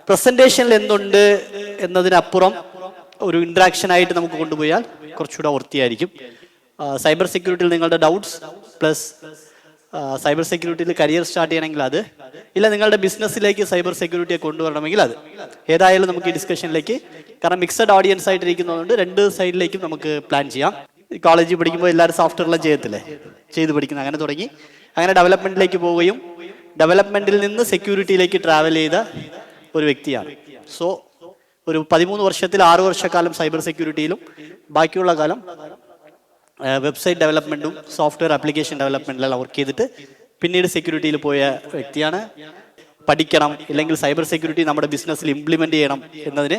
പ്രസന്റേഷനിൽ എന്തുണ്ട് എന്നതിനപ്പുറം ഒരു ഇൻട്രാക്ഷൻ ആയിട്ട് നമുക്ക് കൊണ്ടുപോയാൽ കുറച്ചുകൂടെ വൃത്തിയായിരിക്കും. സൈബർ സെക്യൂരിറ്റിയിൽ നിങ്ങളുടെ ഡൗട്ട്സ് പ്ലസ് സൈബർ സെക്യൂരിറ്റിയിൽ കരിയർ സ്റ്റാർട്ട് ചെയ്യണമെങ്കിൽ അത്, ഇല്ല നിങ്ങളുടെ ബിസിനസ്സിലേക്ക് സൈബർ സെക്യൂരിറ്റിയെ കൊണ്ടുവരണമെങ്കിൽ അത്. ഏതായാലും നമുക്ക് ഈ ഡിസ്കഷനിലേക്ക്, കാരണം മിക്സഡ് ഓഡിയൻസ് ആയിട്ടിരിക്കുന്നതുകൊണ്ട് രണ്ട് സൈഡിലേക്കും നമുക്ക് പ്ലാൻ ചെയ്യാം. കോളേജിൽ പഠിക്കുമ്പോൾ എല്ലാവരും സോഫ്റ്റ്വെയറെല്ലാം ചെയ്യത്തില്ലേ, ചെയ്ത് പഠിക്കുന്നത്, അങ്ങനെ തുടങ്ങി അങ്ങനെ ഡെവലപ്മെന്റിലേക്ക് പോവുകയും ഡെവലപ്മെന്റിൽ നിന്ന് സെക്യൂരിറ്റിയിലേക്ക് ട്രാവൽ ചെയ്ത ഒരു വ്യക്തിയാണ്. സോ ഒരു 13 വർഷത്തിൽ 6 വർഷക്കാലം സൈബർ സെക്യൂരിറ്റിയിലും ബാക്കിയുള്ള കാലം വെബ്സൈറ്റ് ഡെവലപ്മെന്റും സോഫ്റ്റ്വെയർ ആപ്ലിക്കേഷൻ ഡെവലപ്മെന്റിലെല്ലാം വർക്ക് ചെയ്തിട്ട് പിന്നീട് സെക്യൂരിറ്റിയിൽ പോയ വ്യക്തിയാണ്. പഠിക്കണം, ഇല്ലെങ്കിൽ സൈബർ സെക്യൂരിറ്റി നമ്മുടെ ബിസിനസ്സിൽ ഇംപ്ലിമെന്റ് ചെയ്യണം എന്നതിന്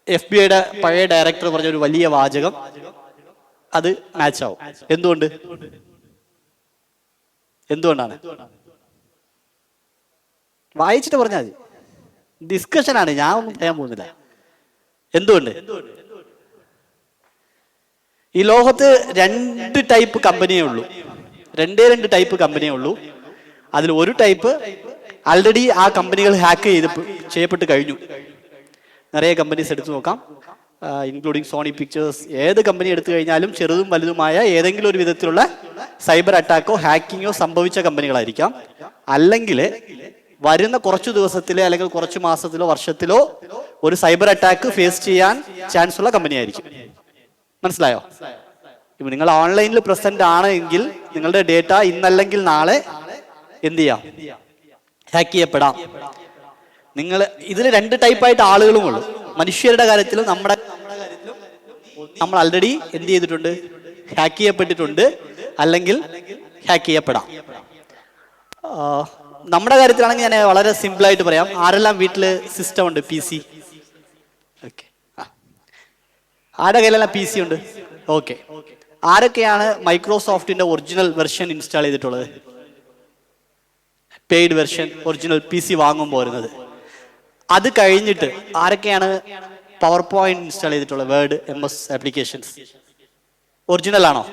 FBI പഴയ ഡയറക്ടർ പറഞ്ഞ ഒരു വലിയ വാചകം അത് മാച്ച് ആവും. എന്തുകൊണ്ടാണ് വായിച്ചിട്ട് പറഞ്ഞാൽ മതി, ഡിസ്കഷനാണ്, ഞാൻ ഒന്നും പറയാൻ പോകുന്നില്ല. എന്തുകൊണ്ട് ഈ ലോകത്ത് രണ്ട് ടൈപ്പ് കമ്പനിയേ ഉള്ളൂ, രണ്ട് ടൈപ്പ് കമ്പനിയേ ഉള്ളൂ. അതിൽ ഒരു ടൈപ്പ് ആൾറെഡി ആ കമ്പനികൾ ഹാക്ക് ചെയ്യപ്പെട്ട് കഴിഞ്ഞു. നിറയെ കമ്പനീസ് എടുത്തു നോക്കാം, ഇൻക്ലൂഡിങ് സോണി പിക്ചേഴ്സ്. ഏത് കമ്പനി എടുത്തു കഴിഞ്ഞാലും ചെറുതും വലുതുമായ ഏതെങ്കിലും ഒരു വിധത്തിലുള്ള സൈബർ അറ്റാക്കോ ഹാക്കിങ്ങോ സംഭവിച്ച കമ്പനികളായിരിക്കാം. അല്ലെങ്കിൽ വരുന്ന കുറച്ചു ദിവസത്തിലോ അല്ലെങ്കിൽ കുറച്ച് മാസത്തിലോ വർഷത്തിലോ ഒരു സൈബർ അറ്റാക്ക് ഫേസ് ചെയ്യാൻ ചാൻസ് ഉള്ള കമ്പനി ആയിരിക്കും. മനസ്സിലായോ? ഇപ്പൊ നിങ്ങൾ ഓൺലൈനിൽ പ്രസന്റ് ആണ് എങ്കിൽ നിങ്ങളുടെ ഡേറ്റ ഇന്നല്ലെങ്കിൽ നാളെ എന്ത് ചെയ്യാം, ഹാക്ക് ചെയ്യപ്പെടാം. നിങ്ങൾ ഇതിൽ രണ്ട് ടൈപ്പായിട്ട് ആളുകളും ഉള്ളു. മനുഷ്യരുടെ കാര്യത്തിലും നമ്മൾ ആൾറെഡി എന്ത് ചെയ്തിട്ടുണ്ട്, ഹാക്ക് ചെയ്യപ്പെട്ടിട്ടുണ്ട്, അല്ലെങ്കിൽ ഹാക്ക് ചെയ്യപ്പെടാം. നമ്മുടെ കാര്യത്തിലാണെങ്കിൽ ഞാൻ വളരെ സിമ്പിളായിട്ട് പറയാം. ആരെല്ലാം വീട്ടിൽ സിസ്റ്റം ഉണ്ട്, PC? ഓക്കെ, ആരുടെ കയ്യിലെല്ലാം PC ഉണ്ട്? ഓക്കെ. ആരൊക്കെയാണ് മൈക്രോസോഫ്റ്റിന്റെ ഒറിജിനൽ വെർഷൻ ഇൻസ്റ്റാൾ ചെയ്തിട്ടുള്ളത്? പെയ്ഡ് വെർഷൻ ഒറിജിനൽ PC വാങ്ങുമ്പോൾ വരുന്നത്. അത് കഴിഞ്ഞിട്ട് ആരൊക്കെയാണ് പവർ പോയിന്റ് ഇൻസ്റ്റാൾ ചെയ്തിട്ടുള്ളത്? വേർഡ്, MS ആപ്ലിക്കേഷൻസ് ഒറിജിനൽ ആണോ?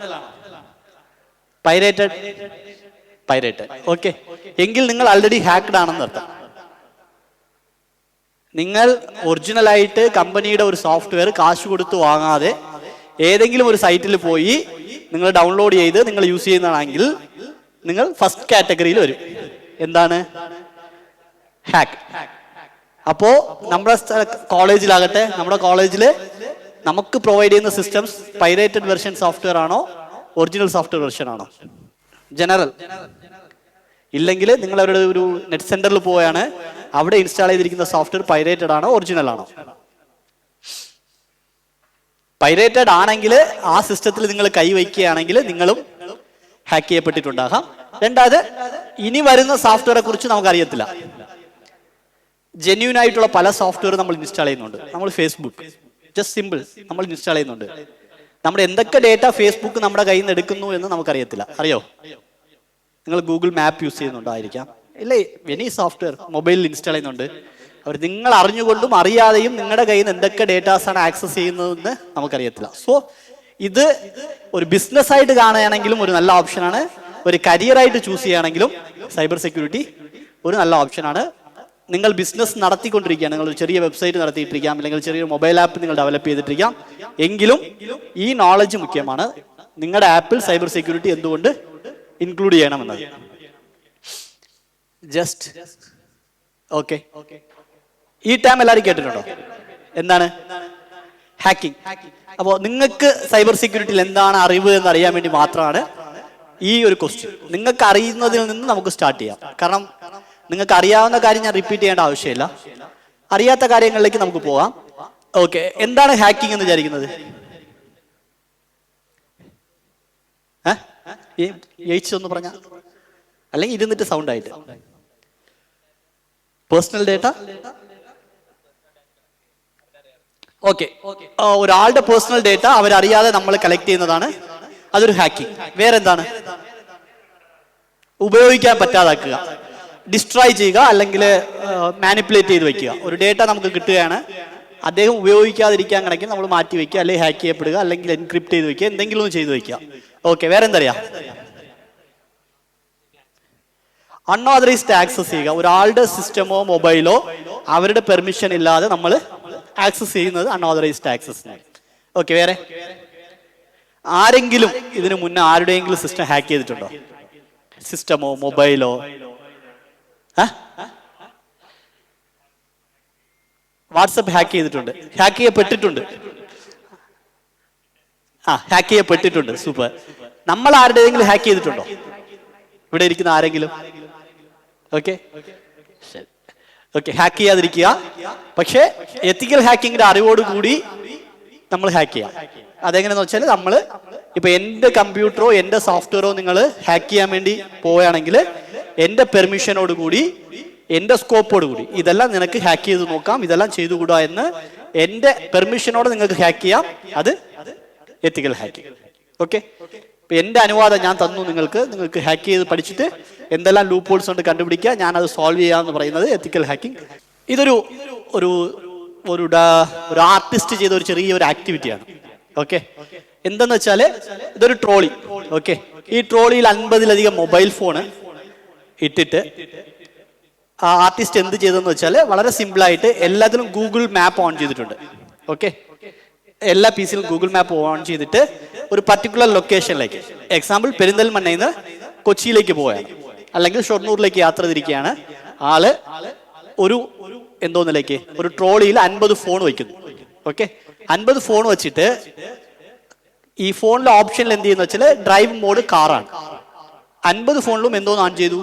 പൈറേറ്റഡ്? ഓക്കെ, എങ്കിൽ നിങ്ങൾ ആൾറെഡി ഹാക്ക്ഡ് ആണെന്ന് അർത്ഥം. നിങ്ങൾ ഒറിജിനലായിട്ട് കമ്പനിയുടെ ഒരു സോഫ്റ്റ്വെയർ കാശ് കൊടുത്ത് വാങ്ങാതെ ഏതെങ്കിലും ഒരു സൈറ്റിൽ പോയി നിങ്ങൾ ഡൗൺലോഡ് ചെയ്ത് നിങ്ങൾ യൂസ് ചെയ്യുന്നതാണെങ്കിൽ നിങ്ങൾ ഫസ്റ്റ് കാറ്റഗറിയിൽ വരും. എന്താണ്? ഹാക്ക്. അപ്പോ നമ്മുടെ കോളേജിലാകട്ടെ, നമ്മുടെ കോളേജിൽ നമുക്ക് പ്രൊവൈഡ് ചെയ്യുന്ന സിസ്റ്റംസ് പൈറേറ്റഡ് വെർഷൻ സോഫ്റ്റ്വെയർ ആണോ ഒറിജിനൽ സോഫ്റ്റ്വെയർ വെർഷൻ ആണോ? ജനറൽ. ഇല്ലെങ്കിൽ നിങ്ങൾ അവരുടെ ഒരു നെറ്റ് സെന്ററിൽ പോവുകയാണ്, അവിടെ ഇൻസ്റ്റാൾ ചെയ്തിരിക്കുന്ന സോഫ്റ്റ്വെയർ പൈറേറ്റഡ് ആണോ ഒറിജിനൽ ആണോ? പൈറേറ്റഡ് ആണെങ്കിൽ ആ സിസ്റ്റത്തിൽ നിങ്ങൾ കൈവയ്ക്കുകയാണെങ്കിൽ നിങ്ങളും ഹാക്ക് ചെയ്യപ്പെട്ടിട്ടുണ്ടാകാം. രണ്ടാമത്, ഇനി വരുന്ന സോഫ്റ്റ്വെയറെ കുറിച്ച് നമുക്കറിയത്തില്ല. ജെന്യൂൻ ആയിട്ടുള്ള പല സോഫ്റ്റ്വെയർ നമ്മൾ ഇൻസ്റ്റാൾ ചെയ്യുന്നുണ്ട്. നമ്മൾ ഫേസ്ബുക്ക്, ജസ്റ്റ് സിമ്പിൾ, നമ്മൾ ഇൻസ്റ്റാൾ ചെയ്യുന്നുണ്ട്. നമ്മുടെ എന്തൊക്കെ ഡേറ്റ ഫേസ്ബുക്ക് നമ്മുടെ കയ്യിൽ നിന്ന് എടുക്കുന്നു എന്ന് നമുക്കറിയത്തില്ല. അറിയോ? നിങ്ങൾ ഗൂഗിൾ മാപ്പ് യൂസ് ചെയ്യുന്നുണ്ടായിരിക്കാം, ഇല്ലേ? എനി സോഫ്റ്റ്വെയർ മൊബൈലിൽ ഇൻസ്റ്റാൾ ചെയ്യുന്നുണ്ട്. അവർ നിങ്ങൾ അറിഞ്ഞുകൊണ്ടും അറിയാതെയും നിങ്ങളുടെ കയ്യിൽ നിന്ന് എന്തൊക്കെ ഡേറ്റാസാണ് ആക്സസ് ചെയ്യുന്നതെന്ന് നമുക്കറിയത്തില്ല. സോ ഇത് ഒരു ബിസിനസ് ആയിട്ട് കാണുകയാണെങ്കിലും ഒരു നല്ല ഓപ്ഷനാണ്, ഒരു കരിയറായിട്ട് ചൂസ് ചെയ്യുകയാണെങ്കിലും സൈബർ സെക്യൂരിറ്റി ഒരു നല്ല ഓപ്ഷനാണ്. നിങ്ങൾ ബിസിനസ് നടത്തിക്കൊണ്ടിരിക്കുകയാണ്, നിങ്ങൾ ഒരു ചെറിയ വെബ്സൈറ്റ് നടത്തിയിട്ടിരിക്കാം, അല്ലെങ്കിൽ ചെറിയൊരു മൊബൈൽ ആപ്പ് നിങ്ങൾ ഡെവലപ്പ് ചെയ്തിട്ടിരിക്കാം, എങ്കിലും ഈ നോളജ് മുഖ്യമാണ്. നിങ്ങളുടെ ആപ്പിൽ സൈബർ സെക്യൂരിറ്റി എന്തുകൊണ്ട് ഇൻക്ലൂഡ് ചെയ്യണമെന്നത്. Just okay. ഈ ടേം എല്ലാവരും കേട്ടിട്ടുണ്ടോ? എന്താണ് ഹാക്കിംഗ്? അപ്പോൾ നിങ്ങൾക്ക് സൈബർ സെക്യൂരിറ്റിയിൽ എന്താണ് അറിവ് എന്ന് അറിയാൻ വേണ്ടി മാത്രമാണ് ഈ ഒരു ക്വസ്റ്റ്യൻ. നിങ്ങൾക്ക് അറിയുന്നതിൽ നിന്ന് നമുക്ക് സ്റ്റാർട്ട് ചെയ്യാം. കാരണം നിങ്ങൾക്ക് അറിയാവുന്ന കാര്യം ഞാൻ റിപ്പീറ്റ് ചെയ്യേണ്ട ആവശ്യമില്ല. അറിയാത്ത കാര്യങ്ങളിലേക്ക് നമുക്ക് പോകാം. ഓക്കെ, എന്താണ് ഹാക്കിംഗ് എന്ന് വിചാരിക്കുന്നത്? ഒന്ന് പറഞ്ഞ, അല്ലെങ്കിൽ ഇരുന്നിട്ട് സൗണ്ട് ആയിട്ട്. Personal data. ഓക്കെ, ഒരാളുടെ പേഴ്സണൽ ഡേറ്റ അവരറിയാതെ നമ്മൾ കളക്ട് ചെയ്യുന്നതാണ്, അതൊരു ഹാക്കിംഗ്. വേറെന്താണ്? ഉപയോഗിക്കാൻ പറ്റാതാക്കുക, ഡിസ്ട്രോയ് ചെയ്യുക, അല്ലെങ്കിൽ മാനിപ്പുലേറ്റ് ചെയ്ത് വെക്കുക. ഒരു ഡേറ്റ നമുക്ക് കിട്ടുകയാണ്, അദ്ദേഹം ഉപയോഗിക്കാതിരിക്കാൻ കണക്കിൽ നമ്മൾ മാറ്റി വെക്കുക, അല്ലെങ്കിൽ ഹാക്ക് ചെയ്യപ്പെടുക, അല്ലെങ്കിൽ എൻക്രിപ്റ്റ് ചെയ്ത് വെക്കുക, എന്തെങ്കിലും ഒന്ന് ചെയ്ത് വെക്കുക. ഓക്കെ, വേറെന്തറിയാം? അൺഓതറൈസ്ഡ് ആക്സസ് ചെയ്യുക. ഒരാളുടെ സിസ്റ്റമോ മൊബൈലോ അവരുടെ പെർമിഷൻ ഇല്ലാതെ നമ്മൾ ആക്സസ് ചെയ്യുന്നത് അൺഓതറൈസ്ഡ് ആക്സസ്. ഓക്കെ, വേറെ ആരെങ്കിലും ഇതിനു മുന്നേ ആരുടെയെങ്കിലും സിസ്റ്റം ഹാക്ക് ചെയ്തിട്ടുണ്ടോ? സിസ്റ്റമോ മൊബൈലോ? വാട്സപ്പ് ഹാക്ക് ചെയ്തിട്ടുണ്ട്, ഹാക്ക് ചെയ്യപ്പെട്ടിട്ടുണ്ട്. ഹാക്ക് ചെയ്യപ്പെട്ടിട്ടുണ്ട്. സൂപ്പർ. നമ്മൾ ആരുടെയെങ്കിലും ഹാക്ക് ചെയ്തിട്ടുണ്ടോ? ഇവിടെ ഇരിക്കുന്ന ആരെങ്കിലും? ഓക്കെ ഓക്കെ, ഹാക്ക് ചെയ്യാതിരിക്കുക. പക്ഷേ എത്തിക്കൽ ഹാക്കിങ്ങിന്റെ അറിവോടുകൂടി നമ്മൾ ഹാക്ക് ചെയ്യാം. അതെങ്ങനെയെന്ന് വെച്ചാൽ, നമ്മൾ ഇപ്പൊ എന്റെ കമ്പ്യൂട്ടറോ എന്റെ സോഫ്റ്റ്വെയറോ നിങ്ങൾ ഹാക്ക് ചെയ്യാൻ വേണ്ടി പോവുകയാണെങ്കിൽ എന്റെ പെർമിഷനോട് കൂടി, എന്റെ സ്കോപ്പോട് കൂടി ഇതെല്ലാം നിനക്ക് ഹാക്ക് ചെയ്ത് നോക്കാം, ഇതെല്ലാം ചെയ്തുകൂടാ എന്ന് എന്റെ പെർമിഷനോട് നിങ്ങൾക്ക് ഹാക്ക് ചെയ്യാം. അത് എത്തിക്കൽ ഹാക്കിംഗ്. ഓക്കെ, ഇപ്പൊ എന്റെ അനുവാദം ഞാൻ തന്നു നിങ്ങൾക്ക് ഹാക്ക് ചെയ്ത് പഠിച്ചിട്ട് എന്തെല്ലാം ലൂപ്പ് ഹോൾസ് ഉണ്ട് കണ്ടുപിടിക്കുക, ഞാൻ അത് സോൾവ് ചെയ്യാന്ന് പറയുന്നത് എത്തിക്കൽ ഹാക്കിംഗ്. ഇതൊരു ഒരു ഒരു ആർട്ടിസ്റ്റ് ചെയ്ത ഒരു ചെറിയൊരു ആക്ടിവിറ്റിയാണ്. ഓക്കെ, എന്തെന്ന് വെച്ചാല് ഇതൊരു ട്രോളി. ഓക്കെ, ഈ ട്രോളിയിൽ 50-ലധികം മൊബൈൽ ഫോണ് ഇട്ടിട്ട് ആ ആർട്ടിസ്റ്റ് എന്ത് ചെയ്തെന്ന് വെച്ചാൽ വളരെ സിമ്പിളായിട്ട് എല്ലാത്തിലും ഗൂഗിൾ മാപ്പ് ഓൺ ചെയ്തിട്ടുണ്ട്. ഓക്കെ, എല്ലാ പീസിലും ഗൂഗിൾ മാപ്പ് ഓൺ ചെയ്തിട്ട് ഒരു പർട്ടിക്കുലർ ലൊക്കേഷനിലേക്ക്, എക്സാമ്പിൾ പെരിന്തൽമണ്ണയിൽ നിന്ന് കൊച്ചിയിലേക്ക് പോവുകയാണ്, അല്ലെങ്കിൽ ഷൊർണൂറിലേക്ക് യാത്ര തിരിക്കുകയാണ്. ആള് ഒരു എന്തോന്നിലേക്ക് ഒരു ട്രോളിയിൽ 50 ഫോൺ വയ്ക്കുന്നു. ഓക്കെ, 50 ഫോൺ വെച്ചിട്ട് ഈ ഫോണിലെ ഓപ്ഷനിൽ എന്ത് ചെയ്യുന്ന വെച്ചാൽ ഡ്രൈവ് മോഡ് കാറാണ്. 50 ഫോണിലും എന്തോന്ന് ഓൺ ചെയ്തു?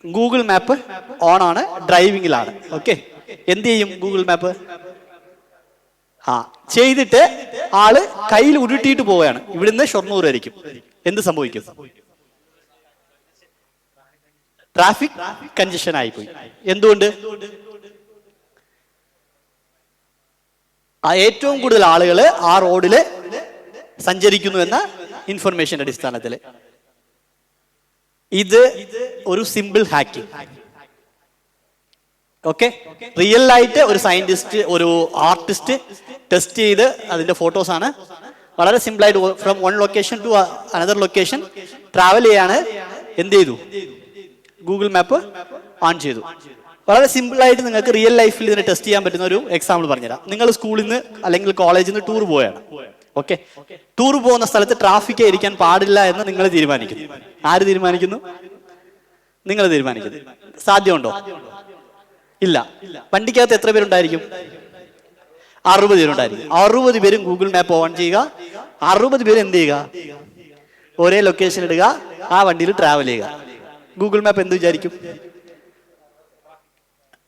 ഗൂഗിൾ മാപ്പ് ഓൺ ആണ്, ഡ്രൈവിംഗിലാണ്. ഓക്കെ, എന്ത് ചെയ്യും ഗൂഗിൾ മാപ്പ്? ചെയ്തിട്ട് ആള് കയ്യിൽ ഉരുട്ടിയിട്ട് പോവുകയാണ്. ഇവിടുന്ന് ഷൊർണൂർ ആയിരിക്കും. എന്ത് സംഭവിക്കും? ട്രാഫിക് കൺജഷൻ ആയിപ്പോയി. എന്തുകൊണ്ട്? ഏറ്റവും കൂടുതൽ ആളുകൾ ആ റോഡില് സഞ്ചരിക്കുന്നു എന്ന ഇൻഫർമേഷന്റെ അടിസ്ഥാനത്തിൽ. ഇത് ഒരു സിമ്പിൾ ഹാക്കിംഗ്. ഓക്കെ, റിയൽ ആയിട്ട് ഒരു സയന്റിസ്റ്റ്, ഒരു ആർട്ടിസ്റ്റ് ടെസ്റ്റ് ചെയ്ത് അതിന്റെ ഫോട്ടോസ് ആണ്. വളരെ സിമ്പിൾ ആയിട്ട് from one location to another location travel ചെയ്യാണ്. എന്ത് ചെയ്തു? ഗൂഗിൾ മാപ്പ് ഓൺ ചെയ്തു. വളരെ സിമ്പിൾ ആയിട്ട് നിങ്ങൾക്ക് റിയൽ ലൈഫിൽ ഇതിനെ ടെസ്റ്റ് ചെയ്യാൻ പറ്റുന്ന ഒരു എക്സാമ്പിൾ പറഞ്ഞുതരാം. നിങ്ങൾ സ്കൂളിൽ നിന്ന് അല്ലെങ്കിൽ കോളേജിൽ നിന്ന് ടൂർ പോവുകയാണ്. ഓക്കെ, ടൂർ പോകുന്ന സ്ഥലത്ത് ട്രാഫിക് ഇരിക്കാൻ പാടില്ല എന്ന് നിങ്ങൾ തീരുമാനിക്കുന്നു. ആര് തീരുമാനിക്കുന്നു? നിങ്ങൾ തീരുമാനിക്കുന്നു. സാധ്യമുണ്ടോ? ഇല്ല. വണ്ടിക്കകത്ത് എത്ര പേരുണ്ടായിരിക്കും? 60 പേരുണ്ടായിരിക്കും. 60 പേരും ഗൂഗിൾ മാപ്പ് ഓൺ ചെയ്യുക. 60 പേരും എന്ത് ചെയ്യുക? ഒരേ ലൊക്കേഷൻ ഇടുക, ആ വണ്ടിയിൽ ട്രാവൽ ചെയ്യുക. ഗൂഗിൾ മാപ്പ് എന്ത് വിചാരിക്കും?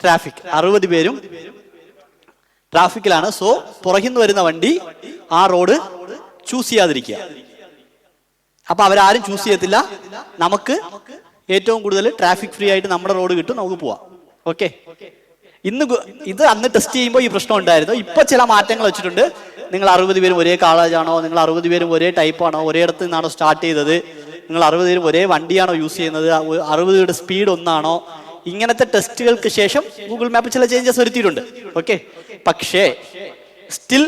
ട്രാഫിക്. 60 പേരും ട്രാഫിക്കിലാണ്. സോ പുറകിന്ന് വരുന്ന വണ്ടി ആ റോഡ് ചൂസ് ചെയ്യാതിരിക്കുക. അപ്പൊ അവരാരും ചൂസ് ചെയ്യത്തില്ല. നമുക്ക് ഏറ്റവും കൂടുതൽ ട്രാഫിക് ഫ്രീ ആയിട്ട് നമ്മുടെ റോഡ് കിട്ടും, നമുക്ക് പോവാം. ഓക്കെ, ഇത് അന്ന് ടെസ്റ്റ് ചെയ്യുമ്പോൾ ഈ പ്രശ്നം ഉണ്ടായിരുന്നു. ഇപ്പൊ ചില മാറ്റങ്ങൾ വെച്ചിട്ടുണ്ട്. നിങ്ങൾ 60 പേരും ഒരേ കോളേജാണോ, നിങ്ങൾ 60 പേരും ഒരേ ടൈപ്പാണോ, ഒരേ ഇടത്ത് നിന്നാണോ സ്റ്റാർട്ട് ചെയ്തത്, നിങ്ങൾ 60 പേരും ഒരേ വണ്ടിയാണോ യൂസ് ചെയ്യുന്നത്, 60 സ്പീഡ് ഒന്നാണോ, ഇങ്ങനത്തെ ടെസ്റ്റുകൾക്ക് ശേഷം ഗൂഗിൾ മാപ്പ് ചില ചേഞ്ചസ് വരുത്തിയിട്ടുണ്ട്. ഓക്കെ, പക്ഷേ സ്റ്റിൽ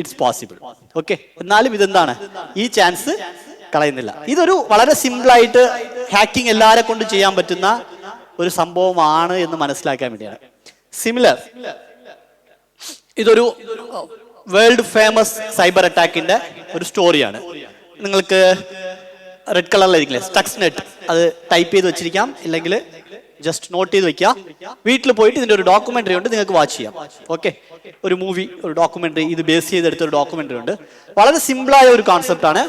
ഇറ്റ്സ് പോസിബിൾ. ഓക്കെ, എന്നാലും ഇതെന്താണ്, ഈ ചാൻസ് കളയുന്നില്ല. ഇതൊരു വളരെ സിമ്പിളായിട്ട് ഹാക്കിംഗ് എല്ലാവരെ കൊണ്ട് ചെയ്യാൻ പറ്റുന്ന ഒരു സംഭവമാണ് എന്ന് മനസ്സിലാക്കാൻ വേണ്ടിയാണ്. സിമിലർ, ഇതൊരു വേൾഡ് ഫേമസ് സൈബർ അറ്റാക്കിന്റെ ഒരു സ്റ്റോറിയാണ്. നിങ്ങൾക്ക് റെഡ് കളറിലായിരിക്കില്ലേ സ്റ്റക്സ്നെറ്റ്, അത് ടൈപ്പ് ചെയ്ത് വെച്ചിരിക്കാം, ഇല്ലെങ്കിൽ ജസ്റ്റ് നോട്ട് ചെയ്ത് വെക്കുക. വീട്ടിൽ പോയിട്ട് ഇതിന്റെ ഒരു ഡോക്യുമെന്ററി ഉണ്ട്, നിങ്ങൾക്ക് വാച്ച് ചെയ്യാം. ഓക്കെ, ഒരു മൂവി, ഒരു ഡോക്യുമെന്ററി, ഇത് ബേസ് ചെയ്തെടുത്ത ഒരു ഡോക്യുമെന്ററി ഉണ്ട്. വളരെ സിമ്പിളായ ഒരു കോൺസെപ്റ്റ് ആണ്.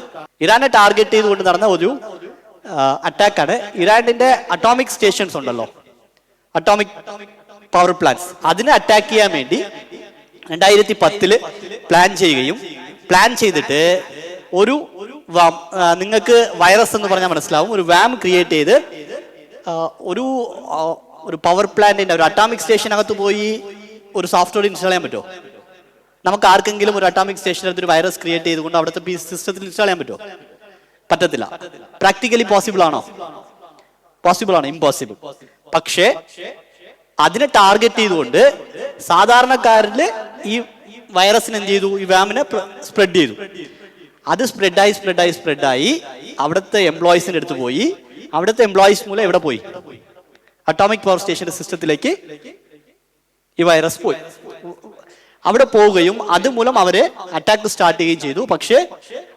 ഇറാനെ ടാർഗറ്റ് ചെയ്തുകൊണ്ട് നടന്ന ഒരു അറ്റാക്കാണ്. ഇറാനിന്റെ അറ്റോമിക് സ്റ്റേഷൻസ് ഉണ്ടല്ലോ, അറ്റോമിക് പവർ പ്ലാന്റ്സ്, അതിനെ അറ്റാക്ക് ചെയ്യാൻ വേണ്ടി 2010 പ്ലാൻ ചെയ്യുകയും, പ്ലാൻ ചെയ്തിട്ട് ഒരു നിങ്ങൾക്ക് വൈറസ് എന്ന് പറഞ്ഞാൽ മനസ്സിലാവും, ഒരു വാം ക്രിയേറ്റ് ചെയ്ത് ഒരു പവർ പ്ലാന്റിന്റെ ഒരു അറ്റോമിക് സ്റ്റേഷനകത്ത് പോയി ഒരു സോഫ്റ്റ്വെയർ ഇൻസ്റ്റാൾ ചെയ്യാൻ പറ്റുമോ? നമുക്ക് ആർക്കെങ്കിലും ഒരു അറ്റോമിക് സ്റ്റേഷനകത്ത് ഒരു വൈറസ് ക്രിയേറ്റ് ചെയ്തുകൊണ്ട് അവിടുത്തെ സിസ്റ്റത്തിൽ ഇൻസ്റ്റാൾ ചെയ്യാൻ പറ്റുമോ? പറ്റത്തില്ല. പ്രാക്ടിക്കലി പോസിബിൾ ആണോ? പോസിബിൾ ആണ്? ഇമ്പോസിബിൾ. പക്ഷേ അതിനെ ടാർഗറ്റ് ചെയ്തുകൊണ്ട് സാധാരണക്കാരിൽ ഈ വൈറസിന് എന്ത് ചെയ്തു? ഈ വാമിനെ സ്പ്രെഡ് ചെയ്തു. അത് സ്പ്രെഡായി അവിടുത്തെ എംപ്ലോയീസിന്റെ അടുത്ത് പോയി. അവിടുത്തെ എംപ്ലോയീസ് മൂലം എവിടെ പോയി? അറ്റോമിക് പവർ സ്റ്റേഷന്റെ സിസ്റ്റത്തിലേക്ക് ഈ വൈറസ് പോയി. അവിടെ പോവുകയും അതുമൂലം അവരെ അറ്റാക്ക് സ്റ്റാർട്ട് ചെയ്യുകയും ചെയ്തു. പക്ഷേ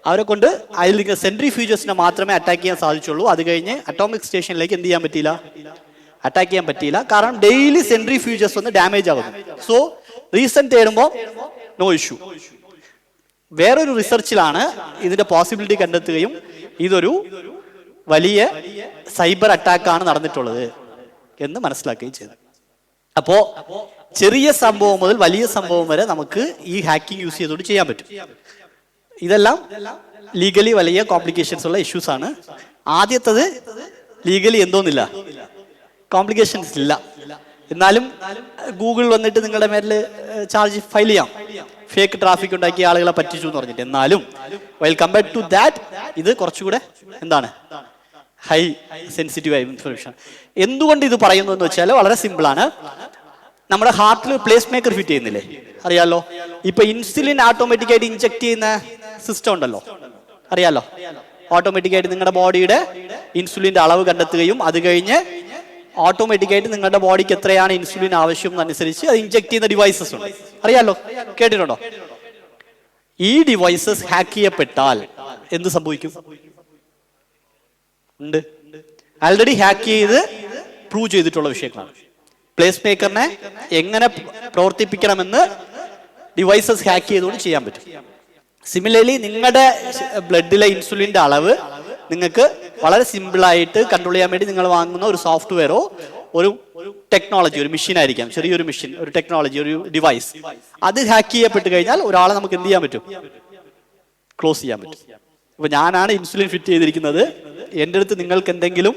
അവരെ കൊണ്ട് അതിൽ സെൻട്രിഫ്യൂജസിനെ മാത്രമേ അറ്റാക്ക് ചെയ്യാൻ സാധിച്ചുള്ളൂ. അത് കഴിഞ്ഞ് അറ്റോമിക് സ്റ്റേഷനിലേക്ക് എന്ത് ചെയ്യാൻ പറ്റിയില്ല, അറ്റാക്ക് ചെയ്യാൻ പറ്റിയില്ല. കാരണം ഡെയിലി സെൻട്രിഫ്യൂജസ് ഒന്ന് ഡാമേജ് ആകുന്നു. സോ റീസൺ തേടുമ്പോൾ നോ ഇഷ്യൂ. വേറൊരു റിസർച്ചിലാണ് ഇതിന്റെ പോസിബിലിറ്റി കണ്ടെത്തുകയും ഇതൊരു വലിയ സൈബർ അറ്റാക്കാണ് നടന്നിട്ടുള്ളത് എന്ന് മനസ്സിലാക്കുകയും ചെയ്തു. അപ്പോ ചെറിയ സംഭവം മുതൽ വലിയ സംഭവം വരെ നമുക്ക് ഈ ഹാക്കിംഗ് യൂസ് ചെയ്തുകൊണ്ട് ചെയ്യാൻ പറ്റും. ഇതെല്ലാം ലീഗലി വലിയ കോംപ്ലിക്കേഷൻസ് ഉള്ള ഇഷ്യൂസ് ആണ്. ആദ്യത്തത് ലീഗലി എന്തോന്നില്ല, കോംപ്ലിക്കേഷൻസ് ഇല്ല. എന്നാലും ഗൂഗിൾ വന്നിട്ട് നിങ്ങളുടെ മേലിൽ ചാർജ് ഫയൽ ചെയ്യാം, ഫേക്ക് ട്രാഫിക് ഉണ്ടാക്കി ആളുകളെ പറ്റിച്ചു എന്ന് പറഞ്ഞിട്ട്. എന്നാലും വൈൽ കമ്പയർഡ് ടു ദാറ്റ് ഇത് കുറച്ചുകൂടെ എന്താണ്, ഹൈ സെൻസിറ്റീവ് ആയ ഇൻഫർമേഷൻ. എന്തുകൊണ്ട് ഇത് പറയുന്നു എന്ന് വെച്ചാൽ വളരെ സിമ്പിൾ ആണ്. നമ്മുടെ ഹാർട്ടിൽ പ്ലേസ് മേക്കർ ഫിറ്റ് ചെയ്യുന്നില്ലേ, അറിയാലോ. ഇപ്പൊ ഇൻസുലിൻ ഓട്ടോമാറ്റിക്കായിട്ട് ഇൻജെക്ട് ചെയ്യുന്ന സിസ്റ്റം ഉണ്ടല്ലോ, അറിയാലോ. ഓട്ടോമാറ്റിക്കായിട്ട് നിങ്ങളുടെ ബോഡിയുടെ ഇൻസുലിന്റെ അളവ് കണ്ടെത്തുകയും അത് കഴിഞ്ഞ് ഓട്ടോമാറ്റിക്കായിട്ട് നിങ്ങളുടെ ബോഡിക്ക് എത്രയാണ് ഇൻസുലിൻ ആവശ്യം എന്നനുസരിച്ച് അത് ഇൻജെക്ട് ചെയ്യുന്ന ഡിവൈസസ് ഉണ്ട്, അറിയാലോ, കേട്ടിട്ടുണ്ടോ? ഈ ഡിവൈസസ് ഹാക്ക് ചെയ്യപ്പെട്ടാൽ എന്ത് സംഭവിക്കും? ഉണ്ട്, ആൾറെഡി ഹാക്ക് ചെയ്ത് പ്രൂവ് ചെയ്തിട്ടുള്ള വിഷയങ്ങളാണ്. പ്ലേസ് മേക്കറിനെ എങ്ങനെ പ്രവർത്തിപ്പിക്കണമെന്ന് ഡിവൈസസ് ഹാക്ക് ചെയ്തുകൊണ്ട് ചെയ്യാൻ പറ്റും. സിമിലർലി നിങ്ങളുടെ ബ്ലഡിലെ ഇൻസുലിന്റെ അളവ് നിങ്ങൾക്ക് വളരെ സിമ്പിളായിട്ട് കൺട്രോൾ ചെയ്യാൻ വേണ്ടി നിങ്ങൾ വാങ്ങുന്ന ഒരു സോഫ്റ്റ്വെയറോ ഒരു ടെക്നോളജി, ഒരു മെഷീൻ ആയിരിക്കാം, ചെറിയൊരു മെഷീൻ, ഒരു ടെക്നോളജി, ഒരു ഡിവൈസ്, അത് ഹാക്ക് ചെയ്യപ്പെട്ട് കഴിഞ്ഞാൽ ഒരാളെ നമുക്ക് എന്ത് ചെയ്യാൻ പറ്റും? ക്ലോസ് ചെയ്യാൻ പറ്റും. ഇപ്പൊ ഞാനാണ് ഇൻസുലിൻ ഫിറ്റ് ചെയ്തിരിക്കുന്നത്, എൻ്റെ അടുത്ത് നിങ്ങൾക്ക് എന്തെങ്കിലും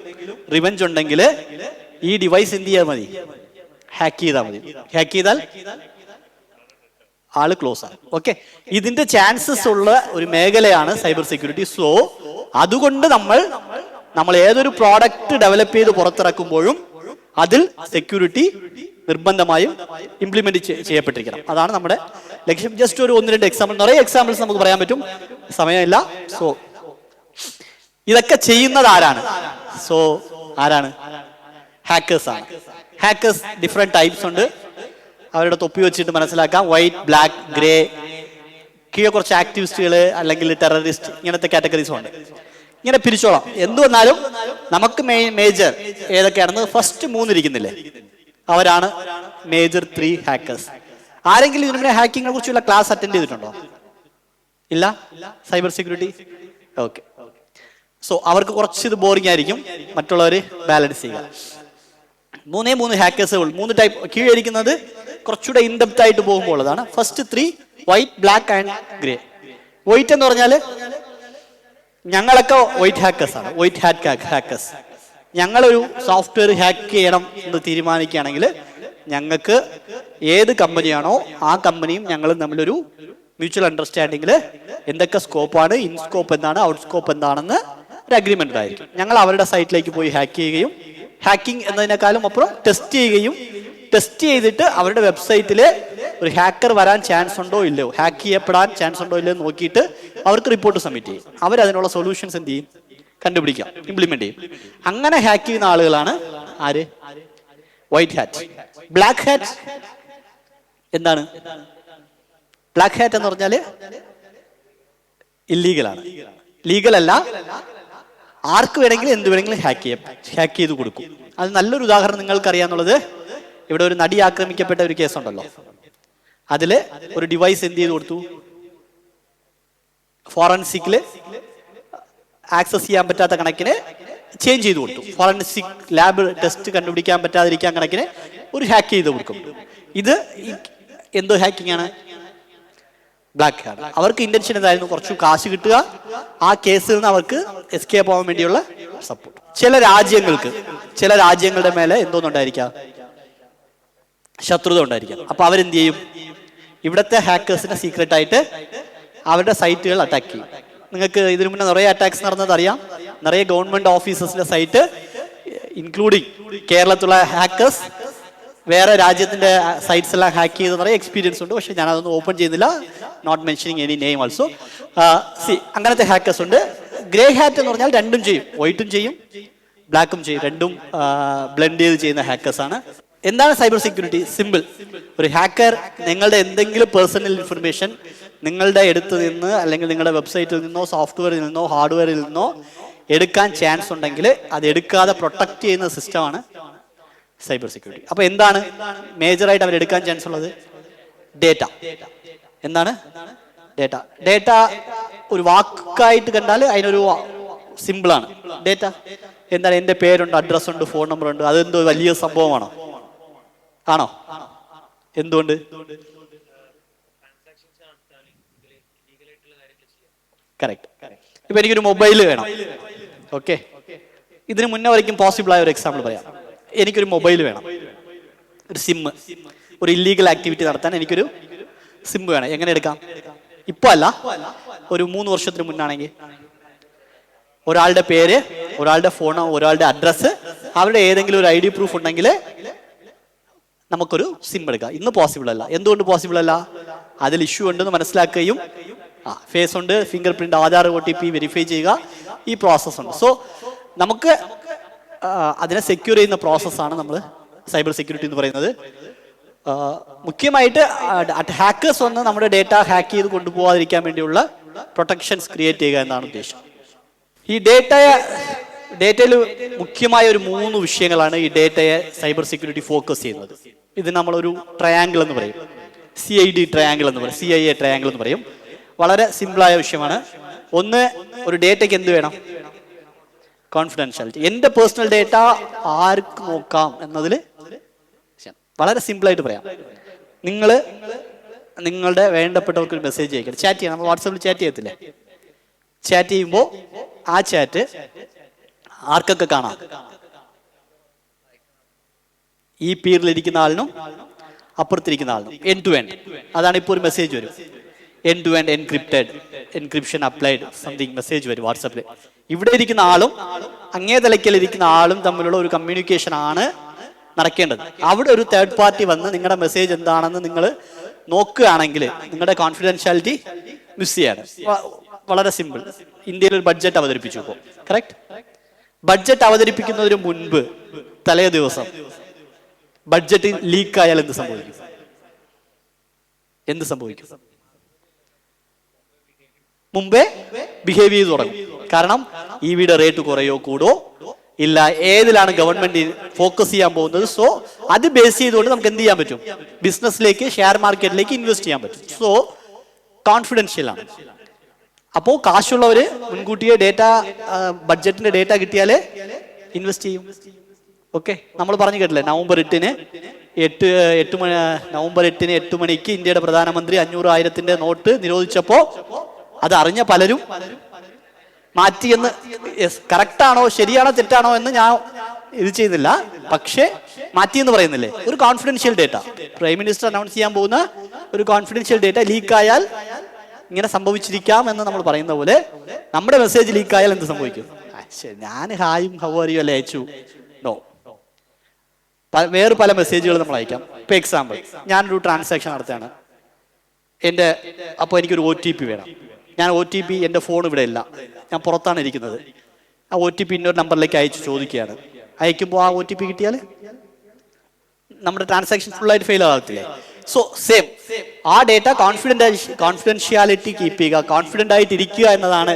റിവെഞ്ച് ഉണ്ടെങ്കിൽ ഈ ഡിവൈസ് എന്ത് ചെയ്യാൻ മതി, ഹാക്ക് ചെയ്താൽ മതി. ഹാക്ക് ചെയ്താൽ ആള് ക്ലോസ് ആണ്. ഓക്കെ, ഇതിന്റെ ചാൻസസ് ഉള്ള ഒരു മേഖലയാണ് സൈബർ സെക്യൂരിറ്റി. സോ അതുകൊണ്ട് നമ്മൾ ഏതൊരു പ്രോഡക്റ്റ് ഡെവലപ്പ് ചെയ്ത് പുറത്തിറക്കുമ്പോഴും അതിൽ സെക്യൂരിറ്റി നിർബന്ധമായും ഇംപ്ലിമെന്റ് ചെയ്യപ്പെട്ടിരിക്കണം. അതാണ് നമ്മുടെ ലക്ഷ്യം. ജസ്റ്റ് ഒരു 1-2 എക്സാമ്പിൾ, നിറയെ എക്സാമ്പിൾസ് നമുക്ക് പറയാൻ പറ്റും, സമയമില്ല. സോ ഇതൊക്കെ ചെയ്യുന്നത് ആരാണ്? സോ ആരാണ്? ഹാക്കേഴ്സ് ആണ്. ഹാക്കേഴ്സ് ഡിഫറെന്റ് ടൈപ്സ് ഉണ്ട്. അവരുടെ തൊപ്പി വെച്ചിട്ട് മനസ്സിലാക്കാം. വൈറ്റ്, ബ്ലാക്ക്, ഗ്രേ, കീഴെ കുറച്ച് ആക്ടിവിസ്റ്റുകൾ അല്ലെങ്കിൽ ടെററിസ്റ്റ്, ഇങ്ങനത്തെ കാറ്റഗറീസും ഉണ്ട്. ഇങ്ങനെ പിരിച്ചോളാം. എന്തു വന്നാലും നമുക്ക് മേജർ ഏതൊക്കെയാണെന്ന് ഫസ്റ്റ് 3 ഇരിക്കുന്നില്ലേ, അവരാണ് മേജർ 3 ഹാക്കേഴ്സ്. ആരെങ്കിലും ഇതിനു മുന്നേ ഹാക്കിങ്ങിനെ കുറിച്ചുള്ള ക്ലാസ് അറ്റൻഡ് ചെയ്തിട്ടുണ്ടോ? ഇല്ല, സൈബർ സെക്യൂരിറ്റി. ഓക്കെ, സോ അവർക്ക് കുറച്ച് ഇത് ബോറിംഗ് ആയിരിക്കും, മറ്റുള്ളവർ ബാലൻസ് ചെയ്യുക. 3 ഹാക്കേഴ്സ്, 3 ടൈപ്പ്. കീഴിരിക്കുന്നത് കുറച്ചുകൂടെ ഇൻഡെപ്ത് ആയിട്ട് പോകുമ്പോൾ അതാണ്. First 3 white, black and grey. White എന്ന് പറഞ്ഞാൽ ഞങ്ങളൊക്കെ വൈറ്റ് ഹാക്കേഴ്സ് ആണ്, വൈറ്റ് ഹാറ്റ് ഹാക്കേഴ്സ്. ഞങ്ങളൊരു സോഫ്റ്റ്വെയർ ഹാക്ക് ചെയ്യണം എന്ന് തീരുമാനിക്കുകയാണെങ്കിൽ ഞങ്ങൾക്ക് ഏത് കമ്പനിയാണോ ആ കമ്പനിയും ഞങ്ങളും തമ്മിലൊരു മ്യൂച്വൽ അണ്ടർസ്റ്റാൻഡിങ്ങിൽ എന്തൊക്കെ സ്കോപ്പാണ്, ഇൻ സ്കോപ്പ് എന്താണ്, ഔട്ട് സ്കോപ്പ് എന്താണെന്ന് ഒരു അഗ്രിമെന്റ് ആയിരിക്കും. ഞങ്ങൾ അവരുടെ സൈറ്റിലേക്ക് പോയി ഹാക്ക് ചെയ്യുകയും, ഹാക്കിംഗ് എന്നതിനേക്കാളും അപ്പുറം ടെസ്റ്റ് ചെയ്യുകയും, ടെസ്റ്റ് ചെയ്തിട്ട് അവരുടെ വെബ്സൈറ്റിൽ ഒരു ഹാക്കർ വരാൻ ചാൻസ് ഉണ്ടോ ഇല്ലയോ, ഹാക്ക് ചെയ്യപ്പെടാൻ ചാൻസ് ഉണ്ടോ ഇല്ലയോ നോക്കിയിട്ട് അവർക്ക് റിപ്പോർട്ട് സബ്മിറ്റ് ചെയ്യും. അവരതിനുള്ള സൊല്യൂഷൻസ് എന്ത് ചെയ്യും, കണ്ടുപിടിക്കാം, ഇംപ്ലിമെന്റ് ചെയ്യും. അങ്ങനെ ഹാക്ക് ചെയ്യുന്ന ആളുകളാണ് ആര്? White hat. ബ്ലാക്ക് ഹാറ്റ് എന്താണ്? ബ്ലാക്ക് ഹാറ്റ് എന്ന് പറഞ്ഞാല് ഇല്ലീഗലാണ്. ലീഗൽ അല്ല, ആർക്ക് വേണമെങ്കിലും എന്ത് വേണമെങ്കിലും ഹാക്ക് ചെയ്ത് കൊടുക്കും. അത് നല്ലൊരു ഉദാഹരണം നിങ്ങൾക്ക് അറിയാന്നുള്ളത്, ഇവിടെ ഒരു നടി ആക്രമിക്കപ്പെട്ട ഒരു കേസുണ്ടല്ലോ. അതില് ഒരു ഡിവൈസ് എന്ത് ചെയ്ത് കൊടുത്തു, ഫോറൻസിക്കില് ആക്സസ് ചെയ്യാൻ പറ്റാത്ത കണക്കിന് ചേഞ്ച് ചെയ്ത് കൊടുത്തു. ഫോറൻസിക് ലാബ് ടെസ്റ്റ് കണ്ടുപിടിക്കാൻ പറ്റാതിരിക്കാൻ കണക്കിന് ഒരു ഹാക്ക് ചെയ്ത് കൊടുക്കും. ഇത് എന്തോ ഹാക്കിംഗ് ആണ്, ബ്ലാക്ക് ഹാറ്റ്. അവർക്ക് ഇന്റൻഷൻ എന്തായിരുന്നു, കുറച്ച് കാശ് കിട്ടുക, ആ കേസിൽ നിന്ന് അവർക്ക് എസ്കേപ്പ് ആവാൻ വേണ്ടിയുള്ള സപ്പോർട്ട്. ചില രാജ്യങ്ങളുടെ മേലെ എന്തോന്നുണ്ടായിരിക്കാം, ശത്രുത ഉണ്ടായിരിക്കാം. അപ്പൊ അവരെന്ത് ചെയ്യും, ഇവിടുത്തെ ഹാക്കേഴ്സിനെ സീക്രട്ട് ആയിട്ട് അവരുടെ സൈറ്റുകൾ അറ്റാക്ക് ചെയ്യും. നിങ്ങൾക്ക് ഇതിനു മുന്നേ നിറയെ അറ്റാക്സ് നടന്നത് അറിയാം. നിറയെ ഗവൺമെന്റ് ഓഫീസസിന്റെ സൈറ്റ്, ഇൻക്ലൂഡിങ് കേരളത്തിലുള്ള ഹാക്കേഴ്സ് വേറെ രാജ്യത്തിന്റെ സൈറ്റ്സ് എല്ലാം ഹാക്ക് ചെയ്ത് നിറയെ എക്സ്പീരിയൻസ് ഉണ്ട്. പക്ഷെ ഞാൻ അതൊന്നും ഓപ്പൺ ചെയ്യുന്നില്ല, not mentioning any name also. അങ്ങനത്തെ ഹാക്കേഴ്സ് ഉണ്ട്. ഗ്രേ ഹാറ്റ് എന്ന് പറഞ്ഞാൽ രണ്ടും ചെയ്യും, വൈറ്റും ചെയ്യും ബ്ലാക്കും ചെയ്യും, രണ്ടും ബ്ലെൻഡ് ചെയ്ത് ചെയ്യുന്ന ഹാക്കേഴ്സ് ആണ്. എന്താണ് സൈബർ സെക്യൂരിറ്റി? സിമ്പിൾ. ഒരു ഹാക്കർ നിങ്ങളുടെ എന്തെങ്കിലും പേഴ്സണൽ ഇൻഫർമേഷൻ നിങ്ങളുടെ അടുത്ത് നിന്ന് അല്ലെങ്കിൽ നിങ്ങളുടെ വെബ്സൈറ്റിൽ നിന്നോ സോഫ്റ്റ്വെയറിൽ നിന്നോ ഹാർഡ്വെയറിൽ നിന്നോ എടുക്കാൻ ചാൻസ് ഉണ്ടെങ്കിൽ അത് എടുക്കാതെ പ്രൊട്ടക്ട് ചെയ്യുന്ന സിസ്റ്റമാണ് സൈബർ സെക്യൂരിറ്റി. അപ്പൊ എന്താണ് മേജറായിട്ട് അവർ എടുക്കാൻ ചാൻസ് ഉള്ളത്? ഡേറ്റ. എന്താണ് ഡേറ്റ? ഡേറ്റ ഒരു വാക്കായിട്ട് കണ്ടാൽ അതിനൊരു സിമ്പിളാണ്. ഡേറ്റ എന്താണ്? എൻ്റെ പേരുണ്ട്, അഡ്രസ് ഉണ്ട്, ഫോൺ നമ്പർ ഉണ്ട്. അതെന്തോ വലിയ സംഭവമാണോ? ആണോ? എന്തുകൊണ്ട്? കറക്റ്റ്. ഇപ്പൊ എനിക്കൊരു മൊബൈൽ വേണം. ഓക്കെ, ഇതിന് മുന്നേ വരയ്ക്കും പോസിബിൾ ആയ ഒരു എക്സാമ്പിൾ പറയാം. എനിക്കൊരു മൊബൈൽ വേണം, ഒരു സിം. ഒരു ഇല്ലീഗൽ ആക്ടിവിറ്റി നടത്താൻ എനിക്കൊരു സിം വേണം. എങ്ങനെ എടുക്കാം? ഇപ്പൊ അല്ല, ഒരു 3 വർഷത്തിന് മുന്നാണെങ്കിൽ ഒരാളുടെ പേര്, ഒരാളുടെ ഫോൺ, ഒരാളുടെ അഡ്രസ്സ്, അവരുടെ ഏതെങ്കിലും ഒരു ID പ്രൂഫ് ഉണ്ടെങ്കിൽ നമുക്കൊരു സിം എടുക്കാം. ഇന്ന് പോസിബിൾ അല്ല. എന്തുകൊണ്ട് പോസിബിൾ അല്ല? അതിൽ ഇഷ്യൂ ഉണ്ടെന്ന് മനസ്സിലാക്കുകയും ഫേസ് ഉണ്ട്, finger print, Aadhaar, OTP verify ചെയ്യുക, ഈ പ്രോസസ് ഉണ്ട്. സോ നമുക്ക് അതിനെ സെക്യൂർ ചെയ്യുന്ന പ്രോസസ്സാണ് നമ്മൾ സൈബർ സെക്യൂരിറ്റി എന്ന് പറയുന്നത്. മുഖ്യമായിട്ട് ഹാക്കേഴ്സ് വന്ന് നമ്മുടെ ഡേറ്റ ഹാക്ക് ചെയ്ത് കൊണ്ടുപോകാതിരിക്കാൻ വേണ്ടിയുള്ള പ്രൊട്ടക്ഷൻസ് ക്രിയേറ്റ് ചെയ്യുക എന്നാണ് ഉദ്ദേശം. ഈ ഡേറ്റയിൽ മുഖ്യമായ ഒരു 3 വിഷയങ്ങളാണ് ഈ ഡേറ്റയെ സൈബർ സെക്യൂരിറ്റി ഫോക്കസ് ചെയ്യുന്നത്. ഇത് നമ്മളൊരു ട്രയാങ്കിൾ എന്ന് പറയും, CID ട്രയാങ്കിൾ എന്ന് പറയും, CIA ട്രയാങ്കിൾ എന്ന് പറയും. വളരെ സിമ്പിളായ വിഷയമാണ്. ഒന്ന്, ഒരു ഡേറ്റയ്ക്ക് എന്ത് വേണം? കോൺഫിഡൻഷ്യാലിറ്റി. എൻ്റെ പേഴ്സണൽ ഡേറ്റ ആർക്ക് നോക്കാം എന്നതിൽ വളരെ സിമ്പിളായിട്ട് പറയാം. നിങ്ങളുടെ വേണ്ടപ്പെട്ടവർക്ക് ഒരു മെസ്സേജ് അയക്കണം, ചാറ്റ് ചെയ്യണം. നമ്മൾ വാട്സാപ്പിൽ ചാറ്റ് ചെയ്യത്തില്ലേ? ചാറ്റ് ചെയ്യുമ്പോൾ ആ ചാറ്റ് ആർക്കൊക്കെ കാണാം? ഈ പീറിലിരിക്കുന്ന ആളിനും അപ്പുറത്തിരിക്കുന്ന ആളിനും. End to end. അതാണ് ഇപ്പോൾ ഒരു മെസ്സേജ് വരും, end to end encrypted, encryption applied, something message വരും വാട്സാപ്പിൽ. ഇവിടെ ഇരിക്കുന്ന ആളും അങ്ങേ തലയ്ക്കലിരിക്കുന്ന ആളും തമ്മിലുള്ള ഒരു കമ്മ്യൂണിക്കേഷൻ ആണ് നടക്കേണ്ടത്. അവിടെ ഒരു തേർഡ് പാർട്ടി വന്ന് നിങ്ങളുടെ മെസ്സേജ് എന്താണെന്ന് നിങ്ങൾ നോക്കുകയാണെങ്കിൽ നിങ്ങളുടെ കോൺഫിഡൻഷ്യാലിറ്റി മിസ് ചെയ്യാണ്. വളരെ സിമ്പിൾ. ഇന്ത്യയിൽ ഒരു ബഡ്ജറ്റ് അവതരിപ്പിച്ചു ഇപ്പോൾ, കറക്റ്റ്? ബഡ്ജറ്റ് അവതരിപ്പിക്കുന്നതിന് മുൻപ് തലേ ദിവസം ബഡ്ജറ്റ് ലീക്ക് ആയാൽ എന്ത് സംഭവിക്കും? മുമ്പേ ബിഹേവ് ചെയ്ത് തുടങ്ങും. കാരണം EVയുടെ റേറ്റ് കുറയോ കൂടോ ഇല്ല, ഏതിലാണ് ഗവൺമെന്റ് ഫോക്കസ് ചെയ്യാൻ പോകുന്നത്. സോ അത് ബേസ് ചെയ്തുകൊണ്ട് നമുക്ക് എന്ത് ചെയ്യാൻ പറ്റും? ബിസിനസ്സിലേക്ക്, ഷെയർ മാർക്കറ്റിലേക്ക് ഇൻവെസ്റ്റ് ചെയ്യാൻ പറ്റും. സോ കോൺഫിഡൻഷ്യൽ ആണ്. അപ്പോൾ കാശുള്ളവര് മുൻകൂട്ടിയെ ബഡ്ജറ്റിന്റെ ഡേറ്റ കിട്ടിയാലേ ഇൻവെസ്റ്റ് ചെയ്യും. ഓക്കെ, നമ്മൾ പറഞ്ഞു കേട്ടില്ലേ, നവംബർ 8-ന് 8 മണിക്ക് ഇന്ത്യയുടെ പ്രധാനമന്ത്രി 500,000ന്റെ നോട്ട് നിരോധിച്ചപ്പോ അത് അറിഞ്ഞ പലരും മാറ്റിയെന്ന്. കറക്റ്റാണോ ശരിയാണോ തെറ്റാണോ എന്ന് ഞാൻ ഇത് ചെയ്യുന്നില്ല, പക്ഷേ മാറ്റിയെന്ന് പറയുന്നില്ലേ? ഒരു confidential data, prime minister announce ചെയ്യാൻ പോകുന്ന ഒരു കോൺഫിഡൻഷ്യൽ ഡേറ്റ ലീക്കായാൽ ഇങ്ങനെ സംഭവിച്ചിരിക്കാം എന്ന് നമ്മൾ പറയുന്ന പോലെ നമ്മുടെ മെസ്സേജ് ലീക്കായാൽ എന്ത് സംഭവിക്കും? ഞാൻ ഹായും ഹൗവറിയും അല്ലേ അയച്ചു? നോ. വേറെ പല മെസ്സേജുകൾ നമ്മൾ അയക്കാം. ഇപ്പൊ എക്സാമ്പിൾ, ഞാനൊരു ട്രാൻസാക്ഷൻ നടത്തുകയാണ്, അപ്പോൾ എനിക്കൊരു OTP വേണം. ഞാൻ OTP, എൻ്റെ ഫോൺ ഇവിടെ ഇല്ല, ഞാൻ പുറത്താണ് ഇരിക്കുന്നത്. ആ OTP ഇന്നൊരു നമ്പറിലേക്ക് അയച്ചു ചോദിക്കുകയാണ്. അയക്കുമ്പോൾ ആ OTP കിട്ടിയാൽ നമ്മുടെ ട്രാൻസാക്ഷൻ ഫുള്ളായിട്ട് ഫെയിൽ ആകത്തില്ലേ? സോ സെയിം, ആ ഡേറ്റ കോൺഫിഡൻഷ്യാലിറ്റി കീപ്പ് ചെയ്യുക, കോൺഫിഡൻ്റ് ആയിട്ട് ഇരിക്കുക എന്നതാണ്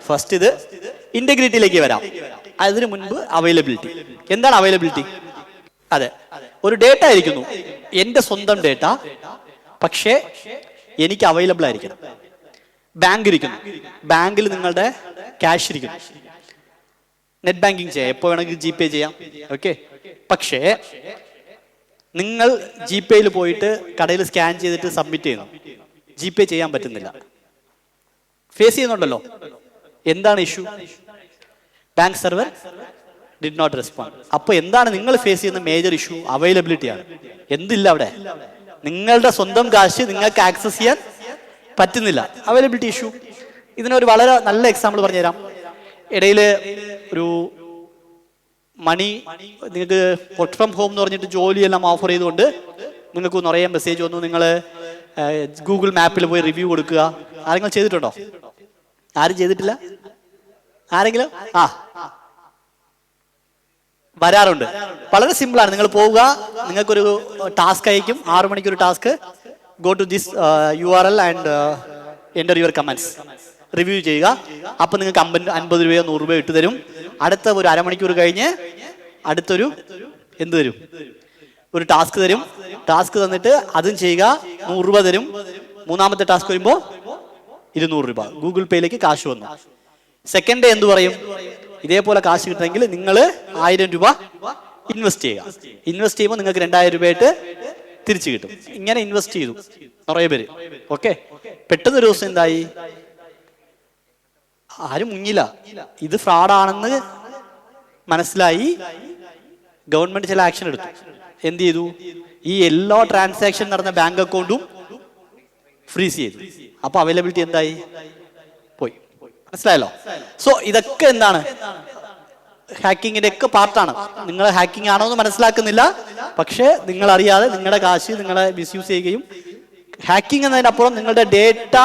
ഫസ്റ്റ്. ഇത് ഇന്റഗ്രിറ്റിയിലേക്ക് വരാം. അതിനു മുൻപ് അവൈലബിലിറ്റി. എന്താണ് അവൈലബിലിറ്റി? അതെ, ഒരു ഡേറ്റ ആയിരിക്കുന്നു, എൻ്റെ സ്വന്തം ഡേറ്റ, പക്ഷേ എനിക്ക് അവൈലബിൾ ആയിരിക്കണം. ബാങ്ക് ഇരിക്കുന്നു, ബാങ്കിൽ നിങ്ങളുടെ ക്യാഷ് ഇരിക്കുന്നു, നെറ്റ് ബാങ്കിങ് ചെയ്യാം, എപ്പോൾ വേണമെങ്കിൽ GPay ചെയ്യാം. ഓക്കെ, പക്ഷേ നിങ്ങൾ GPayയിൽ പോയിട്ട് കടയിൽ സ്കാൻ ചെയ്തിട്ട് സബ്മിറ്റ് ചെയ്യുന്നു, GPay ചെയ്യാൻ പറ്റുന്നില്ല, ഫേസ് ചെയ്യുന്നുണ്ടല്ലോ. എന്താണ് issue? Bank server did not respond. അപ്പോൾ എന്താണ് നിങ്ങൾ ഫേസ് ചെയ്യുന്ന മേജർ ഇഷ്യൂ? അവൈലബിലിറ്റിയാണ്. എന്തില്ല അവിടെ? നിങ്ങളുടെ സ്വന്തം കാശ് നിങ്ങൾക്ക് ആക്സസ് ചെയ്യാൻ പറ്റുന്നില്ല, അവൈലബിലിറ്റി ഇഷ്യൂ. ഇതിനൊരു വളരെ നല്ല എക്സാമ്പിൾ പറഞ്ഞുതരാം. ഇടയിൽ ഒരു നിങ്ങൾക്ക് വർക്ക് ഫ്രം ഹോം എന്ന് പറഞ്ഞിട്ട് ജോലിയെല്ലാം ഓഫർ ചെയ്തുകൊണ്ട് നിങ്ങൾക്ക് നിറയെ മെസ്സേജ് വന്നു. നിങ്ങൾ ഗൂഗിൾ മാപ്പിൽ പോയി റിവ്യൂ കൊടുക്കുക. ആരെങ്കിലും ചെയ്തിട്ടുണ്ടോ? ആരും ചെയ്തിട്ടില്ല? ആരെങ്കിലും? വരാറുണ്ട്. വളരെ സിമ്പിളാണ്. നിങ്ങൾ പോവുക, നിങ്ങൾക്കൊരു ടാസ്ക് അയക്കും, 6 മണിക്കൊരു task. Go to this URL and enter your comments, review ചെയ്യുക. അപ്പം നിങ്ങൾക്ക് 50 രൂപയോ 100 രൂപയോ ഇട്ട് തരും. അടുത്ത ഒരു അരമണിക്കൂർ കഴിഞ്ഞ് അടുത്തൊരു എന്ത് തരും? ഒരു ടാസ്ക് തരും. ടാസ്ക് തന്നിട്ട് അതും ചെയ്യുക, 100 രൂപ തരും. മൂന്നാമത്തെ ടാസ്ക് വരുമ്പോൾ 200 രൂപ ഗൂഗിൾ പേയിലേക്ക് കാശ് വന്നു. സെക്കൻഡ് ഡേ എന്ത് പറയും? ഇതേപോലെ കാശ് കിട്ടണമെങ്കിൽ നിങ്ങൾ 1000 രൂപ ഇൻവെസ്റ്റ് ചെയ്യുക. ഇൻവെസ്റ്റ് ചെയ്യുമ്പോൾ നിങ്ങൾക്ക് 2000 രൂപയായിട്ട് തിരിച്ചു കിട്ടും. ഇങ്ങനെ ഇൻവെസ്റ്റ് ചെയ്തു കുറേ പേര്. ഓക്കെ, പെട്ടെന്ന് ഒരു ദിവസം എന്തായി? ആരും മുങ്ങില്ല, ഇത് ഫ്രോഡാണെന്ന് മനസ്സിലായി. ഗവൺമെന്റ് ചില ആക്ഷൻ എടുത്തു. എന്ത് ചെയ്തു? ഈ എല്ലാ ട്രാൻസാക്ഷൻ നടന്ന ബാങ്ക് അക്കൗണ്ടും ഫ്രീസ് ചെയ്തു. അപ്പൊ അവൈലബിലിറ്റി എന്തായി? പോയി. മനസ്സിലായല്ലോ? സോ ഇതൊക്കെ എന്താണ്? ഹാക്കിങ്ങിന്റെ ഒക്കെ പാർട്ടാണ്. നിങ്ങൾ ഹാക്കിംഗ് ആണോ എന്ന് മനസ്സിലാക്കുന്നില്ല, പക്ഷേ നിങ്ങൾ അറിയാതെ നിങ്ങളുടെ കാശ് നിങ്ങളെ മിസ്യൂസ് ചെയ്യുകയും, ഹാക്കിംഗ് എന്നതിനപ്പുറം നിങ്ങളുടെ ഡേറ്റ,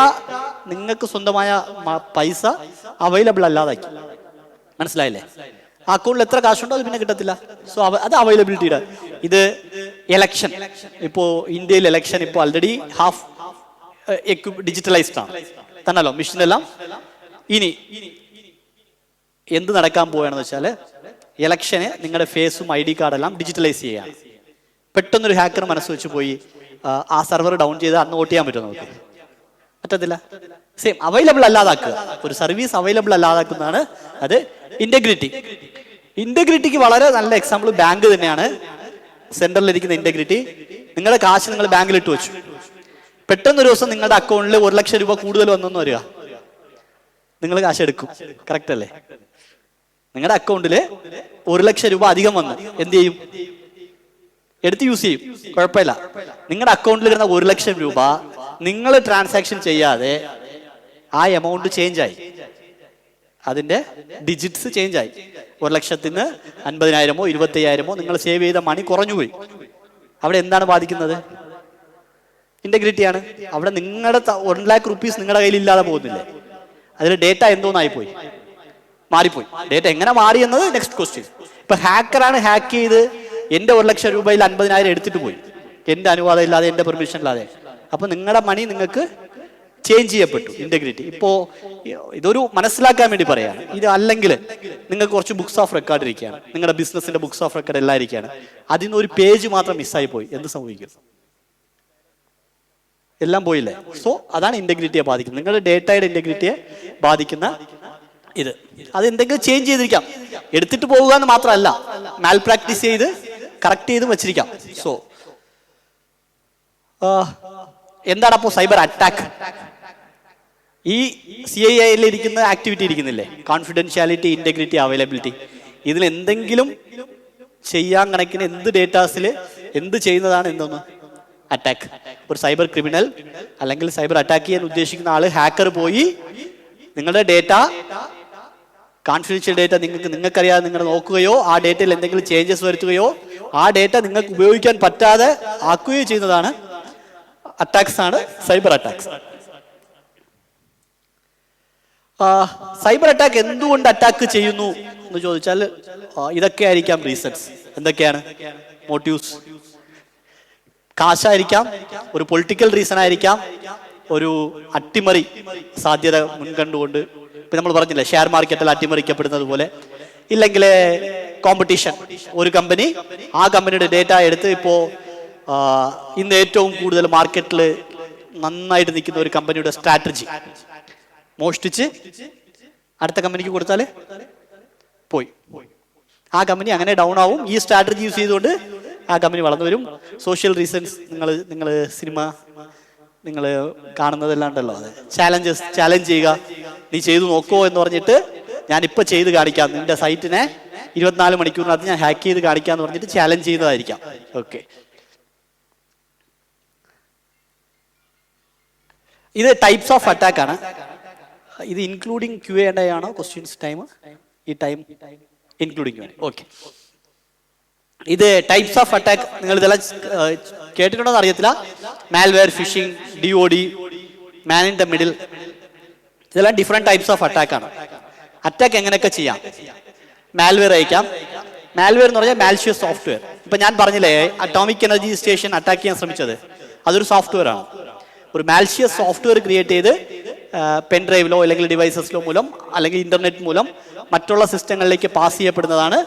നിങ്ങൾക്ക് സ്വന്തമായ പൈസ അവൈലബിൾ അല്ലാതാക്കി. മനസ്സിലായില്ലേ? ആ അക്കൗണ്ടിൽ എത്ര കാശുണ്ടോ അത് പിന്നെ കിട്ടത്തില്ല. സോ അത് അവൈലബിലിറ്റിയുടെ. ഇത് എലക്ഷൻ, ഇപ്പോ ഇന്ത്യയിൽ എലക്ഷൻ ഇപ്പോൾ ഓൾറെഡി ഹാഫ് ഡിജിറ്റലൈസ്ഡ് ആണ് തന്നല്ലോ, മെഷീനെല്ലാം. ഇനി എന്ത് നടക്കാൻ പോവുകയാണെന്ന് വെച്ചാൽ, എലക്ഷന് നിങ്ങളുടെ ഫേസും ID കാർഡെല്ലാം ഡിജിറ്റലൈസ് ചെയ്യുകയാണ്. പെട്ടെന്നൊരു ഹാക്കർ മനസ്സ് വെച്ച് പോയി ആ സെർവർ ഡൗൺ ചെയ്ത് അന്ന് വോട്ട് ചെയ്യാൻ പറ്റുമോ? നമുക്ക് പറ്റത്തില്ല. സെയിം, അവൈലബിൾ അല്ലാതാക്കുക. ഒരു സർവീസ് അവൈലബിൾ അല്ലാതാക്കുന്നതാണ് അത് ഇന്റഗ്രിറ്റി. ഇന്റഗ്രിറ്റിക്ക് വളരെ നല്ല എക്സാമ്പിൾ ബാങ്ക് തന്നെയാണ്. സെന്ററിലിരിക്കുന്ന ഇന്റഗ്രിറ്റി. നിങ്ങളുടെ കാശ് നിങ്ങൾ ബാങ്കിൽ ഇട്ട് വെച്ചു. പെട്ടെന്നൊരു ദിവസം നിങ്ങളുടെ അക്കൗണ്ടിൽ 1 ലക്ഷം രൂപ കൂടുതൽ വന്നെന്ന് വരിക, നിങ്ങൾ കാശ് എടുക്കും. കറക്റ്റ് അല്ലേ? നിങ്ങളുടെ അക്കൗണ്ടിൽ 1 ലക്ഷം രൂപ അധികം വന്നു, എന്ത് ചെയ്യും? എടുത്ത് യൂസ് ചെയ്യും, കുഴപ്പമില്ല. നിങ്ങളുടെ അക്കൗണ്ടിൽ ഇരുന്ന 1 ലക്ഷം രൂപ നിങ്ങൾ ട്രാൻസാക്ഷൻ ചെയ്യാതെ ആ എമൗണ്ട് ചേഞ്ച് ആയി, അതിന്റെ ഡിജിറ്റ്സ് ചേഞ്ച് ആയി. 1 ലക്ഷത്തിന് 50,000-ഓ 25,000-ഓ നിങ്ങൾ സേവ് ചെയ്ത മണി കുറഞ്ഞുപോയി. അവിടെ എന്താണ് ബാധിക്കുന്നത്? ഇന്റഗ്രിറ്റിയാണ്. അവിടെ നിങ്ങളുടെ 1 lakh rupees നിങ്ങളുടെ കയ്യിൽ ഇല്ലാതെ പോകുന്നില്ലേ? അതിൽ ഡേറ്റ എന്തോന്നായിപ്പോയി, മാറിപ്പോയി. ഡേറ്റ എങ്ങനെ മാറി എന്നത് നെക്സ്റ്റ് ക്വസ്റ്റ്യൻ. ഇപ്പൊ ഹാക്കറാണ് ഹാക്ക് ചെയ്ത് എന്റെ 1 ലക്ഷം രൂപയിൽ 50,000 എടുത്തിട്ട് പോയി, എന്റെ അനുവാദം ഇല്ലാതെ, എന്റെ പെർമിഷൻ ഇല്ലാതെ. അപ്പൊ നിങ്ങളുടെ മണി നിങ്ങൾക്ക് ചേഞ്ച് ചെയ്യപ്പെട്ടു. ഇന്റഗ്രിറ്റി. ഇപ്പോ ഇതൊരു മനസ്സിലാക്കാൻ വേണ്ടി പറയാണ്. ഇത് അല്ലെങ്കിൽ നിങ്ങൾക്ക് കുറച്ച് ബുക്സ് ഓഫ് റെക്കോർഡ് ഇരിക്കുകയാണ്, നിങ്ങളുടെ ബിസിനസിന്റെ ബുക്സ് ഓഫ് റെക്കോർഡ് എല്ലാം ഇരിക്കുകയാണ്, അതിന് ഒരു പേജ് മാത്രം മിസ്സായി പോയി, എന്ത് സംഭവിക്കും? എല്ലാം പോയില്ലേ? സോ അതാണ് ഇന്റഗ്രിറ്റിയെ ബാധിക്കുന്നത്, നിങ്ങളുടെ ഡേറ്റയുടെ ഇന്റഗ്രിറ്റിയെ ബാധിക്കുന്ന ഇത്. അത് എന്തെങ്കിലും ചേഞ്ച് ചെയ്തിരിക്കാം, എടുത്തിട്ട് പോവുക എന്ന് മാത്രമല്ല, മാൽ പ്രാക്ടീസ് ചെയ്ത് കറക്റ്റ് ചെയ്ത് വെച്ചിരിക്കാം. സോ എന്താണ് അപ്പോൾ സൈബർ അറ്റാക്ക്? ഈ CIAയിൽ ഇരിക്കുന്ന ആക്ടിവിറ്റി ഇരിക്കുന്നില്ലേ, കോൺഫിഡൻഷ്യാലിറ്റി, ഇന്റഗ്രിറ്റി, അവൈലബിലിറ്റി, ഇതിൽ എന്തെങ്കിലും ചെയ്യാൻ കണക്കിന് എന്ത് ഡേറ്റാസിൽ എന്ത് ചെയ്യുന്നതാണ് എന്തൊന്ന് അറ്റാക്ക്. ഒരു സൈബർ ക്രിമിനൽ അല്ലെങ്കിൽ സൈബർ അറ്റാക്ക് ചെയ്യാൻ ഉദ്ദേശിക്കുന്ന ആള്, ഹാക്കർ പോയി നിങ്ങളുടെ ഡേറ്റ, കോൺഫിഡൻഷ്യൽ ഡേറ്റ നിങ്ങൾക്കറിയാതെ നിങ്ങൾ നോക്കുകയോ ആ ഡേറ്റയിൽ എന്തെങ്കിലും ചേഞ്ചസ് വരുത്തുകയോ ആ ഡേറ്റ നിങ്ങൾക്ക് ഉപയോഗിക്കാൻ പറ്റാതെ ആക്കുകയോ ചെയ്യുന്നതാണ് അറ്റാക്സ്, ആണ് സൈബർ അറ്റാക്സ്. സൈബർ അറ്റാക്ക് എന്തുകൊണ്ട് അറ്റാക്ക് ചെയ്യുന്നു എന്ന് ചോദിച്ചാൽ ഇതൊക്കെ ആയിരിക്കാം റീസൺസ്. എന്തൊക്കെയാണ്? മോട്ടീവ്സ്. കാശായിരിക്കാം, ഒരു പൊളിറ്റിക്കൽ റീസൺ ആയിരിക്കാം, ഒരു അട്ടിമറി സാധ്യത മുൻകണ്ടുകൊണ്ട്. ഇപ്പൊ നമ്മൾ പറഞ്ഞില്ലേ ഷെയർ മാർക്കറ്റിൽ അട്ടിമറിക്കപ്പെടുന്നത് പോലെ, ഇല്ലെങ്കിൽ കോമ്പറ്റീഷൻ. ഒരു കമ്പനി ആ കമ്പനിയുടെ ഡേറ്റ എടുത്ത് ഇപ്പോ ഇന്ന് ഏറ്റവും കൂടുതൽ മാർക്കറ്റിൽ നന്നായിട്ട് നിൽക്കുന്ന ഒരു കമ്പനിയുടെ സ്ട്രാറ്റജി മോഷ്ടിച്ച് അടുത്ത കമ്പനിക്ക് കൊടുത്താൽ പോയി, ആ കമ്പനി അങ്ങനെ ഡൗൺ ആവും. ഈ സ്ട്രാറ്റജി യൂസ് ചെയ്തുകൊണ്ട് ആ കമ്പനി വളർന്നു വരും. സോഷ്യൽ റീസൺസ്, നിങ്ങൾ സിനിമ നിങ്ങൾ കാണുന്നതെല്ലാം ഉണ്ടല്ലോ, അത് ചാലഞ്ച് ചെയ്യുക. നീ ചെയ്തു നോക്കുമോ എന്ന് പറഞ്ഞിട്ട്, ഞാനിപ്പോൾ ചെയ്ത് കാണിക്കാം, നിന്റെ സൈറ്റിനെ 24 മണിക്കൂറിനകത്ത് ഞാൻ ഹാക്ക് ചെയ്ത് കാണിക്കാന്ന് പറഞ്ഞിട്ട് ചാലഞ്ച് ചെയ്യുന്നതായിരിക്കാം. ഓക്കെ, ഇത് ടൈപ്സ് ഓഫ് അറ്റാക്ക് ആണ്. ഇത് ഇൻക്ലൂഡിങ് Q&A ആണോ ക്വസ്റ്റ്യൻസ് ടൈം? ഈ ടൈം ഇൻക്ലൂഡിങ് Q&A. ഓക്കെ, ഇത് ടൈപ്സ് ഓഫ് അറ്റാക്ക്. നിങ്ങൾ ഇതെല്ലാം കേട്ടിട്ടുണ്ടോ എന്ന് അറിയത്തില്ല. Malware, phishing, DOD, man in the middle, ഇതെല്ലാം ഡിഫറെന്റ് ടൈപ്സ് ഓഫ് അറ്റാക്ക് ആണ്. അറ്റാക്ക് എങ്ങനെയൊക്കെ ചെയ്യാം? മാൽവെയർ അയക്കാം, മാൽവെയർ എന്ന് പറഞ്ഞാൽ മാൽഷ്യസ് സോഫ്റ്റ്വെയർ. ഇപ്പൊ ഞാൻ പറഞ്ഞില്ലേ അറ്റോമിക് എനർജി സ്റ്റേഷൻ അറ്റാക്ക് ചെയ്യാൻ ശ്രമിച്ചത്, അതൊരു സോഫ്റ്റ്വെയർ ആണ്. ഒരു മാൽഷ്യസ് സോഫ്റ്റ്വെയർ ക്രിയേറ്റ് ചെയ്ത് പെൻ ഡ്രൈവിലോ അല്ലെങ്കിൽ ഡിവൈസസിലോ മൂലം അല്ലെങ്കിൽ ഇന്റർനെറ്റ് മൂലം മറ്റുള്ള സിസ്റ്റങ്ങളിലേക്ക് പാസ് ചെയ്യപ്പെടുന്നതാണ്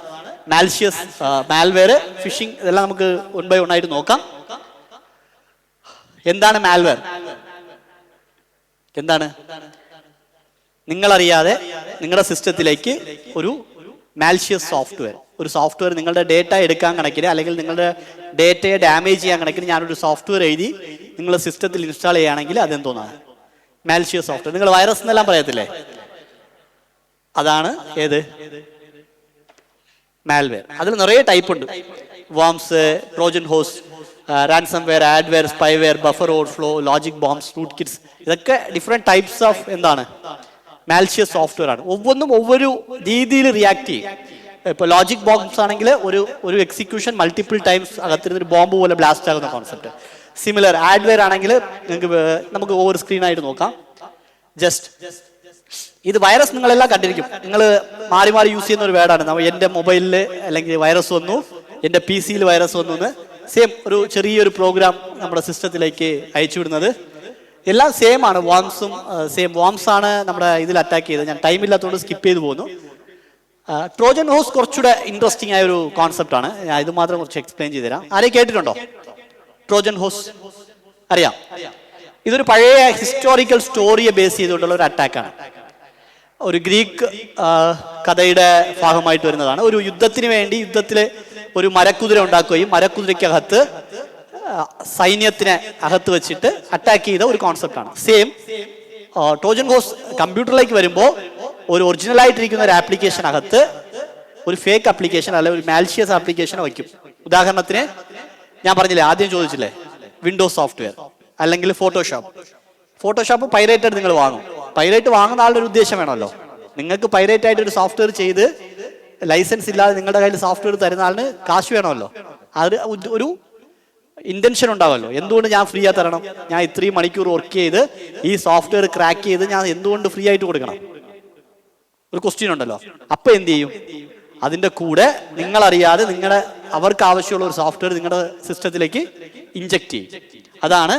മാൽഷ്യസ് മാൽവെയർ. ഫിഷിംഗ് ഇതെല്ലാം നമുക്ക് 1 by 1 ആയിട്ട് നോക്കാം. എന്താണ് മാൽവെയർ? എന്താണ്? നിങ്ങളറിയാതെ നിങ്ങളുടെ സിസ്റ്റത്തിലേക്ക് ഒരു മാൽഷ്യസ് സോഫ്റ്റ്വെയർ, ഒരു സോഫ്റ്റ്വെയർ നിങ്ങളുടെ ഡേറ്റ എടുക്കാൻ കണക്കിന് അല്ലെങ്കിൽ നിങ്ങളുടെ ഡേറ്റയെ ഡാമേജ് ചെയ്യാൻ കണക്കിന് ഞാനൊരു സോഫ്റ്റ്വെയർ എഴുതി നിങ്ങളുടെ സിസ്റ്റത്തിൽ ഇൻസ്റ്റാൾ ചെയ്യുകയാണെങ്കിൽ അതെന്തോന്നാണ്? മാൽഷ്യസ് സോഫ്റ്റ്വെയർ. നിങ്ങൾ വൈറസ് എന്നെല്ലാം പറയത്തില്ലേ, അതാണ് ഏത്? മാൽവെയർ. അതിൽ നിറയെ ടൈപ്പ് ഉണ്ട്. Worms, trojan host, ransomware, adware, spyware, buffer overflow, logic bombs, root kits, ഇതൊക്കെ ഡിഫറെന്റ് ടൈപ്സ് ഓഫ് എന്താണ്? മാൽഷ്യസ് സോഫ്റ്റ്വെയർ ആണ്. ഒവ്വൊന്നും ഒവ്വൊരു രീതിയിൽ റിയാക്ട് ചെയ്യും. ഇപ്പോൾ ലോജിക് ബോംബ്സ് ആണെങ്കിൽ ഒരു എക്സിക്യൂഷൻ മൾട്ടിപ്പിൾ ടൈംസ് അകത്തിരുന്നൊരു ബോംബ് പോലെ ബ്ലാസ്റ്റ് ആകുന്ന കോൺസെപ്റ്റ്. സിമിലർ ആഡ്വെയർ ആണെങ്കിൽ നമുക്ക് ഓവർ സ്ക്രീനായിട്ട് നോക്കാം. ജസ്റ്റ് ഇത് വൈറസ് നിങ്ങളെല്ലാം കണ്ടിരിക്കും. നിങ്ങൾ മാറി മാറി യൂസ് ചെയ്യുന്ന ഒരു വേർഡാണ്. എൻ്റെ മൊബൈലിൽ അല്ലെങ്കിൽ വൈറസ് വന്നു, എൻ്റെ PC-യിൽ വൈറസ് വന്നു എന്ന് സെയിം ഒരു ചെറിയൊരു പ്രോഗ്രാം നമ്മുടെ സിസ്റ്റത്തിലേക്ക് അയച്ചു വിടുന്നത് എല്ലാം സെയിം ആണ്. വാംസും സെയിം വാംസ് ആണ് നമ്മുടെ ഇതിൽ അറ്റാക്ക് ചെയ്തത്. ഞാൻ ടൈം ഇല്ലാത്തതുകൊണ്ട് സ്കിപ്പ് ചെയ്ത് പോകുന്നു. ട്രോജൻ ഹോസ് കുറച്ചുകൂടെ ഇൻട്രസ്റ്റിംഗ് ആയ ഒരു കോൺസെപ്റ്റ് ആണ്. ഞാൻ ഇത് മാത്രം കുറച്ച് എക്സ്പ്ലെയിൻ ചെയ്ത് തരാം. ആരെയും കേട്ടിട്ടുണ്ടോ ട്രോജൻ ഹോസ്? അറിയാം. ഇതൊരു പഴയ ഹിസ്റ്റോറിക്കൽ സ്റ്റോറിയെ ബേസ് ചെയ്തുകൊണ്ടുള്ള ഒരു അറ്റാക്കാണ്. ഒരു ഗ്രീക്ക് കഥയുടെ ഭാഗമായിട്ട് വരുന്നതാണ്. ഒരു യുദ്ധത്തിന് വേണ്ടി യുദ്ധത്തിൽ ഒരു മരക്കുതിര ഉണ്ടാക്കുകയും മരക്കുതിരയ്ക്കകത്ത് സൈന്യത്തിനെ അകത്ത് വെച്ചിട്ട് അറ്റാക്ക് ചെയ്ത ഒരു കോൺസെപ്റ്റാണ്. സെയിം ട്രോജൻ ഹോസ് കമ്പ്യൂട്ടറിലേക്ക് വരുമ്പോൾ ഒരു ഒറിജിനൽ ആയിട്ടിരിക്കുന്ന ഒരു ആപ്ലിക്കേഷൻ അകത്ത് ഒരു ഫേക്ക് ആപ്ലിക്കേഷൻ അല്ലെങ്കിൽ ഒരു മാൽഷ്യസ് ആപ്ലിക്കേഷൻ വയ്ക്കും. ഉദാഹരണത്തിന് ഞാൻ പറഞ്ഞില്ലേ, ആദ്യം ചോദിച്ചില്ലേ, വിൻഡോസ് സോഫ്റ്റ്വെയർ അല്ലെങ്കിൽ ഫോട്ടോഷോപ്പ് പൈറേറ്റ് ആയിട്ട് നിങ്ങൾ വാങ്ങും. പൈറേറ്റ് വാങ്ങുന്ന ആളുടെ ഒരു ഉദ്ദേശം വേണമല്ലോ. നിങ്ങൾക്ക് പൈറേറ്റ് ആയിട്ട് ഒരു സോഫ്റ്റ്വെയർ ചെയ്ത് ലൈസൻസ് ഇല്ലാതെ നിങ്ങളുടെ കയ്യിൽ സോഫ്റ്റ്വെയർ തരുന്ന ആളിന് കാശ് വേണമല്ലോ. അത് ഒരു ഇന്റൻഷൻ ഉണ്ടാവുമല്ലോ. എന്തുകൊണ്ട് ഞാൻ ഫ്രീ ആയി തരണം? ഞാൻ ഇത്രയും മണിക്കൂർ വർക്ക് ചെയ്ത് ഈ സോഫ്റ്റ്വെയർ ക്രാക്ക് ചെയ്ത് ഞാൻ എന്തുകൊണ്ട് ഫ്രീ ആയിട്ട് കൊടുക്കണം? ഒരു ക്വസ്റ്റ്യൻ ഉണ്ടല്ലോ. അപ്പൊ എന്ത് ചെയ്യും? അതിന്റെ കൂടെ നിങ്ങളറിയാതെ അവർക്ക് ആവശ്യമുള്ള ഒരു സോഫ്റ്റ്വെയർ നിങ്ങളുടെ സിസ്റ്റത്തിലേക്ക് ഇഞ്ചക്ട് ചെയ്യും. അതാണ്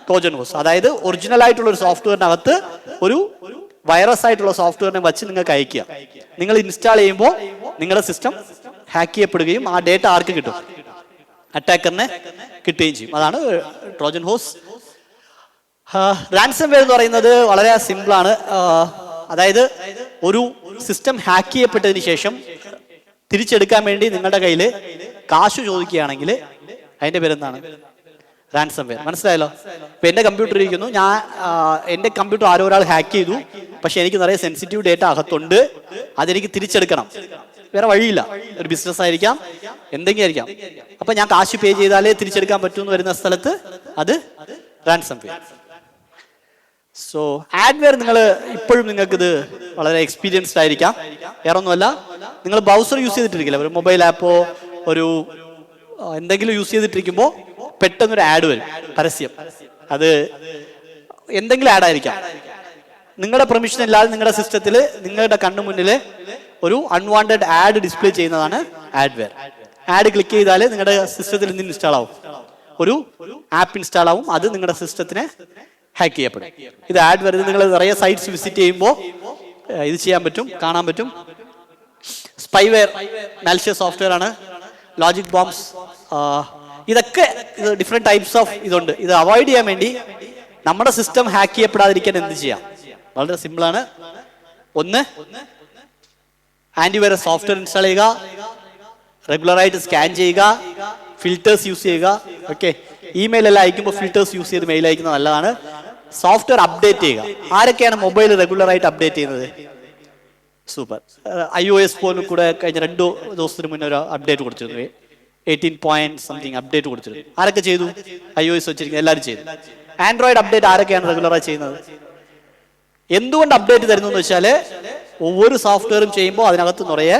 ട്രോജൻ ഹോസ്. അതായത് ഒറിജിനൽ ആയിട്ടുള്ള ഒരു സോഫ്റ്റ്വെയറിനകത്ത് ഒരു വൈറസ് ആയിട്ടുള്ള സോഫ്റ്റ്വെയറിനെ വെച്ച് നിങ്ങൾക്ക് അയക്കുക. നിങ്ങൾ ഇൻസ്റ്റാൾ ചെയ്യുമ്പോൾ നിങ്ങളുടെ സിസ്റ്റം ഹാക്ക് ചെയ്യപ്പെടുകയും ആ ഡേറ്റ ആർക്ക് കിട്ടും? അറ്റാക്കറിനെ കിട്ടുകയും ചെയ്യും. അതാണ് ട്രോജൻ ഹോസ്. റാൻസംവെയർ എന്ന് പറയുന്നത് വളരെ സിമ്പിളാണ്. അതായത് ഒരു സിസ്റ്റം ഹാക്ക് ചെയ്യപ്പെട്ടതിന് ശേഷം തിരിച്ചെടുക്കാൻ വേണ്ടി നിങ്ങളുടെ കയ്യിൽ കാശ് ചോദിക്കുകയാണെങ്കിൽ അതിന്റെ പേരെന്താണ്? റാൻസംവെയർ. മനസ്സിലായല്ലോ? ഇപ്പൊ എന്റെ കമ്പ്യൂട്ടർ ഇരിക്കുന്നു, എന്റെ കമ്പ്യൂട്ടർ ആരോ ഒരാൾ ഹാക്ക് ചെയ്തു, പക്ഷെ എനിക്ക് നിറയെ സെൻസിറ്റീവ് ഡേറ്റ അകത്തുണ്ട്, അതെനിക്ക് തിരിച്ചെടുക്കണം. വേറെ വഴിയില്ല. ഒരു ബിസിനസ് ആയിരിക്കാം, എന്തെങ്കിലും ആയിരിക്കാം. അപ്പൊ ഞാൻ കാശ് പേ ചെയ്താലേ തിരിച്ചെടുക്കാൻ പറ്റൂന്ന് വരുന്ന സ്ഥലത്ത് അത് റാൻസംവെയർ. സോ ആഡ്വെയർ നിങ്ങൾ ഇപ്പോഴും നിങ്ങൾക്കിത് വളരെ എക്സ്പീരിയൻസ്ഡ് ആയിരിക്കാം. വേറെ ഒന്നുമല്ല, നിങ്ങൾ ബ്രൗസർ യൂസ് ചെയ്തിട്ടിരിക്കില്ല, ഒരു മൊബൈൽ ആപ്പോ ഒരു എന്തെങ്കിലും യൂസ് ചെയ്തിട്ടിരിക്കുമ്പോൾ പെട്ടെന്നൊരു ആഡ് വരും, പരസ്യം. അത് എന്തെങ്കിലും ആഡ് ആയിരിക്കാം. നിങ്ങളുടെ പെർമിഷൻ ഇല്ലാതെ നിങ്ങളുടെ സിസ്റ്റത്തിൽ നിങ്ങളുടെ കണ്ണു മുന്നിൽ ഒരു അൺവാണ്ടഡ് ആഡ് ഡിസ്പ്ലേ ചെയ്യുന്നതാണ് ആഡ്വെയർ. ആഡ് ക്ലിക്ക് ചെയ്താൽ നിങ്ങളുടെ സിസ്റ്റത്തിൽ നിന്ന് ഇൻസ്റ്റാൾ ആവും, ഒരു ആപ്പ് ഇൻസ്റ്റാൾ ആവും, അത് നിങ്ങളുടെ സിസ്റ്റത്തിനെ ഹാക്ക് ചെയ്യപ്പെടും. ഇത് ആഡ്വെയർ. നിങ്ങൾ നിറയെ സൈറ്റ്സ് വിസിറ്റ് ചെയ്യുമ്പോൾ ഇത് ചെയ്യാൻ പറ്റും, കാണാൻ പറ്റും. സ്പൈവെയർ മാൽഷ്യസ് സോഫ്റ്റ്വെയർ ആണ്. ലോജിക് ബോംബ്സ്, ഇതൊക്കെ ഡിഫറെന്റ് ടൈപ്സ് ഓഫ് ഇതുണ്ട്. ഇത് അവോയ്ഡ് ചെയ്യാൻ വേണ്ടി നമ്മുടെ സിസ്റ്റം ഹാക്ക് ചെയ്യപ്പെടാതിരിക്കാൻ എന്ത് ചെയ്യാം? വളരെ സിമ്പിളാണ്. ഒന്ന്, ആന്റിവൈറസ് സോഫ്റ്റ്വെയർ ഇൻസ്റ്റാൾ ചെയ്യുക, റെഗുലറായിട്ട് സ്കാൻ ചെയ്യുക, ഫിൽറ്റേഴ്സ് യൂസ് ചെയ്യുക. ഓക്കെ, ഇമെയിൽ എല്ലാം അയക്കുമ്പോൾ ഫിൽറ്റേഴ്സ് യൂസ് ചെയ്ത് മെയിൽ അയക്കുന്നത് നല്ലതാണ്. സോഫ്റ്റ്വെയർ അപ്ഡേറ്റ് ചെയ്യുക. ആരൊക്കെയാണ് മൊബൈൽ റെഗുലറായിട്ട് അപ്ഡേറ്റ് ചെയ്യുന്നത്? സൂപ്പർ. iOS പോലും കൂടെ കഴിഞ്ഞ 2 ദിവസത്തിന് മുന്നേ ഒരു അപ്ഡേറ്റ് കൊടുത്തിരുന്നു, 18 പോയിന്റ് സംതിങ് അപ്ഡേറ്റ് കൊടുത്തിരുന്നു. ആരൊക്കെ ചെയ്തു? iOS വെച്ചിരിക്കുന്നത് എല്ലാവരും ചെയ്തു. ആൻഡ്രോയിഡ് അപ്ഡേറ്റ് ആരൊക്കെയാണ് റെഗുലറായി ചെയ്യുന്നത്? എന്തുകൊണ്ട് അപ്ഡേറ്റ് തരുന്നു എന്ന് വെച്ചാൽ ഒவ்வொரு സോഫ്റ്റ്വെയറും ചെയ്യുമ്പോൾ അതിനകത്ത് നിറയെ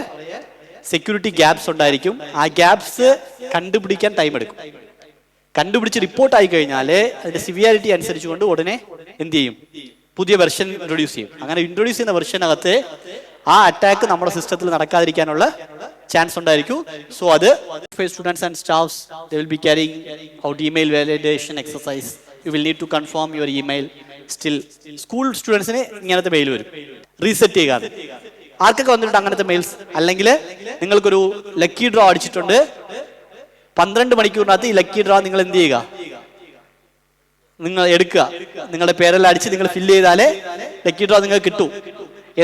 സെക്യൂരിറ്റി ഗ്യാപ്സ് ഉണ്ടായിരിക്കും. ആ ഗ്യാപ്സ് കണ്ടുപിടിക്കാൻ ടൈം എടുക്കും. കണ്ടുപിടിച്ച് റിപ്പോർട്ട് ആയി കഴിഞ്ഞാൽ അതിന്റെ സിവിയാരിറ്റി അനുസരിച്ചുകൊണ്ട് ഉടനെ എന്ത് ചെയ്യും? പുതിയ വെർഷൻ ഇൻട്രൊഡ്യൂസ് ചെയ്യും. അങ്ങനെ ഇൻട്രൊഡ്യൂസ് ചെയ്യുന്ന വെർഷനകത്ത് ആ അറ്റാക്ക് നമ്മുടെ സിസ്റ്റത്തിൽ നടക്കാതിരിക്കാനുള്ള ചാൻസ് ഉണ്ടായിരിക്കും. സോ അത് students and staffs they will be carrying out email validation exercise. You will need to confirm your email. Still school സ്റ്റുഡൻസിന് ഇങ്ങനത്തെ മെയിൽ വരും, റീസെറ്റ് ചെയ്യാതെ. ആർക്കൊക്കെ വന്നിട്ടുണ്ട് അങ്ങനത്തെ മെയിൽസ്? അല്ലെങ്കിൽ നിങ്ങൾക്കൊരു ലക്കി ഡ്രോ അടിച്ചിട്ടുണ്ട്, 12 മണിക്കൂറിനകത്ത് ഈ ലക്കി ഡ്രോ നിങ്ങൾ എന്ത് ചെയ്യുക, നിങ്ങൾ എടുക്കുക, നിങ്ങളുടെ പേരെല്ലാം അടിച്ച് നിങ്ങൾ ഫില്ല് ചെയ്താലേ ലക്കി ഡ്രോ നിങ്ങൾക്ക് കിട്ടൂ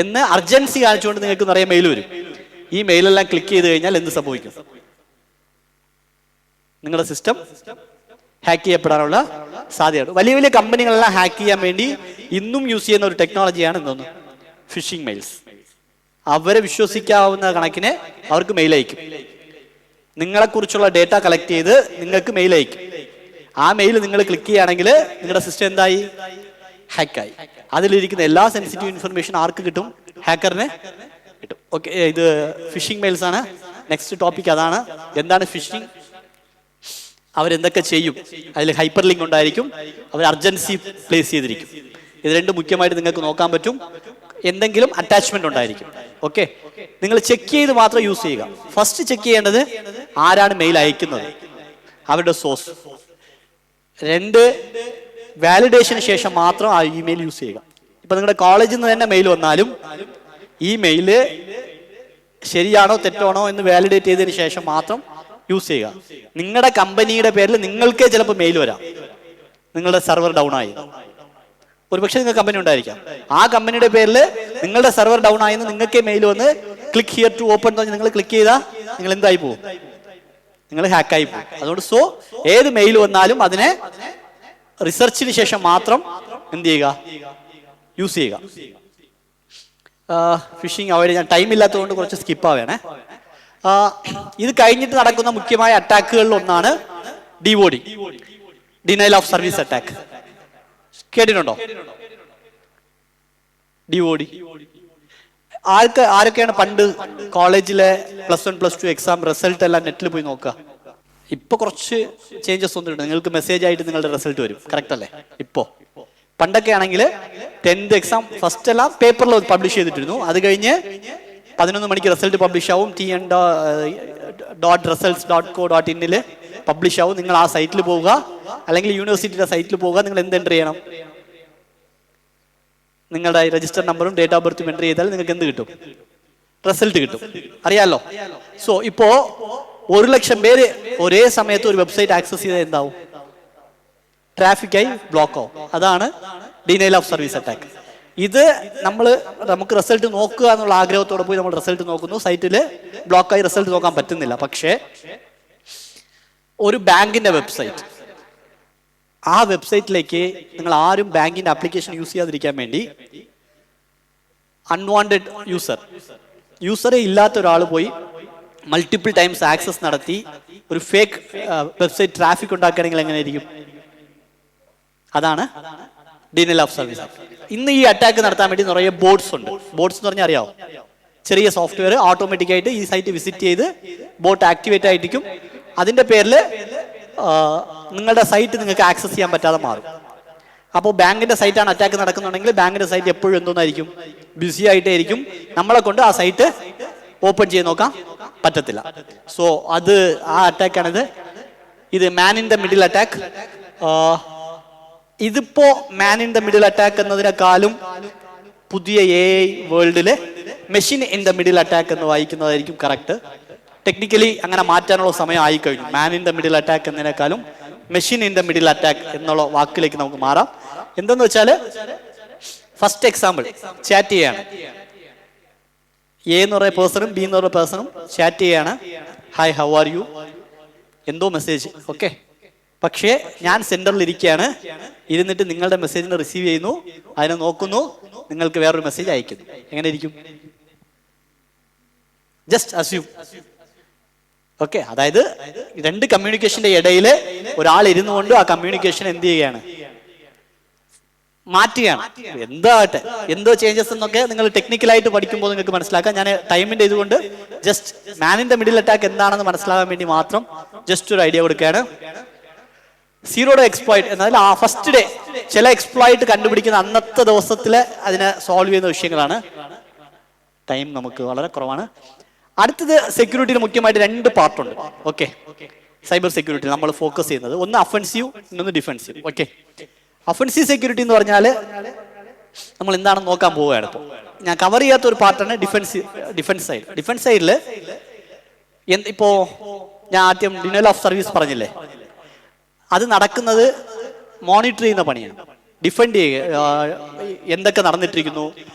എന്ന് അർജൻസി കാണിച്ചുകൊണ്ട് നിങ്ങൾക്ക് നിറയെ മെയിൽ വരും. ഈ മെയിലെല്ലാം ക്ലിക്ക് ചെയ്ത് കഴിഞ്ഞാൽ എന്ത് സംഭവിക്കും? നിങ്ങളുടെ സിസ്റ്റം ഹാക്ക് ചെയ്യപ്പെടാനുള്ള സാധ്യതയുണ്ട്. വലിയ വലിയ കമ്പനികളെല്ലാം ഹാക്ക് ചെയ്യാൻ വേണ്ടി ഇന്നും യൂസ് ചെയ്യുന്ന ഒരു ടെക്നോളജിയാണ് എന്തോന്ന്, ഫിഷിംഗ് മെയിൽസ്. അവരെ വിശ്വസിക്കാവുന്ന കണക്കിന് അവർക്ക് മെയിൽ അയക്കും, നിങ്ങളെക്കുറിച്ചുള്ള ഡേറ്റ കളക്ട് ചെയ്ത് നിങ്ങൾക്ക് മെയിൽ അയക്കും. ആ മെയിൽ നിങ്ങൾ ക്ലിക്ക് ചെയ്യുകയാണെങ്കിൽ നിങ്ങളുടെ സിസ്റ്റം എന്തായി, ഹാക്കായി. അതിലിരിക്കുന്ന എല്ലാ സെൻസിറ്റീവ് ഇൻഫർമേഷൻ ആർക്ക് കിട്ടും? ഹാക്കറിന് കിട്ടും. ഓക്കെ, ഇത് ഫിഷിംഗ് മെയിൽസ് ആണ്. നെക്സ്റ്റ് ടോപ്പിക് അതാണ്. എന്താണ് ഫിഷിംഗ്, അവരെന്തൊക്കെ ചെയ്യും? അതിൽ ഹൈപ്പർ ലിങ്ക് ഉണ്ടായിരിക്കും, അവർ അർജൻസി പ്ലേസ് ചെയ്തിരിക്കും. ഇത് രണ്ടും മുഖ്യമായിട്ട് നിങ്ങൾക്ക് നോക്കാൻ പറ്റും. എന്തെങ്കിലും അറ്റാച്ച്മെന്റ് ഉണ്ടായിരിക്കും. ഓക്കെ, നിങ്ങൾ ചെക്ക് ചെയ്ത് മാത്രം യൂസ് ചെയ്യുക. ഫസ്റ്റ് ചെക്ക് ചെയ്യേണ്ടത് ആരാണ് മെയിൽ അയക്കുന്നത്, അവരുടെ സോഴ്സ്. 2, വാലിഡേഷന് ശേഷം മാത്രം ആ ഇമെയിൽ യൂസ് ചെയ്യുക. ഇപ്പൊ നിങ്ങളുടെ കോളേജിൽ നിന്ന് തന്നെ മെയിൽ വന്നാലും ഈ മെയില് ശരിയാണോ തെറ്റാണോ എന്ന് വാലിഡേറ്റ് ചെയ്തതിന് ശേഷം മാത്രം യൂസ് ചെയ്യുക. നിങ്ങളുടെ കമ്പനിയുടെ പേരിൽ നിങ്ങൾക്കേ ചിലപ്പോൾ മെയിൽ വരാം, നിങ്ങളുടെ സെർവർ ഡൗൺ ആയി. ഒരുപക്ഷെ നിങ്ങൾക്ക് കമ്പനി ഉണ്ടായിരിക്കാം, ആ കമ്പനിയുടെ പേരിൽ നിങ്ങളുടെ സെർവർ ഡൗൺ ആയെന്ന് നിങ്ങൾക്കേ മെയിൽ വന്ന് ക്ലിക്ക് ഹിയർ ടു ഓപ്പൺ എന്ന് നിങ്ങൾ ക്ലിക്ക് ചെയ്താൽ നിങ്ങൾ എന്തായി പോകും? നിങ്ങൾ ഹാക്കായി പോകും. അതുകൊണ്ട് ഏത് മെയിൽ വന്നാലും അതിനെ റിസർച്ചിന് ശേഷം മാത്രം എന്ത് ചെയ്യുക, യൂസ് ചെയ്യുക. ഫിഷിംഗ് അവോയ്ഡ് ചെയ്യാൻ ടൈം ഇല്ലാത്തതുകൊണ്ട് കുറച്ച് സ്കിപ്പ് ആവേണേ. ഇത് കഴിഞ്ഞിട്ട് നടക്കുന്ന മുഖ്യമായ അറ്റാക്കുകളിൽ ഒന്നാണ് DOD, denial of service attack. കേട്ടിട്ടുണ്ടോ? DOD ആരൊക്കെയാണ് പണ്ട് കോളേജിലെ +1 +2 എക്സാം റിസൾട്ട് എല്ലാം നെറ്റിൽ പോയി നോക്കുക? ഇപ്പൊ കുറച്ച് ചേഞ്ചസ് വന്നിട്ടുണ്ട്. നിങ്ങൾക്ക് മെസ്സേജ് ആയിട്ട് നിങ്ങളുടെ റിസൾട്ട് വരും, കറക്റ്റ് അല്ലേ? പണ്ടൊക്കെ ആണെങ്കിൽ 10th എക്സാം ഫസ്റ്റ് എല്ലാം പേപ്പറിൽ പബ്ലിഷ് ചെയ്തിട്ടിരുന്നു. അത് കഴിഞ്ഞ് 11 മണിക്ക് റിസൾട്ട് പബ്ലിഷ് ആവും. tn.results.co.in പബ്ലിഷ് ആവും. നിങ്ങൾ ആ സൈറ്റിൽ പോവുക, അല്ലെങ്കിൽ യൂണിവേഴ്സിറ്റിയുടെ സൈറ്റിൽ പോവുക. നിങ്ങൾ എന്ത് എൻ്റർ ചെയ്യണം? നിങ്ങളുടെ രജിസ്റ്റർ നമ്പറും ഡേറ്റ് ഓഫ് ബർത്തും എൻ്റർ ചെയ്താൽ നിങ്ങൾക്ക് എന്ത് കിട്ടും? റിസൾട്ട് കിട്ടും. അറിയാലോ? സോ ഇപ്പോ 1,00,000 പേര് ഒരേ സമയത്ത് ഒരു വെബ്സൈറ്റ് ആക്സസ് ചെയ്താൽ എന്താവും? ട്രാഫിക്കായി ബ്ലോക്ക് ആവും. അതാണ് ഡിനയൽ ഓഫ് സർവീസ് അറ്റാക്ക്. ഇത് നമുക്ക് റിസൾട്ട് നോക്കുക എന്നുള്ള ആഗ്രഹത്തോടെ പോയി നമ്മൾ റിസൾട്ട് നോക്കുന്നു, സൈറ്റിൽ ബ്ലോക്കായി റിസൾട്ട് നോക്കാൻ പറ്റുന്നില്ല. പക്ഷേ ഒരു ബാങ്കിന്റെ വെബ്സൈറ്റ്, ആ വെബ്സൈറ്റിലേക്ക് നിങ്ങൾ ആരും ബാങ്കിന്റെ ആപ്ലിക്കേഷൻ യൂസ് ചെയ്യാതിരിക്കാൻ വേണ്ടി അൺവാണ്ടഡ് യൂസറെ ഇല്ലാത്ത ഒരാൾ പോയി മൾട്ടിപ്പിൾ ടൈംസ് ആക്സസ് നടത്തി ഒരു ഫേക്ക് വെബ്സൈറ്റ് ട്രാഫിക് ഉണ്ടാക്കുകയാണെങ്കിൽ എങ്ങനെയായിരിക്കും? അതാണ് ഡിനയൽ ഓഫ് സർവീസ്. ഇന്ന് ഈ അറ്റാക്ക് നടത്താൻ വേണ്ടി നിറയെ ബോട്ട്സ് ഉണ്ട്. ബോട്ട്സ് എന്ന് പറഞ്ഞാൽ അറിയാമോ? ചെറിയ സോഫ്റ്റ്വെയർ ഓട്ടോമാറ്റിക് ആയിട്ട് ഈ സൈറ്റ് വിസിറ്റ് ചെയ്ത് ബോട്ട് ആക്ടിവേറ്റ് ആയിരിക്കും. അതിന്റെ പേരിൽ നിങ്ങളുടെ സൈറ്റ് നിങ്ങൾക്ക് ആക്സസ് ചെയ്യാൻ പറ്റാതെ മാറും. അപ്പോൾ ബാങ്കിന്റെ സൈറ്റാണ് അറ്റാക്ക് നടക്കുന്നുണ്ടെങ്കിൽ ബാങ്കിന്റെ സൈറ്റ് എപ്പോഴും എന്തോന്നായിരിക്കും? ബിസി ആയിട്ടായിരിക്കും. നമ്മളെ കൊണ്ട് ആ സൈറ്റ് ഓപ്പൺ ചെയ്ത് നോക്കാൻ പറ്റത്തില്ല. സോ അത് ആ അറ്റാക്കാണിത്. ഇത് man in the middle attack. ഇതിപ്പോ man in the middle attack എന്നതിനേക്കാളും പുതിയ AI വേൾഡില് machine in the middle attack എന്ന് വായിക്കുന്നതായിരിക്കും കറക്റ്റ്. ടെക്നിക്കലി അങ്ങനെ മാറ്റാനുള്ള സമയം ആയിക്കഴിഞ്ഞു. Man in the middle attack എന്നതിനേക്കാളും machine in the middle attack എന്നുള്ള വാക്കിലേക്ക് നമുക്ക് മാറാം. എന്തെന്ന് വെച്ചാല്, ഫസ്റ്റ് എക്സാമ്പിൾ, ചാറ്റ് ചെയ്യാണ്. A എന്ന് പറയുന്ന പേഴ്സണും B എന്ന് പറയുന്ന പേഴ്സണും ചാറ്റ് ചെയ്യാണ്. ഹായ്, ഹൗ ആർ യു, എന്തോ മെസ്സേജ്. ഓക്കെ, പക്ഷേ ഞാൻ സെന്ററിൽ ഇരിക്കുകയാണ്, ഇരുന്നിട്ട് നിങ്ങളുടെ മെസ്സേജിനെ റിസീവ് ചെയ്യുന്നു, അതിനെ നോക്കുന്നു, നിങ്ങൾക്ക് വേറൊരു മെസ്സേജ് അയക്കുന്നു. എങ്ങനെ ഇരിക്കും? Just assume. ഓക്കെ, അതായത് രണ്ട് കമ്മ്യൂണിക്കേഷന്റെ ഇടയിൽ ഒരാൾ ഇരുന്നു കൊണ്ട് ആ കമ്മ്യൂണിക്കേഷൻ എന്ത് ചെയ്യുകയാണ്? മാറ്റുകയാണ്. എന്താട്ടെ, എന്തോ ചേഞ്ചസ് എന്നൊക്കെ നിങ്ങൾ ടെക്നിക്കലായിട്ട് പഠിക്കുമ്പോൾ നിങ്ങൾക്ക് മനസ്സിലാക്കാം. ഞാൻ ടൈമിന്റെ ഇതുകൊണ്ട് just man in the middle attack എന്താണെന്ന് മനസ്സിലാകാൻ വേണ്ടി മാത്രം ജസ്റ്റ് ഒരു ഐഡിയ കൊടുക്കുകയാണ്. സീറോ ഡേ എക്സ്പ്ലോയിറ്റ് എന്നതിൽ ആ ഫസ്റ്റ് ഡേ ചില എക്സ്പ്ലോയിറ്റ് കണ്ടുപിടിക്കുന്ന അന്നത്തെ ദിവസത്തിലെ അതിനെ സോൾവ് ചെയ്യുന്ന വിഷയങ്ങളാണ്. ടൈം നമുക്ക് വളരെ കുറവാണ്. അടുത്തത് സെക്യൂരിറ്റിയിൽ മുഖ്യമായിട്ട് 2 പാർട്ടുണ്ട്. ഓക്കെ, സൈബർ സെക്യൂരിറ്റി നമ്മൾ ഫോക്കസ് ചെയ്യുന്നത് ഒന്ന് അഫൻസീവ്, ഇന്നൊന്ന് ഡിഫൻസീവ്. ഓക്കെ, അഫൻസീവ് സെക്യൂരിറ്റി എന്ന് പറഞ്ഞാൽ നമ്മൾ എന്താണെന്ന് നോക്കാൻ പോവുകയാണ്. ഇപ്പോൾ ഞാൻ കവർ ചെയ്യാത്ത ഒരു പാർട്ടാണ് ഡിഫൻസ് സൈഡ്. ഡിഫൻസ് സൈഡിൽ ഇപ്പോ ഞാൻ ആദ്യം ഡിനൽ ഓഫ് സർവീസ് പറഞ്ഞില്ലേ, അത് നടക്കുന്നത് മോണിറ്റർ ചെയ്യുന്ന പണിയാണ്. ഡിഫെൻഡ് ചെയ്യുക, എന്തൊക്കെ നടന്നിട്ടിരിക്കുന്നു,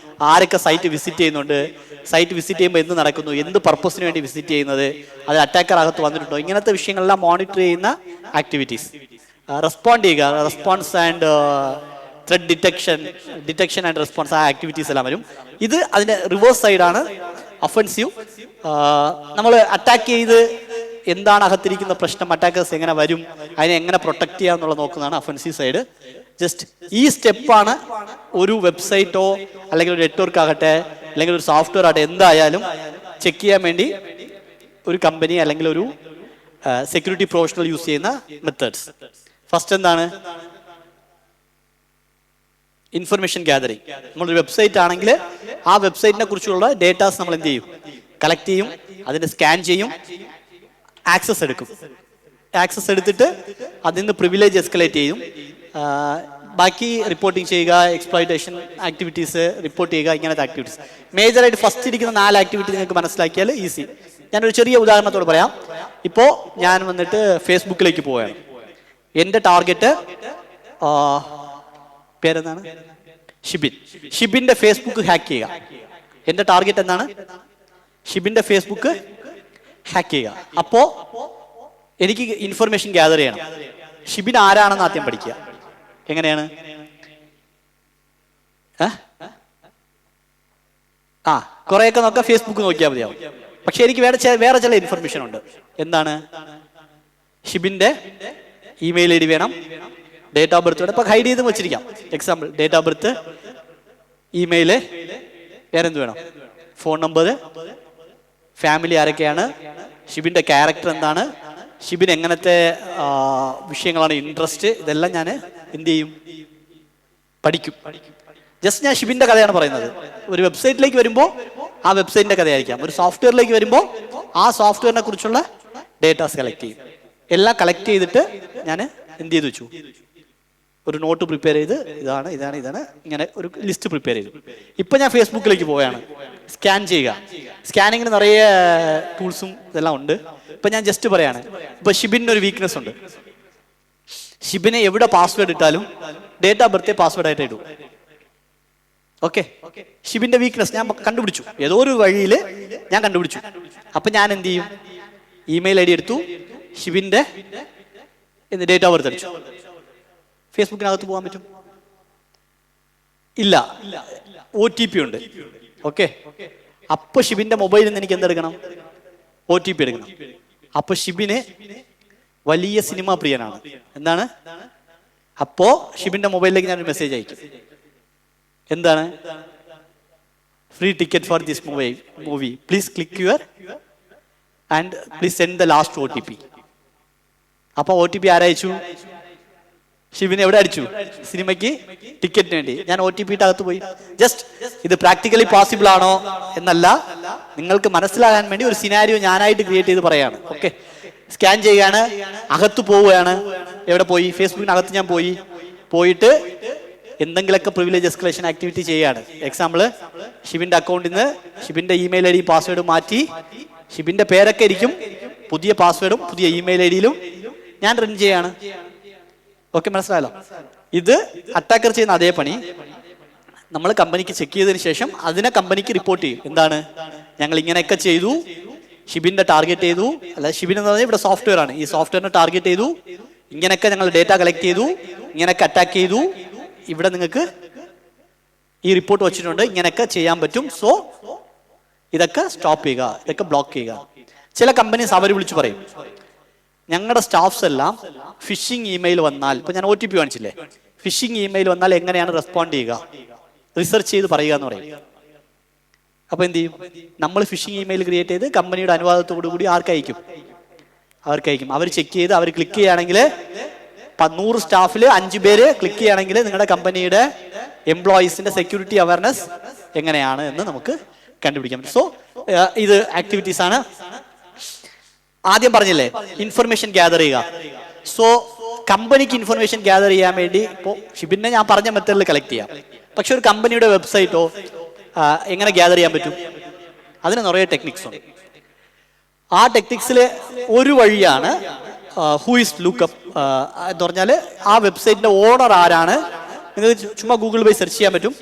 ആരൊക്കെ സൈറ്റ് വിസിറ്റ് ചെയ്യുന്നുണ്ട്, സൈറ്റ് വിസിറ്റ് ചെയ്യുമ്പോൾ എന്ത് നടക്കുന്നു, എന്ത് പർപ്പസിന് വേണ്ടി വിസിറ്റ് ചെയ്യുന്നത്, അത് അറ്റാക്കർ അകത്ത് വന്നിട്ടുണ്ടോ, ഇങ്ങനത്തെ വിഷയങ്ങളെല്ലാം മോണിറ്റർ ചെയ്യുന്ന ആക്ടിവിറ്റീസ്. റെസ്പോണ്ട് ചെയ്യുക, response and thread detection and response, ആ ആക്ടിവിറ്റീസ് എല്ലാം വരും. ഇത് അതിൻ്റെ റിവേഴ്സ് സൈഡാണ് അഫൻസീവ്. നമ്മൾ അറ്റാക്ക് ചെയ്ത് എന്താണ് അകത്തിരിക്കുന്ന പ്രശ്നം, അറ്റാക്കേഴ്സ് എങ്ങനെ വരും, അതിനെ എങ്ങനെ പ്രൊട്ടക്ട് ചെയ്യുക എന്നുള്ളത് നോക്കുന്നതാണ് അഫൻസീവ് സൈഡ്. ജസ്റ്റ് ഈ സ്റ്റെപ്പാണ് ഒരു വെബ്സൈറ്റോ അല്ലെങ്കിൽ ഒരു നെറ്റ്വർക്ക് ആകട്ടെ അല്ലെങ്കിൽ ഒരു സോഫ്റ്റ്വെയർ ആകട്ടെ എന്തായാലും ചെക്ക് ചെയ്യാൻ വേണ്ടി ഒരു കമ്പനി അല്ലെങ്കിൽ ഒരു സെക്യൂരിറ്റി പ്രൊഫഷണൽ യൂസ് ചെയ്യുന്ന മെത്തേഡ്സ്. ഫസ്റ്റ് എന്താണ്? Information gathering. നമ്മളൊരു വെബ്സൈറ്റ് ആണെങ്കിൽ ആ വെബ്സൈറ്റിനെ കുറിച്ചുള്ള ഡേറ്റാസ് നമ്മൾ എന്ത് ചെയ്യും? കളക്ട് ചെയ്യും, അതിനെ സ്കാൻ ചെയ്യും, ആക്സസ് എടുക്കും. ആക്സസ് എടുത്തിട്ട് അതിൽ നിന്ന് പ്രിവിലേജ് എസ്കലേറ്റ് ചെയ്യും. ബാക്കി റിപ്പോർട്ടിങ് ചെയ്യുക, എക്സ്പ്ലോയിറ്റേഷൻ ആക്ടിവിറ്റീസ് റിപ്പോർട്ട് ചെയ്യുക, ഇങ്ങനത്തെ ആക്ടിവിറ്റീസ്. മേജറായിട്ട് ഫസ്റ്റ് ഇരിക്കുന്ന 4 ആക്ടിവിറ്റി നിങ്ങൾക്ക് മനസ്സിലാക്കിയാൽ ഈസി. ഞാനൊരു ചെറിയ ഉദാഹരണത്തോട് പറയാം. ഇപ്പോൾ ഞാൻ വന്നിട്ട് ഫേസ്ബുക്കിലേക്ക് പോവുകയാണ്. എൻ്റെ ടാർഗറ്റ് പേരെന്താണ്? ഷിബിൻ്റെ ഫേസ്ബുക്ക് ഹാക്ക് ചെയ്യുക. എൻ്റെ ടാർഗറ്റ് എന്താണ്? ഷിബിൻ്റെ ഫേസ്ബുക്ക് ഹാക്ക് ചെയ്യുക. അപ്പോൾ എനിക്ക് ഇൻഫർമേഷൻ ഗ്യാദർ ചെയ്യണം. ഷിബിൻ ആരാണെന്ന് ആദ്യം പഠിക്കുക. എങ്ങനെയാണ്? കുറെയൊക്കെ നോക്കാം, ഫേസ്ബുക്ക് നോക്കിയാൽ മതിയാവും. പക്ഷെ എനിക്ക് വേറെ ചില ഇൻഫർമേഷൻ ഉണ്ട്. എന്താണ്? ഷിബിന്റെ ഇമെയിൽ ഐ ഡി വേണം, ഡേറ്റ് ഓഫ് ബർത്ത് വേണം. ഇപ്പൊ ഹൈഡ് ചെയ്ത് വെച്ചിരിക്കാം. Example, date of birth, email, വേറെന്ത് വേണം? ഫോൺ നമ്പർ, ഫാമിലി ആരൊക്കെയാണ്, ഷിബിന്റെ ക്യാരക്ടർ എന്താണ്, ഷിബിൻ എങ്ങനത്തെ വിഷയങ്ങളാണ് ഇൻട്രസ്റ്റ്, ഇതെല്ലാം ഞാൻ എന്ത് ചെയ്യും? പഠിക്കും. ജസ്റ്റ് ഞാൻ ഷിബിന്റെ കഥയാണ് പറയുന്നത്. ഒരു വെബ്സൈറ്റിലേക്ക് വരുമ്പോൾ ആ വെബ്സൈറ്റിന്റെ കഥയായിരിക്കാം. ഒരു സോഫ്റ്റ്വെയറിലേക്ക് വരുമ്പോൾ ആ സോഫ്റ്റ്വെയറിനെ കുറിച്ചുള്ള ഡേറ്റാസ് കളക്ട് ചെയ്യും. എല്ലാം കളക്ട് ചെയ്തിട്ട് ഞാൻ എന്ത് ചെയ്തു വെച്ചു? ഒരു നോട്ട് പ്രിപ്പയർ ചെയ്ത് ഇതാണ് ഇതാണ് ഇതാണ് ഇങ്ങനെ ഒരു ലിസ്റ്റ് പ്രിപ്പയർ ചെയ്തു. ഇപ്പൊ ഞാൻ ഫേസ്ബുക്കിലേക്ക് പോവുകയാണ്. സ്കാൻ ചെയ്യുക. സ്കാനിങ്ങിന് നിറയെ ടൂൾസും ഇതെല്ലാം ഉണ്ട്. ഇപ്പൊ ഞാൻ ജസ്റ്റ് പറയാണ്, ഇപ്പൊ ഷിബിന് ഒരു വീക്ക്നെസ് ഉണ്ട്. ഷിബിനെ എവിടെ പാസ്വേഡ് ഇട്ടാലും ഡേറ്റ് ഓഫ് ബർത്ത് പാസ്വേഡ് ആയിട്ട് ഇടും. ഓക്കെ, ഷിബിന്റെ വീക്ക്നെസ് ഞാൻ കണ്ടുപിടിച്ചു. ഏതോ ഒരു വഴിയിൽ ഞാൻ കണ്ടുപിടിച്ചു. അപ്പൊ ഞാൻ എന്ത് ചെയ്യും? ഇമെയിൽ ഐ ഡി എടുത്തു, ഷിബിന്റെ ഡേറ്റ് ഓഫ് ബർത്ത് അടിച്ചു. ഫേസ്ബുക്കിനകത്ത് പോകാൻ പറ്റും? ഇല്ല, OTP ഉണ്ട്. ഓക്കെ, അപ്പൊ ഷിബിന്റെ മൊബൈലിൽ നിന്ന് എനിക്ക് എന്തെടുക്കണം? OTP എടുക്കണം. അപ്പൊ ഷിബിന് വലിയ സിനിമാ പ്രിയനാണ്. എന്താണ്? അപ്പോ ഷിബിന്റെ മൊബൈലിലേക്ക് ഞാനൊരു മെസ്സേജ് അയക്കും. എന്താണ്? Free ticket for this movie, please click your and please send the last OTP. അപ്പൊ OTP ആരയച്ചു? ഷിബിനെ എവിടെ അടിച്ചു? സിനിമയ്ക്ക് ടിക്കറ്റിന് വേണ്ടി. ഞാൻ OTP അകത്ത് പോയി. ജസ്റ്റ് ഇത് പ്രാക്ടിക്കലി പോസിബിൾ ആണോ എന്നല്ല, നിങ്ങൾക്ക് മനസ്സിലാകാൻ വേണ്ടി ഒരു സിനാരിയോ ഞാനായിട്ട് ക്രിയേറ്റ് ചെയ്ത് പറയാണ്. ഓക്കെ, സ്കാൻ ചെയ്യാണ്, അകത്ത് പോവുകയാണ്. എവിടെ പോയി? ഫേസ്ബുക്കിനകത്ത് ഞാൻ പോയിട്ട് എന്തെങ്കിലുമൊക്കെ പ്രിവിലേജ് എസ്കലേഷൻ ആക്ടിവിറ്റി ചെയ്യാണ്. എക്സാമ്പിൾ, ഷിബിന്റെ അക്കൗണ്ടിൽ നിന്ന് ഷിബിന്റെ ഇമെയിൽ ഐ ഡി പാസ്വേഡ് മാറ്റി ഷിബിന്റെ പേരൊക്കെ ഇരിക്കും, പുതിയ പാസ്വേഡും പുതിയ ഇമെയിൽ ഐ ഡിയിലും ഞാൻ റൺ ചെയ്യാണ്. ഓക്കെ, മനസ്സിലായല്ലോ? ഇത് അറ്റാക്കർ ചെയ്യുന്ന അതേ പണി നമ്മൾ കമ്പനിക്ക് ചെക്ക് ചെയ്തതിന് ശേഷം അതിനെ കമ്പനിക്ക് റിപ്പോർട്ട് ചെയ്യും. എന്താണ്? ഞങ്ങൾ ഇങ്ങനെയൊക്കെ ചെയ്തു, ഷിബിന്റെ ടാർഗറ്റ് ചെയ്തു. അല്ല, ഷിബിൻ എന്ന് പറഞ്ഞാൽ ഇവിടെ സോഫ്റ്റ്വെയർ ആണ്. ഈ സോഫ്റ്റ്വെയറിനെ ടാർഗറ്റ് ചെയ്തു, ഇങ്ങനെയൊക്കെ ഞങ്ങൾ ഡേറ്റ കളക്ട് ചെയ്തു, ഇങ്ങനെയൊക്കെ അറ്റാക്ക് ചെയ്തു, ഇവിടെ നിങ്ങൾക്ക് ഈ റിപ്പോർട്ട് വെച്ചിട്ടുണ്ട്, ഇങ്ങനെയൊക്കെ ചെയ്യാൻ പറ്റും. സോ ഇതൊക്കെ സ്റ്റോപ്പ് ചെയ്യുക, ഇതൊക്കെ ബ്ലോക്ക് ചെയ്യുക. ചില കമ്പനീസ് അവർ വിളിച്ചു പറയും, ഞങ്ങളുടെ സ്റ്റാഫ്സ് എല്ലാം ഫിഷിംഗ് ഇമെയിൽ വന്നാൽ, ഇപ്പൊ ഞാൻ OTP കാണിച്ചില്ലേ, ഫിഷിംഗ് ഇമെയിൽ വന്നാൽ എങ്ങനെയാണ് റെസ്പോണ്ട് ചെയ്യുക, റിസർച്ച് ചെയ്ത് പറയുക എന്ന് പറയും. അപ്പൊ എന്ത് ചെയ്യും? നമ്മൾ ഫിഷിംഗ് ഇമെയിൽ ക്രിയേറ്റ് ചെയ്ത് കമ്പനിയുടെ അനുവാദത്തോടു കൂടി അവർക്കയക്കും. അവർ ചെക്ക് ചെയ്ത് അവർ ക്ലിക്ക് ചെയ്യുകയാണെങ്കിൽ 100 സ്റ്റാഫിൽ 5 പേര് ക്ലിക്ക് ചെയ്യുകയാണെങ്കിൽ നിങ്ങളുടെ കമ്പനിയുടെ എംപ്ലോയീസിന്റെ സെക്യൂരിറ്റി അവയർനെസ് എങ്ങനെയാണ് എന്ന് നമുക്ക് കണ്ടുപിടിക്കാൻ പറ്റും. സോ ഇത് ആക്ടിവിറ്റീസ് ആണ്. ആദ്യം പറഞ്ഞില്ലേ ഇൻഫർമേഷൻ ഗ്യാദർ ചെയ്യുക. സോ കമ്പനിക്ക് ഇൻഫർമേഷൻ ഗ്യാദർ ചെയ്യാൻ വേണ്ടി ഇപ്പോൾ ഷിബിനെ ഞാൻ പറഞ്ഞ മെത്തേഡിൽ കളക്ട് ചെയ്യാം. പക്ഷെ ഒരു കമ്പനിയുടെ വെബ്സൈറ്റോ എങ്ങനെ ഗ്യാദർ ചെയ്യാൻ പറ്റും? അതിന് നിറയെ ടെക്നിക്സ് ഉണ്ട്. ആ ടെക്നിക്സിൽ ഒരു വഴിയാണ് ഹൂ ഇസ് ലുക്കപ്പ് എന്ന് പറഞ്ഞാൽ ആ വെബ്സൈറ്റിന്റെ ഓണർ ആരാണ്. നിങ്ങൾക്ക് ചുമ്മാ ഗൂഗിൾ പോയി സെർച്ച് ചെയ്യാൻ പറ്റും.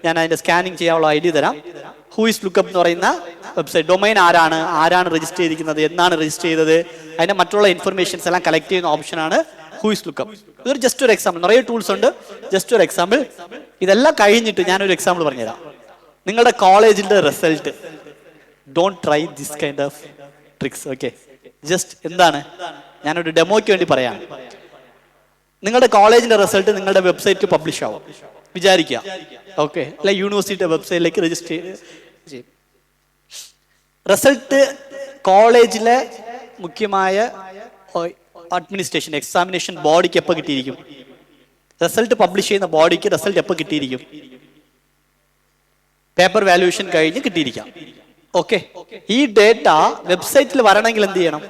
ഞാൻ അതിന്റെ സ്കാനിങ് ചെയ്യാനുള്ള ഐഡിയ തരാം. ഹൂ ഇസ് ലുക്കപ്പ് എന്ന് പറയുന്ന വെബ്സൈറ്റ് ഡൊമൈൻ ആരാണ് രജിസ്റ്റർ ചെയ്തിരിക്കുന്നത്, എന്നാണ് രജിസ്റ്റർ ചെയ്തത്, അതിന്റെ മറ്റുള്ള ഇൻഫർമേഷൻസ് എല്ലാം കളക്ട് ചെയ്യുന്ന ഓപ്ഷനാണ് ഹൂ ഇസ് ലുക്കപ്പ്. ഇതൊരു ജസ്റ്റ് ഒരു എക്സാമ്പിൾ, നിറയെ ടൂൾസ് ഉണ്ട്, ജസ്റ്റ് ഒരു എക്സാമ്പിൾ. ഇതെല്ലാം കഴിഞ്ഞിട്ട് ഞാനൊരു എക്സാമ്പിൾ പറഞ്ഞുതരാം. നിങ്ങളുടെ കോളേജിന്റെ result, don't try this kind of tricks. Okay, just എന്താണ് ഞാനൊരു ഡെമോയ്ക്ക് വേണ്ടി പറയാം. നിങ്ങളുടെ കോളേജിന്റെ റിസൾട്ട് നിങ്ങളുടെ വെബ്സൈറ്റിൽ പബ്ലിഷ് ആവും വിചാരിക്കുക. ഓക്കെ, അല്ലെ യൂണിവേഴ്സിറ്റിയുടെ വെബ്സൈറ്റിലേക്ക് രജിസ്റ്റർ ചെയ്യും. റിസൾട്ട് കോളേജിലെ മുഖ്യമായ അഡ്മിനിസ്ട്രേഷൻ എക്സാമിനേഷൻ ബോഡിക്ക് എപ്പോൾ കിട്ടിയിരിക്കും? റിസൾട്ട് പബ്ലിഷ് ചെയ്യുന്ന ബോഡിക്ക് റിസൾട്ട് എപ്പോൾ കിട്ടിയിരിക്കും? പേപ്പർ വാല്യൂഷൻ കഴിഞ്ഞ് കിട്ടിയിരിക്കാം. ഓക്കെ, ഈ ഡേറ്റ വെബ്സൈറ്റിൽ വരണമെങ്കിൽ എന്ത് ചെയ്യണം?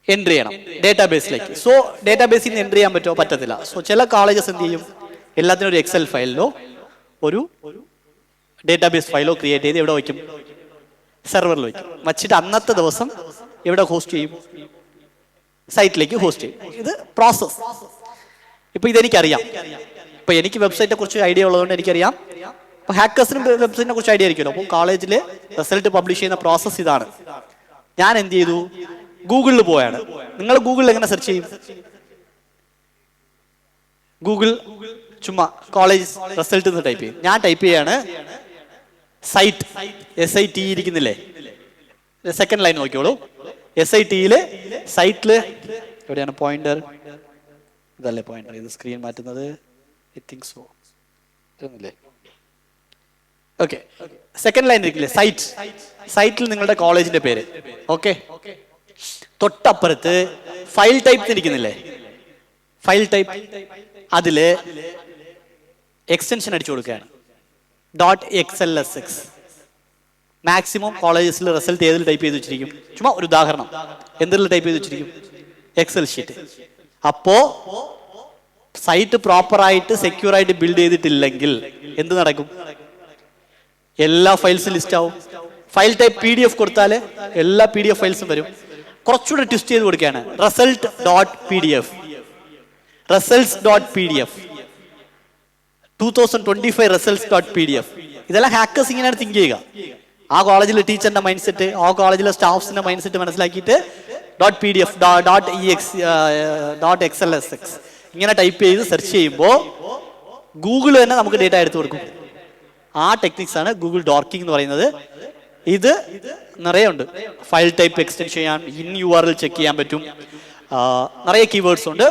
എൻട്രി ചെയ്യണം ഡേറ്റാബേസിലേക്ക്. സോ ഡേറ്റാബേസിൽ നിന്ന് എൻട്രി ചെയ്യാൻ പറ്റുമോ? പറ്റത്തില്ല. സോ ചില കോളേജസ് എന്ത് ചെയ്യും? എല്ലാത്തിനും ഒരു എക്സൽ ഫയലിലോ ഒരു ഡേറ്റാബേസ് ഫയലോ ക്രിയേറ്റ് ചെയ്ത് എവിടെ വയ്ക്കും? സെർവറിൽ വയ്ക്കും. വച്ചിട്ട് അന്നത്തെ ദിവസം എവിടെ ഹോസ്റ്റ് ചെയ്യും? സൈറ്റിലേക്ക് ഹോസ്റ്റ് ചെയ്യും. ഇത് പ്രോസസ്. ഇപ്പൊ ഇതെനിക്കറിയാം. ഇപ്പൊ എനിക്ക് വെബ്സൈറ്റിനെ കുറിച്ച് ഐഡിയ ഉള്ളതുകൊണ്ട് എനിക്കറിയാം. അപ്പൊ ഹാക്കേഴ്സിനും വെബ്സൈറ്റിനെ കുറിച്ച് ഐഡിയ ആയിരിക്കുമല്ലോ. അപ്പോൾ കോളേജിൽ റിസൾട്ട് പബ്ലിഷ് ചെയ്യുന്ന പ്രോസസ് ഇതാണ്. ഞാൻ എന്ത് ചെയ്തു? ഗൂഗിളിൽ പോയാണ്. നിങ്ങൾ ഗൂഗിളിൽ എങ്ങനെ സെർച്ച് ചെയ്യും? ഗൂഗിൾ ചുമ്മാ കോളേജ് റിസൾട്ട് എന്ന് ടൈപ്പ് ചെയ്യും. ഞാൻ ടൈപ്പ് ചെയ്യാണ് സൈറ്റ്, SIT ഇരിക്കുന്നില്ലേ? സെക്കൻഡ് ലൈൻ നോക്കിയോളൂ. SITയില് സൈറ്റില് എവിടെയാണ് പോയിന്റർ? ഇതല്ലേ പോയിന്റർ? ഇത് സ്ക്രീൻ മാറ്റുന്നത് I think so. Okay, second line ഇരിക്കില്ലേ? സൈറ്റ്. സൈറ്റിൽ നിങ്ങളുടെ കോളേജിന്റെ പേര്. ഓക്കെ, തൊട്ടപ്പുറത്ത് ഫയൽ ടൈപ്പ് ഇരിക്കുന്നില്ലേ? File type. അതില് എക്സ്റ്റൻഷൻ അടിച്ചു കൊടുക്കുകയാണ് .xlsx. മാക്സിമം കോളേജസിൽ റിസൾട്ട് ഏതിൽ ടൈപ്പ് ചെയ്ത് വെച്ചിരിക്കും? ചുമ്മാ ഒരു ഉദാഹരണം, എന്തിൽ ടൈപ്പ് ചെയ്ത് വെച്ചിരിക്കും? Excel sheet. അപ്പോ സൈറ്റ് പ്രോപ്പറായിട്ട് സെക്യൂർ ആയിട്ട് ബിൽഡ് ചെയ്തിട്ടില്ലെങ്കിൽ എന്ത് നടക്കും? എല്ലാ ഫയൽസും ലിസ്റ്റ് ആവും. ഫയൽ ടൈപ്പ് PDF കൊടുത്താൽ എല്ലാ PDF ഫയൽസും വരും. കുറച്ചുകൂടെ ട്വിസ്റ്റ് ചെയ്ത് കൊടുക്കുകയാണ്. result.pdf, results.pdf, 2025 results.pdf. ഇതെല്ലാം ഹാക്കേഴ്സ് ഇങ്ങനെയാണ് തിങ്ക് ചെയ്യുക. ആ കോളേജിലെ ടീച്ചറിന്റെ മൈൻഡ് സെറ്റ്, ആ കോളേജിലെ സ്റ്റാഫ്സിന്റെ മൈൻഡ് സെറ്റ് മനസ്സിലാക്കിയിട്ട് .pdf, .xlsx ഇങ്ങനെ ടൈപ്പ് ചെയ്ത് സെർച്ച് ചെയ്യുമ്പോൾ ഗൂഗിൾ തന്നെ നമുക്ക് ഡേറ്റ എടുത്തു കൊടുക്കും. ആ ടെക്നിക്സ് ആണ് ഗൂഗിൾ ഡോർക്കിംഗ് എന്ന് പറയുന്നത്. ഇത് നിറയെ ഉണ്ട്. ഫയൽ ടൈപ്പ് എക്സ്റ്റെൻഡ് ചെയ്യാൻ, ഇൻ URL ചെക്ക് ചെയ്യാൻ പറ്റും. നിറയെ കീവേഡ്സ് ഉണ്ട്.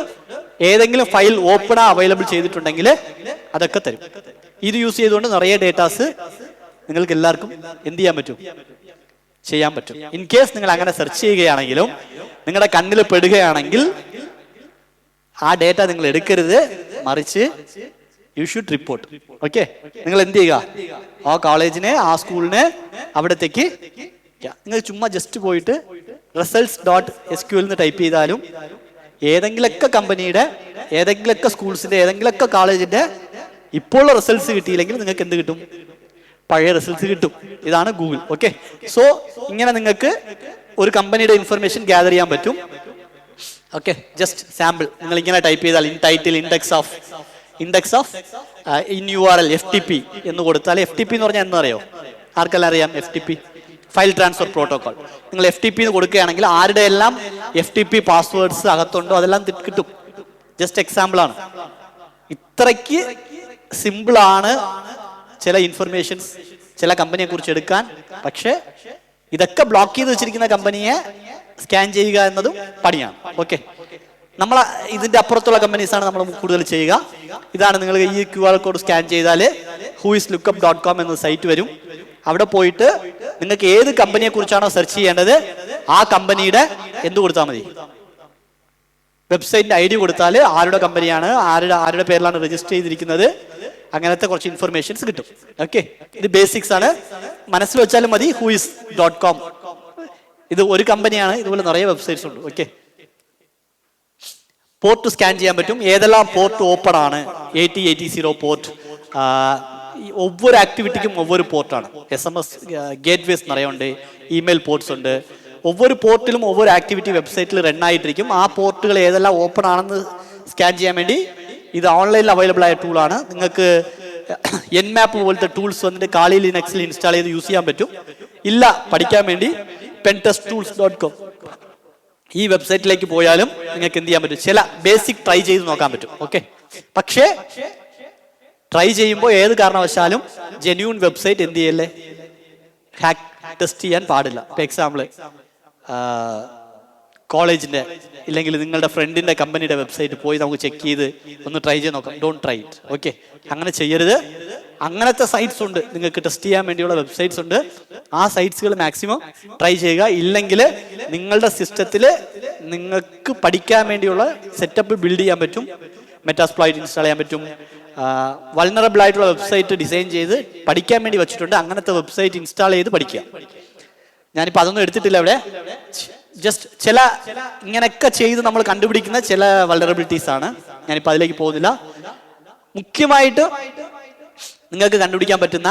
ഏതെങ്കിലും ഫയൽ ഓപ്പൺ അവൈലബിൾ ചെയ്തിട്ടുണ്ടെങ്കിൽ അതൊക്കെ തരും. ഇത് യൂസ് ചെയ്തുകൊണ്ട് നിറയെ ഡേറ്റാസ് നിങ്ങൾക്ക് എല്ലാവർക്കും എന്ത് ചെയ്യാൻ പറ്റും? ചെയ്യാൻ പറ്റും. ഇൻ കേസ് നിങ്ങൾ അങ്ങനെ സെർച്ച് ചെയ്യുകയാണെങ്കിലും നിങ്ങളുടെ കണ്ണിൽ പെടുകയാണെങ്കിൽ ആ ഡേറ്റ നിങ്ങൾ എടുക്കരുത്, മറിച്ച് യു ഷുഡ് റിപ്പോർട്ട്. ഓക്കെ, നിങ്ങൾ എന്ത് ചെയ്യുക? ആ കോളേജിനെ, ആ സ്കൂളിനെ അവിടത്തേക്ക് നിങ്ങൾ ചുമ്മാ ജസ്റ്റ് പോയിട്ട് results.sql എന്ന് ടൈപ്പ് ചെയ്താലും ഏതെങ്കിലൊക്കെ കമ്പനിയുടെ, ഏതെങ്കിലൊക്കെ സ്കൂൾസിന്റെ, ഏതെങ്കിലൊക്കെ കോളേജിന്റെ ഇപ്പോൾ റിസൾട്ട്സ് കിട്ടിയില്ലെങ്കിൽ നിങ്ങൾക്ക് എന്ത് കിട്ടും? പഴയ റിസൾട്ട്സ് കിട്ടും. ഇതാണ് ഗൂഗിൾ. ഓക്കെ, സോ ഇങ്ങനെ നിങ്ങൾക്ക് ഒരു കമ്പനിയുടെ ഇൻഫർമേഷൻ ഗ്യാദർ ചെയ്യാൻ പറ്റും. Okay, just sample. നിങ്ങൾ ഇങ്ങനെ ടൈപ്പ് ചെയ്താൽ in title index of in URL FTP എന്ന് കൊടുത്താൽ, FTP എന്ന് പറഞ്ഞാൽ എന്നറിയോ? ആർക്കെല്ലാം അറിയാം? FTP file transfer protocol. നിങ്ങൾ FTP എന്ന് കൊടുക്കുകയാണെങ്കിൽ ആരുടെ എല്ലാം FTP പാസ്വേഡ്സ് അകത്തുണ്ടോ അതെല്ലാം കിട്ടും. ജസ്റ്റ് എക്സാമ്പിൾ ആണ്. ഇത്രയ്ക്ക് സിമ്പിൾ ആണ് ചില ഇൻഫർമേഷൻസ് ചില കമ്പനിയെ കുറിച്ച് എടുക്കാൻ. പക്ഷെ ഇതൊക്കെ ബ്ലോക്ക് ചെയ്ത് വെച്ചിരിക്കുന്ന കമ്പനിയെ സ്കാൻ ചെയ്യുക എന്നതും പണിയാണ്. ഓക്കെ, നമ്മൾ ഇതിന്റെ അപ്പുറത്തുള്ള കമ്പനീസാണ് നമ്മൾ കൂടുതൽ ചെയ്യുക. ഇതാണ് നിങ്ങൾ ഈ QR കോഡ് സ്കാൻ ചെയ്താൽ whoislookup.com എന്ന സൈറ്റ് വരും. അവിടെ പോയിട്ട് നിങ്ങൾക്ക് ഏത് കമ്പനിയെ കുറിച്ചാണോ സെർച്ച് ചെയ്യേണ്ടത് ആ കമ്പനിയുടെ എന്ത് കൊടുത്താൽ മതി? വെബ്സൈറ്റിന്റെ ID കൊടുത്താൽ ആരുടെ കമ്പനിയാണ്, ആരുടെ പേരിലാണ് രജിസ്റ്റർ ചെയ്തിരിക്കുന്നത്, അങ്ങനത്തെ കുറച്ച് ഇൻഫർമേഷൻസ് കിട്ടും. ഓക്കെ, ഇത് ബേസിക്സ് ആണ്, മനസ്സിൽ വെച്ചാലും മതി. whois.com ഇത് ഒരു കമ്പനിയാണ്, ഇതുപോലെ നിറയെ വെബ്സൈറ്റ്സ് ഉണ്ട്. ഓക്കെ, പോർട്ട് സ്കാൻ ചെയ്യാൻ പറ്റും, ഏതെല്ലാം പോർട്ട് ഓപ്പൺ ആണ്. 8080 port, ഒവ്വൊരു ആക്ടിവിറ്റിക്കും ഒവ്വൊരു പോർട്ടാണ്. SMS gateways നിറയുണ്ട്, email ports ഉണ്ട്. ഒവ്വൊരു പോർട്ടിലും ഒവ്വൊരു ആക്ടിവിറ്റി വെബ്സൈറ്റിൽ റൺ ആയിട്ടിരിക്കും. ആ പോർട്ടുകൾ ഏതെല്ലാം ഓപ്പൺ ആണെന്ന് സ്കാൻ ചെയ്യാൻ വേണ്ടി ഇത് ഓൺലൈനിൽ അവൈലബിൾ ആയ ടൂളാണ്. നിങ്ങൾക്ക് Nmap പോലത്തെ ടൂൾസ് വന്നിട്ട് കാളി ലിനക്സിൽ ഇൻസ്റ്റാൾ ചെയ്ത് യൂസ് ചെയ്യാൻ പറ്റും. ഇല്ല, പഠിക്കാൻ വേണ്ടി pentesttools.com ഈ വെബ്സൈറ്റിലേക്ക് പോയാലും നിങ്ങൾക്ക് എന്ത് ചെയ്യാൻ പറ്റും, ചില ബേസിക് ട്രൈ ചെയ്ത് നോക്കാൻ പറ്റും. ഓക്കെ, പക്ഷേ ട്രൈ ചെയ്യുമ്പോൾ ഏത് കാരണവശാലും ജെന്യൂൻ വെബ്സൈറ്റ് എന്ത് ചെയ്യല്ലേ, ഹാക്ക് ടെസ്റ്റ് ചെയ്യാൻ പാടില്ല. ഇപ്പൊ എക്സാമ്പിൾ കോളേജിന്റെ ഇല്ലെങ്കിൽ നിങ്ങളുടെ ഫ്രണ്ടിന്റെ കമ്പനിയുടെ വെബ്സൈറ്റ് പോയി നമുക്ക് ചെക്ക് ചെയ്ത് ഒന്ന് ട്രൈ ചെയ്ത് നോക്കാം. Don't try it. ഓക്കെ, അങ്ങനെ ചെയ്യരുത്. അങ്ങനത്തെ സൈറ്റ്സ് ഉണ്ട്, നിങ്ങൾക്ക് ടെസ്റ്റ് ചെയ്യാൻ വേണ്ടിയുള്ള വെബ്സൈറ്റ്സ് ഉണ്ട്. ആ സൈറ്റ്സുകൾ മാക്സിമം ട്രൈ ചെയ്യുക. ഇല്ലെങ്കിൽ നിങ്ങളുടെ സിസ്റ്റത്തിൽ നിങ്ങൾക്ക് പഠിക്കാൻ വേണ്ടിയുള്ള സെറ്റപ്പ് ബിൽഡ് ചെയ്യാൻ പറ്റും. മെറ്റാസ്പ്ലോയിറ്റ് ഇൻസ്റ്റാൾ ചെയ്യാൻ പറ്റും. വൾനറബിൾ ആയിട്ടുള്ള വെബ്സൈറ്റ് ഡിസൈൻ ചെയ്ത് പഠിക്കാൻ വേണ്ടി വെച്ചിട്ടുണ്ട്. അങ്ങനത്തെ വെബ്സൈറ്റ് ഇൻസ്റ്റാൾ ചെയ്ത് പഠിക്കുക. ഞാനിപ്പോൾ അതൊന്നും എടുത്തിട്ടില്ല ഇവിടെ. ജസ്റ്റ് ചില ഇങ്ങനെയൊക്കെ ചെയ്ത് നമ്മൾ കണ്ടുപിടിക്കുന്ന ചില വൾനറബിലിറ്റീസ് ആണ്. ഞാനിപ്പോൾ അതിലേക്ക് പോകുന്നില്ല. മുഖ്യമായിട്ട് നിങ്ങൾക്ക് കണ്ടുപിടിക്കാൻ പറ്റുന്ന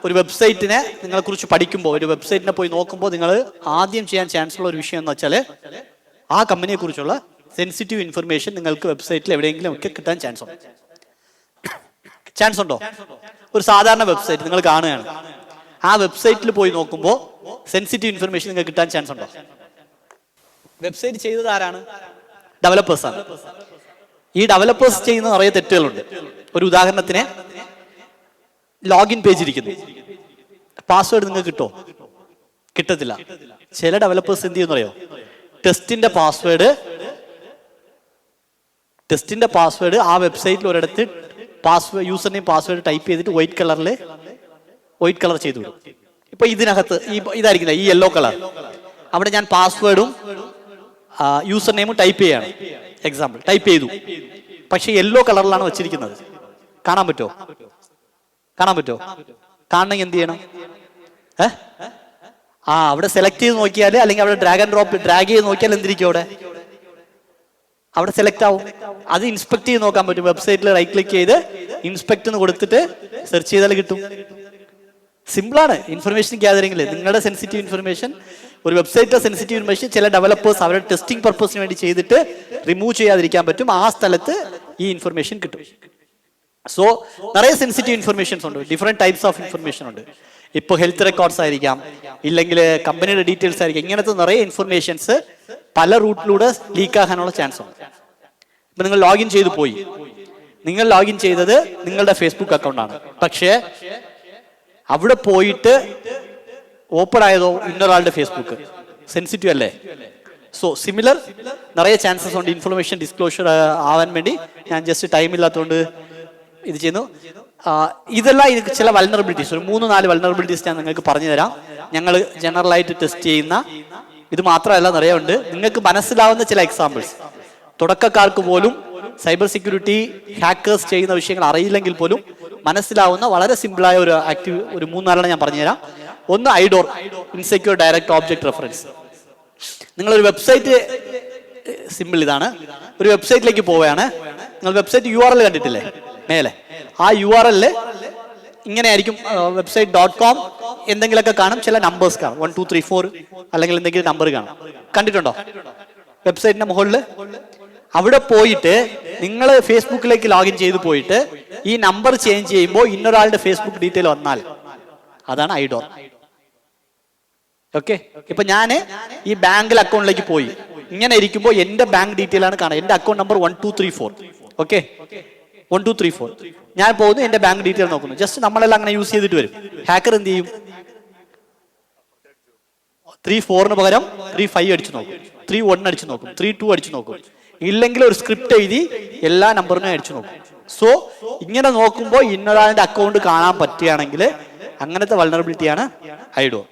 ഒരു വെബ്സൈറ്റിനെ നിങ്ങളെക്കുറിച്ച് പഠിക്കുമ്പോൾ, ഒരു വെബ്സൈറ്റിനെ പോയി നോക്കുമ്പോൾ നിങ്ങൾ ആദ്യം ചെയ്യാൻ ചാൻസ് ഉള്ള ഒരു വിഷയം എന്ന് വെച്ചാൽ ആ കമ്പനിയെ കുറിച്ചുള്ള സെൻസിറ്റീവ് ഇൻഫർമേഷൻ നിങ്ങൾക്ക് വെബ്സൈറ്റിൽ എവിടെയെങ്കിലും ഒക്കെ കിട്ടാൻ ചാൻസ് ഉണ്ടോ? ഒരു സാധാരണ വെബ്സൈറ്റ് നിങ്ങൾ കാണുകയാണ്, ആ വെബ്സൈറ്റിൽ പോയി നോക്കുമ്പോൾ സെൻസിറ്റീവ് ഇൻഫർമേഷൻ നിങ്ങൾക്ക് കിട്ടാൻ ചാൻസ് ഉണ്ടോ? വെബ്സൈറ്റ് ചെയ്തത് ആരാണ്? ഡെവലപ്പേഴ്സാണ്. ഈ ഡെവലപ്പേഴ്സ് ചെയ്യുന്ന നിറയെ തെറ്റുകളുണ്ട്. ഒരു ഉദാഹരണത്തിന്, ലോഗിൻ പേജ് ഇരിക്കുന്നു, പാസ്വേഡ് നിങ്ങൾക്ക് കിട്ടോ? കിട്ടത്തില്ല. ചില ഡെവലപ്പേഴ്സ് എന്ത് ചെയ്യുന്ന അറിയോ, ടെസ്റ്റിന്റെ പാസ്വേഡ് ആ വെബ്സൈറ്റിൽ ഒരിടത്ത് യൂസർ നെയിം പാസ്വേഡ് ടൈപ്പ് ചെയ്തിട്ട് വൈറ്റ് കളർ ചെയ്തു വിടും. ഇപ്പൊ ഇതിനകത്ത് ഇതായിരിക്കില്ല, ഈ യെല്ലോ കളർ, അവിടെ ഞാൻ പാസ്വേഡും യൂസർ നെയിമും ടൈപ്പ് ചെയ്യാണ്. എക്സാമ്പിൾ ടൈപ്പ് ചെയ്തു, പക്ഷെ യെല്ലോ കളറിലാണ് വെച്ചിരിക്കുന്നത്. കാണാൻ പറ്റുമോ? കാണണമെങ്കിൽ എന്ത് ചെയ്യണം? അവിടെ സെലക്ട് ചെയ്ത് നോക്കിയാൽ, അല്ലെങ്കിൽ അവിടെ ഡ്രാഗ് ചെയ്ത് നോക്കിയാൽ എന്തിരിക്കും, അവിടെ സെലക്ട് ആവും. അത് ഇൻസ്പെക്ട് ചെയ്ത് നോക്കാൻ പറ്റും. വെബ്സൈറ്റിൽ റൈറ്റ് ക്ലിക്ക് ചെയ്ത് ഇൻസ്പെക്ട് എന്ന് കൊടുത്തിട്ട് സെർച്ച് ചെയ്താൽ കിട്ടും. സിമ്പിളാണ് ഇൻഫർമേഷൻ ഗ്യാതറിംഗിൽ. നിങ്ങളുടെ സെൻസിറ്റീവ് ഇൻഫർമേഷൻ, ഒരു വെബ്സൈറ്റിലെ സെൻസിറ്റീവ് ഇൻഫർമേഷൻ ചില ഡെവലപ്പേഴ്സ് അവരുടെ ടെസ്റ്റിംഗ് പർപ്പസിന് വേണ്ടി ചെയ്തിട്ട് റിമൂവ് ചെയ്യാതിരിക്കാൻ പറ്റും. ആ സ്ഥലത്ത് ഈ ഇൻഫർമേഷൻ കിട്ടും. സോ നിറയെ സെൻസിറ്റീവ് ഇൻഫർമേഷൻസ് ഉണ്ട്, ഡിഫറെന്റ് ടൈപ്സ് ഓഫ് ഇൻഫർമേഷൻ ഉണ്ട്. ഇപ്പോൾ ഹെൽത്ത് റെക്കോർഡ്സ് ആയിരിക്കാം, ഇല്ലെങ്കിൽ കമ്പനിയുടെ ഡീറ്റെയിൽസ് ആയിരിക്കാം. ഇങ്ങനത്തെ നിറയെ ഇൻഫർമേഷൻസ് പല റൂട്ടിലൂടെ ലീക്ക് ആകാനുള്ള ചാൻസ് ഉണ്ട്. ഇപ്പൊ നിങ്ങൾ ലോഗിൻ ചെയ്ത് പോയി, നിങ്ങൾ ലോഗിൻ ചെയ്തത് നിങ്ങളുടെ ഫേസ്ബുക്ക് അക്കൗണ്ടാണ്, പക്ഷേ അവിടെ പോയിട്ട് ഓപ്പൺ ആയതോ ഇന്നൊരാളുടെ ഫേസ്ബുക്ക്. സെൻസിറ്റീവ് അല്ലേ? സോ സിമിലർ നിറയെ ചാൻസസ് ഉണ്ട് ഇൻഫർമേഷൻ ഡിസ്ക്ലോഷർ ആവാൻ വേണ്ടി. ഞാൻ ജസ്റ്റ് ടൈം ഇല്ലാത്തതുകൊണ്ട് ഇത് ചെയ്യുന്നു. ഇതെല്ലാം എനിക്ക് ചില വൾനറബിലിറ്റീസ്, ഒരു 3-4 വൾനറബിലിറ്റീസ് ഞാൻ നിങ്ങൾക്ക് പറഞ്ഞു തരാം. ഞങ്ങൾ ജനറലായിട്ട് ടെസ്റ്റ് ചെയ്യുന്ന, ഇത് മാത്രമല്ല നിറയെ ഉണ്ട്. നിങ്ങൾക്ക് മനസ്സിലാവുന്ന ചില എക്സാമ്പിൾസ്, തുടക്കക്കാർക്ക് പോലും സൈബർ സെക്യൂരിറ്റി ഹാക്കേഴ്സ് ചെയ്യുന്ന വിഷയങ്ങൾ അറിയില്ലെങ്കിൽ പോലും മനസ്സിലാവുന്ന വളരെ സിമ്പിളായ ഒരു 3-4 ഞാൻ പറഞ്ഞുതരാം. ഒന്ന് ഐഡോർ, ഇൻസെക്യൂർ ഡയറക്റ്റ് ഓബ്ജക്ട് റെഫറൻസ്. നിങ്ങളൊരു വെബ്സൈറ്റ്, സിമ്പിൾ ഇതാണ്, ഒരു വെബ്സൈറ്റിലേക്ക് പോവുകയാണ്. നിങ്ങൾ വെബ്സൈറ്റ് URL കണ്ടിട്ടില്ലേ മേലെ? ആ URL ഇങ്ങനെയായിരിക്കും, website.com എന്തെങ്കിലുമൊക്കെ കാണും, ചില നമ്പേഴ്സ് കാണും, 1 2 3 4 അല്ലെങ്കിൽ എന്തെങ്കിലും നമ്പർ കാണും. കണ്ടിട്ടുണ്ടോ വെബ്സൈറ്റിന്റെ മുകളിൽ? അവിടെ പോയിട്ട് നിങ്ങൾ ഫേസ്ബുക്കിലേക്ക് ലോഗിൻ ചെയ്ത് പോയിട്ട് ഈ നമ്പർ ചേഞ്ച് ചെയ്യുമ്പോൾ ഇന്നൊരാളുടെ ഫേസ്ബുക്ക് ഡീറ്റെയിൽ വന്നാൽ അതാണ് ഐഡോർ. ഓക്കെ, ഇപ്പൊ ഞാൻ ഈ ബാങ്കിൽ അക്കൗണ്ടിലേക്ക് പോയി, ഇങ്ങനെ ഇരിക്കുമ്പോൾ എന്റെ ബാങ്ക് ഡീറ്റെയിൽ ആണ് കാണുക. എന്റെ അക്കൗണ്ട് നമ്പർ 1 2 3 4. ഓക്കെ, 1 2 3 4. ഞാൻ പോകുന്നു, എന്റെ ബാങ്ക് ഡീറ്റെയിൽ നോക്കുന്നു. ജസ്റ്റ് നമ്മളെല്ലാം അങ്ങനെ യൂസ് ചെയ്തിട്ട് വരും. ഹാക്കർ എന്ത് ചെയ്യും? 3-4 പകരം 3-5 അടിച്ചു നോക്കും, 3-1 അടിച്ചു നോക്കും, 3-2 അടിച്ചു നോക്കും. ഇല്ലെങ്കിൽ ഒരു സ്ക്രിപ്റ്റ് എഴുതി എല്ലാ നമ്പറിനും അടിച്ചു നോക്കും. സോ ഇങ്ങനെ നോക്കുമ്പോൾ ഇന്നൊരാളുടെ അക്കൗണ്ട് കാണാൻ പറ്റുകയാണെങ്കിൽ അങ്ങനത്തെ വൾനറബിലിറ്റിയാണ് ഐഡോർ.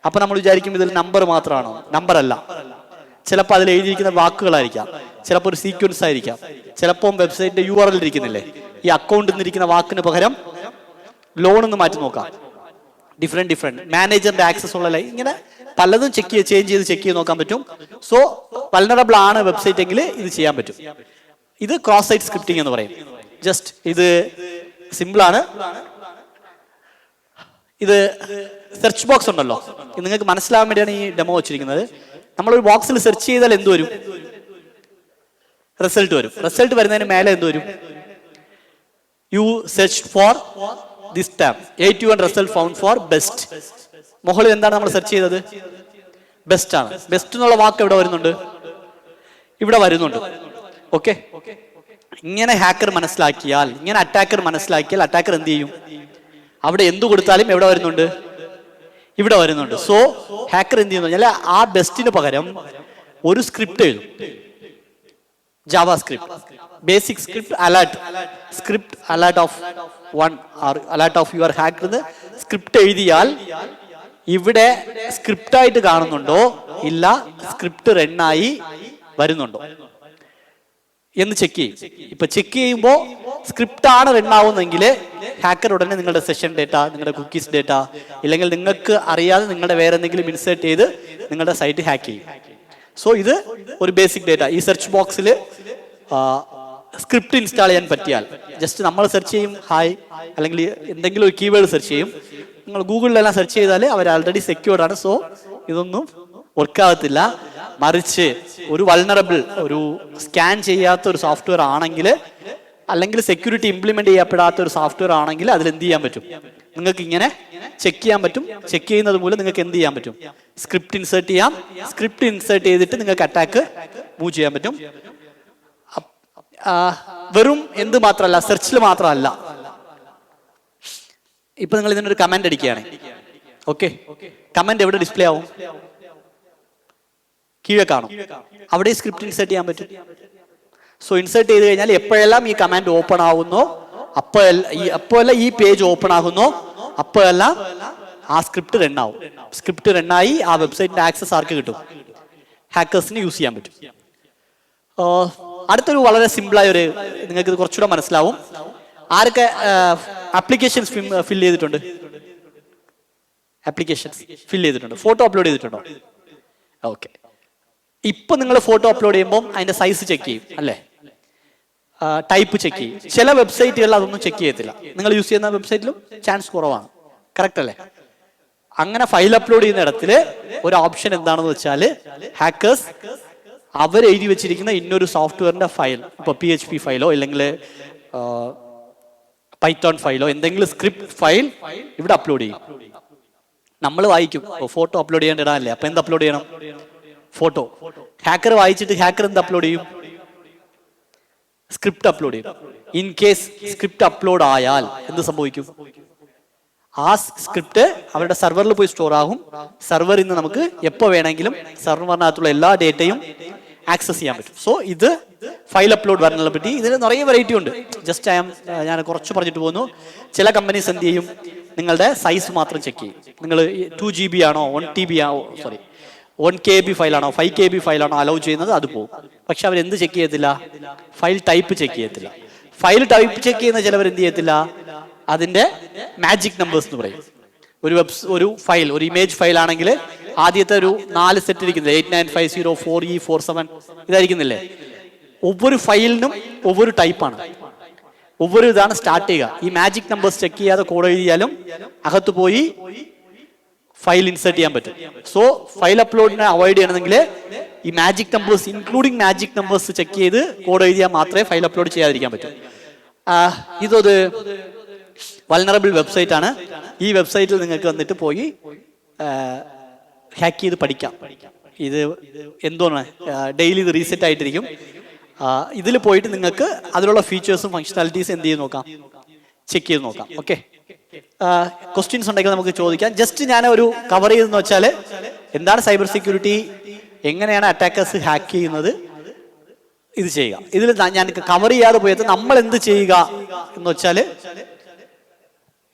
അപ്പൊ നമ്മൾ വിചാരിക്കും ഇതിൽ നമ്പർ മാത്രമാണോ? നമ്പർ അല്ല. ചിലപ്പോൾ അതിൽ എഴുതിയിരിക്കുന്ന വാക്കുകളായിരിക്കാം, ചിലപ്പോൾ ഒരു സീക്വൻസ് ആയിരിക്കാം, ചിലപ്പോൾ വെബ്സൈറ്റിന്റെ URL ഇരിക്കുന്നില്ലേ, ഈ അക്കൗണ്ട് എന്നിരിക്കുന്ന വാക്കിന് പകരം ലോൺ എന്ന് മാറ്റി നോക്കാം. ഡിഫറെന്റ് മാനേജറിന്റെ ആക്സസ് ഉള്ള ഇങ്ങനെ പലതും ചേഞ്ച് ചെയ്ത് നോക്കാൻ പറ്റും. സോ വൾനറബിൾ ആണ് വെബ്സൈറ്റ് എങ്കിൽ ഇത് ചെയ്യാൻ പറ്റും. ഇത് ക്രോസ് സൈറ്റ് സ്ക്രിപ്റ്റിംഗ് എന്ന് പറയും. ജസ്റ്റ് ഇത് സിമ്പിൾ ആണ്. ഇത് സെർച്ച് ബോക്സ് ഉണ്ടല്ലോ, നിങ്ങൾക്ക് മനസ്സിലാവാൻ വേണ്ടിയാണ് ഈ ഡെമോ വെച്ചിരിക്കുന്നത്. നമ്മളൊരു ബോക്സിൽ സെർച്ച് ചെയ്താൽ എന്ത് വരും? റിസൾട്ട് വരും. റിസൾട്ട് വരുന്നതിന് മേലെ എന്ത് വരും? You search for this tab 81 result found four best. മുകളിൽ എന്താണ് നമ്മൾ സെർച്ച് ചെയ്തത്? ബെസ്റ്റ് ആണ്. ബെസ്റ്റ് എന്നുള്ള വാക്ക് എവിടെ വരുന്നുണ്ട്? ഇവിടെ വരുന്നുണ്ട്. ഓക്കെ, ഇങ്ങനെ ഹാക്കർ മനസ്സിലാക്കിയാൽ, ഇങ്ങനെ അറ്റാക്കർ മനസ്സിലാക്കിയാൽ അറ്റാക്കർ എന്ത് ചെയ്യും? അവിടെ എന്തു കൊടുത്താലും എവിടെ വരുന്നുണ്ട്? ഇവിടെ വരുന്നുണ്ട്. സോ ഹാക്കർ എന്ത് ചെയ്യുന്നു പറഞ്ഞാൽ ആ ബെസ്റ്റിന് പകരം ഒരു സ്ക്രിപ്റ്റ് എഴുതും. Java script, basic script, alert of 1 or alert of your hacker എന്ന് സ്ക്രിപ്റ്റ് എഴുതിയാൽ ഇവിടെ സ്ക്രിപ്റ്റ് ആയിട്ട് കാണുന്നുണ്ടോ ഇല്ല സ്ക്രിപ്റ്റ് റണ്ണായി വരുന്നുണ്ടോ എന്ന് ചെക്ക് ചെയ്യും. ഇപ്പൊ ചെക്ക് ചെയ്യുമ്പോൾ സ്ക്രിപ്റ്റ് ആണ് റണ്ണാവുന്നെങ്കിൽ ഹാക്കർ ഉടനെ നിങ്ങളുടെ സെഷൻ ഡേറ്റ, നിങ്ങളുടെ കുക്കീസ് ഡേറ്റ, ഇല്ലെങ്കിൽ നിങ്ങൾക്ക് അറിയാതെ നിങ്ങളുടെ വേറെ എന്തെങ്കിലും ഇൻസേർട്ട് ചെയ്ത് നിങ്ങളുടെ സൈറ്റ് ഹാക്ക് ചെയ്യും. സോ ഇത് ഒരു ബേസിക് ഡേറ്റ. ഈ സെർച്ച് ബോക്സിൽ സ്ക്രിപ്റ്റ് ഇൻസ്റ്റാൾ ചെയ്യാൻ പറ്റിയാൽ ജസ്റ്റ് നമ്മൾ സെർച്ച് ചെയ്യും ഹായ്, അല്ലെങ്കിൽ എന്തെങ്കിലും ഒരു കീവേഡ് സെർച്ച് ചെയ്യും. നിങ്ങൾ ഗൂഗിളിലെല്ലാം സെർച്ച് ചെയ്താൽ അവർ ആൾറെഡി സെക്യൂർഡ് ആണ്. സോ ഇതൊന്നും വർക്കാകത്തില്ല. മറിച്ച് ഒരു വൾനറബിൾ, ഒരു സ്കാൻ ചെയ്യാത്ത ഒരു സോഫ്റ്റ്വെയർ ആണെങ്കിൽ, അല്ലെങ്കിൽ സെക്യൂരിറ്റി ഇംപ്ലിമെന്റ് ചെയ്യപ്പെടാത്ത ഒരു സോഫ്റ്റ്വെയർ ആണെങ്കിൽ അതിൽ എന്ത് ചെയ്യാൻ പറ്റും? നിങ്ങൾക്ക് ഇങ്ങനെ ചെക്ക് ചെയ്യാൻ പറ്റും. ചെക്ക് ചെയ്യുന്നത് മൂലം നിങ്ങൾക്ക് എന്ത് ചെയ്യാൻ പറ്റും? സ്ക്രിപ്റ്റ് ഇൻസേർട്ട് ചെയ്യാം. സ്ക്രിപ്റ്റ് ഇൻസേർട്ട് ചെയ്തിട്ട് നിങ്ങൾക്ക് അറ്റാക്ക് മൂവ് ചെയ്യാൻ പറ്റും. വെറും എന്ത് മാത്രമല്ല, സെർച്ചിൽ മാത്രമല്ല. ഇപ്പൊ നിങ്ങൾ ഇതിനൊരു കമന്റ് അടിക്കുകയാണ്. ഓക്കെ, കമന്റ് എവിടെ ഡിസ്പ്ലേ ആവും? കീഴെ കാണും. അവിടെ സ്ക്രിപ്റ്റ് ഇൻസേർട്ട് ചെയ്യാൻ പറ്റും. സോ ഇൻസേർട്ട് ചെയ്ത് കഴിഞ്ഞാൽ എപ്പോഴെല്ലാം ഈ കമാൻഡ് ഓപ്പൺ ആവുന്നോ അപ്പോഴല്ല ഈ പേജ് ഓപ്പൺ ആകുന്നോ അപ്പോഴെല്ലാം ആ സ്ക്രിപ്റ്റ് റൺ ആവും. സ്ക്രിപ്റ്റ് റണ്ണായി ആ വെബ്സൈറ്റിന്റെ ആക്സസ് ആർക്ക് കിട്ടും? ഹാക്കേഴ്സിന് യൂസ് ചെയ്യാൻ പറ്റും. അടുത്തൊരു വളരെ സിമ്പിളായ ഒരു, നിങ്ങൾക്ക് ഇത് കുറച്ചുകൂടെ മനസ്സിലാവും. ആരൊക്കെ ആപ്ലിക്കേഷൻസ് ഫിൽ ചെയ്തിട്ടുണ്ട്? ആപ്ലിക്കേഷൻസ് ഫിൽ ചെയ്തിട്ടുണ്ട്. ഫോട്ടോ അപ്ലോഡ് ചെയ്തിട്ടുണ്ടോ? ഓക്കെ. ഇപ്പൊ നിങ്ങൾ ഫോട്ടോ അപ്ലോഡ് ചെയ്യുമ്പോൾ അതിന്റെ സൈസ് ചെക്ക് ചെയ്യും അല്ലേ? ടൈപ്പ് ചെക്ക് ചെയ്യും. ചില വെബ്സൈറ്റുകളിൽ അതൊന്നും ചെക്ക് ചെയ്യത്തില്ല. നിങ്ങൾ യൂസ് ചെയ്യുന്ന വെബ്സൈറ്റിലും ചാൻസ് കുറവാണ്. കറക്റ്റ് അല്ലേ? അങ്ങനെ ഫയൽ അപ്ലോഡ് ചെയ്യുന്ന ഇടത്തില് ഒരു ഓപ്ഷൻ എന്താണെന്ന് വെച്ചാൽ, ഹാക്കേഴ്സ് അവർ എഴുതി വെച്ചിരിക്കുന്ന ഇന്നൊരു സോഫ്റ്റ്വെയറിന്റെ ഫയൽ, ഇപ്പൊ PHP ഫയലോ അല്ലെങ്കിൽ പൈത്തോൺ ഫയലോ എന്തെങ്കിലും സ്ക്രിപ്റ്റ് ഫയൽ ഇവിടെ അപ്ലോഡ് ചെയ്യും. നമ്മൾ വായിക്കും ഫോട്ടോ അപ്ലോഡ് ചെയ്യേണ്ട ഇടാനല്ലേ, അപ്പൊ എന്ത് അപ്ലോഡ് ചെയ്യണം? ഫോട്ടോ. ഹാക്കർ വായിച്ചിട്ട് ഹാക്കർ എന്ത് അപ്ലോഡ് ചെയ്യും? സ്ക്രിപ്റ്റ് അപ്ലോഡ് ചെയ്യും. ഇൻ കേസ് സ്ക്രിപ്റ്റ് അപ്ലോഡ് ആയാൽ എന്ത് സംഭവിക്കും? ആ സ്ക്രിപ്റ്റ് അവരുടെ സെർവറിൽ പോയി സ്റ്റോർ ആകും. സെർവറിൽ നിന്ന് നമുക്ക് എപ്പോൾ വേണമെങ്കിലും സെർവറിനകത്തുള്ള എല്ലാ ഡേറ്റയും ആക്സസ് ചെയ്യാൻ പറ്റും. സോ ഇത് ഫയൽ അപ്ലോഡ് വരുന്നതിനെ പറ്റി ഇതിന് നിറയെ വെറൈറ്റി ഉണ്ട്. ജസ്റ്റ് ഞാൻ കുറച്ച് പറഞ്ഞിട്ട് പോകുന്നു. ചില കമ്പനീസ് എന്ത് ചെയ്യും? നിങ്ങളുടെ സൈസ് മാത്രം ചെക്ക് ചെയ്യും. നിങ്ങൾ 2 GB ആണോ 1 TB ആണോ 1 KB ഫയലാണോ 5 KB ഫയലാണോ അലൗ ചെയ്യുന്നത്, അത് പോകും. പക്ഷെ അവരെന്ത് ചെക്ക് ചെയ്യത്തില്ല? ഫയൽ ടൈപ്പ് ചെക്ക് ചെയ്യത്തില്ല. ഫയൽ ടൈപ്പ് ചെക്ക് ചെയ്യുന്ന ചിലവർ എന്ത് ചെയ്യത്തില്ല? അതിന്റെ മാജിക് നമ്പേഴ്സ് എന്ന് പറയും. ഒരു ഫയൽ, ഒരു ഇമേജ് ഫയൽ ആണെങ്കിൽ ആദ്യത്തെ ഒരു 4 സെറ്റ് ഇരിക്കുന്നത് 89504E47 ഇതായിരിക്കുന്നില്ലേ? ഒவ்வொரு ഫയലിനും ഒவ்வொரு ടൈപ്പാണ്, ഒவ்வொரு ഇതാണ് സ്റ്റാർട്ട് ചെയ്യുക. ഈ മാജിക് നമ്പേഴ്സ് ചെക്ക് ചെയ്യാതെ കോഡ് എഴുതിയാലും അകത്ത് പോയി ഫയൽ ഇൻസേർട്ട് ചെയ്യാൻ പറ്റും. സോ ഫയൽ അപ്ലോഡിനെ അവോയ്ഡ് ചെയ്യണമെങ്കിൽ ഈ magic numbers, including magic numbers check ചെയ്ത് കോഡ് എഴുതിയാൽ മാത്രമേ ഫയൽ അപ്ലോഡ് ചെയ്യാതിരിക്കാൻ പറ്റൂ. ഇതൊരു വൾനറബിൾ വെബ്സൈറ്റ് ആണ്. ഈ വെബ്സൈറ്റിൽ നിങ്ങൾക്ക് വന്നിട്ട് പോയി ഹാക്ക് ചെയ്ത് പഠിക്കാം. ഇത് എന്തോന്ന് ഡെയിലി ഇത് റീസെറ്റ് ആയിട്ടിരിക്കും. ഇതിൽ പോയിട്ട് നിങ്ങൾക്ക് അതിലുള്ള ഫീച്ചേഴ്സും ഫങ്ഷണാലിറ്റീസും എന്ത് ചെയ്ത് നോക്കാം? ചെക്ക് ചെയ്ത് നോക്കാം. ഓക്കെ, ക്വസ്റ്റ്യൻസ് ഉണ്ടെങ്കിൽ നമുക്ക് ചോദിക്കാം. ജസ്റ്റ് ഞാൻ ഒരു കവർ ചെയ്തെന്ന് വെച്ചാൽ എന്താണ് സൈബർ സെക്യൂരിറ്റി, എങ്ങനെയാണ് അറ്റാക്കേഴ്സ് ഹാക്ക് ചെയ്യുന്നത്, ഇത് ചെയ്യുക. ഇതിൽ ഞാൻ കവർ ചെയ്യാതെ പോയത് നമ്മൾ എന്ത് ചെയ്യുക എന്ന് വെച്ചാൽ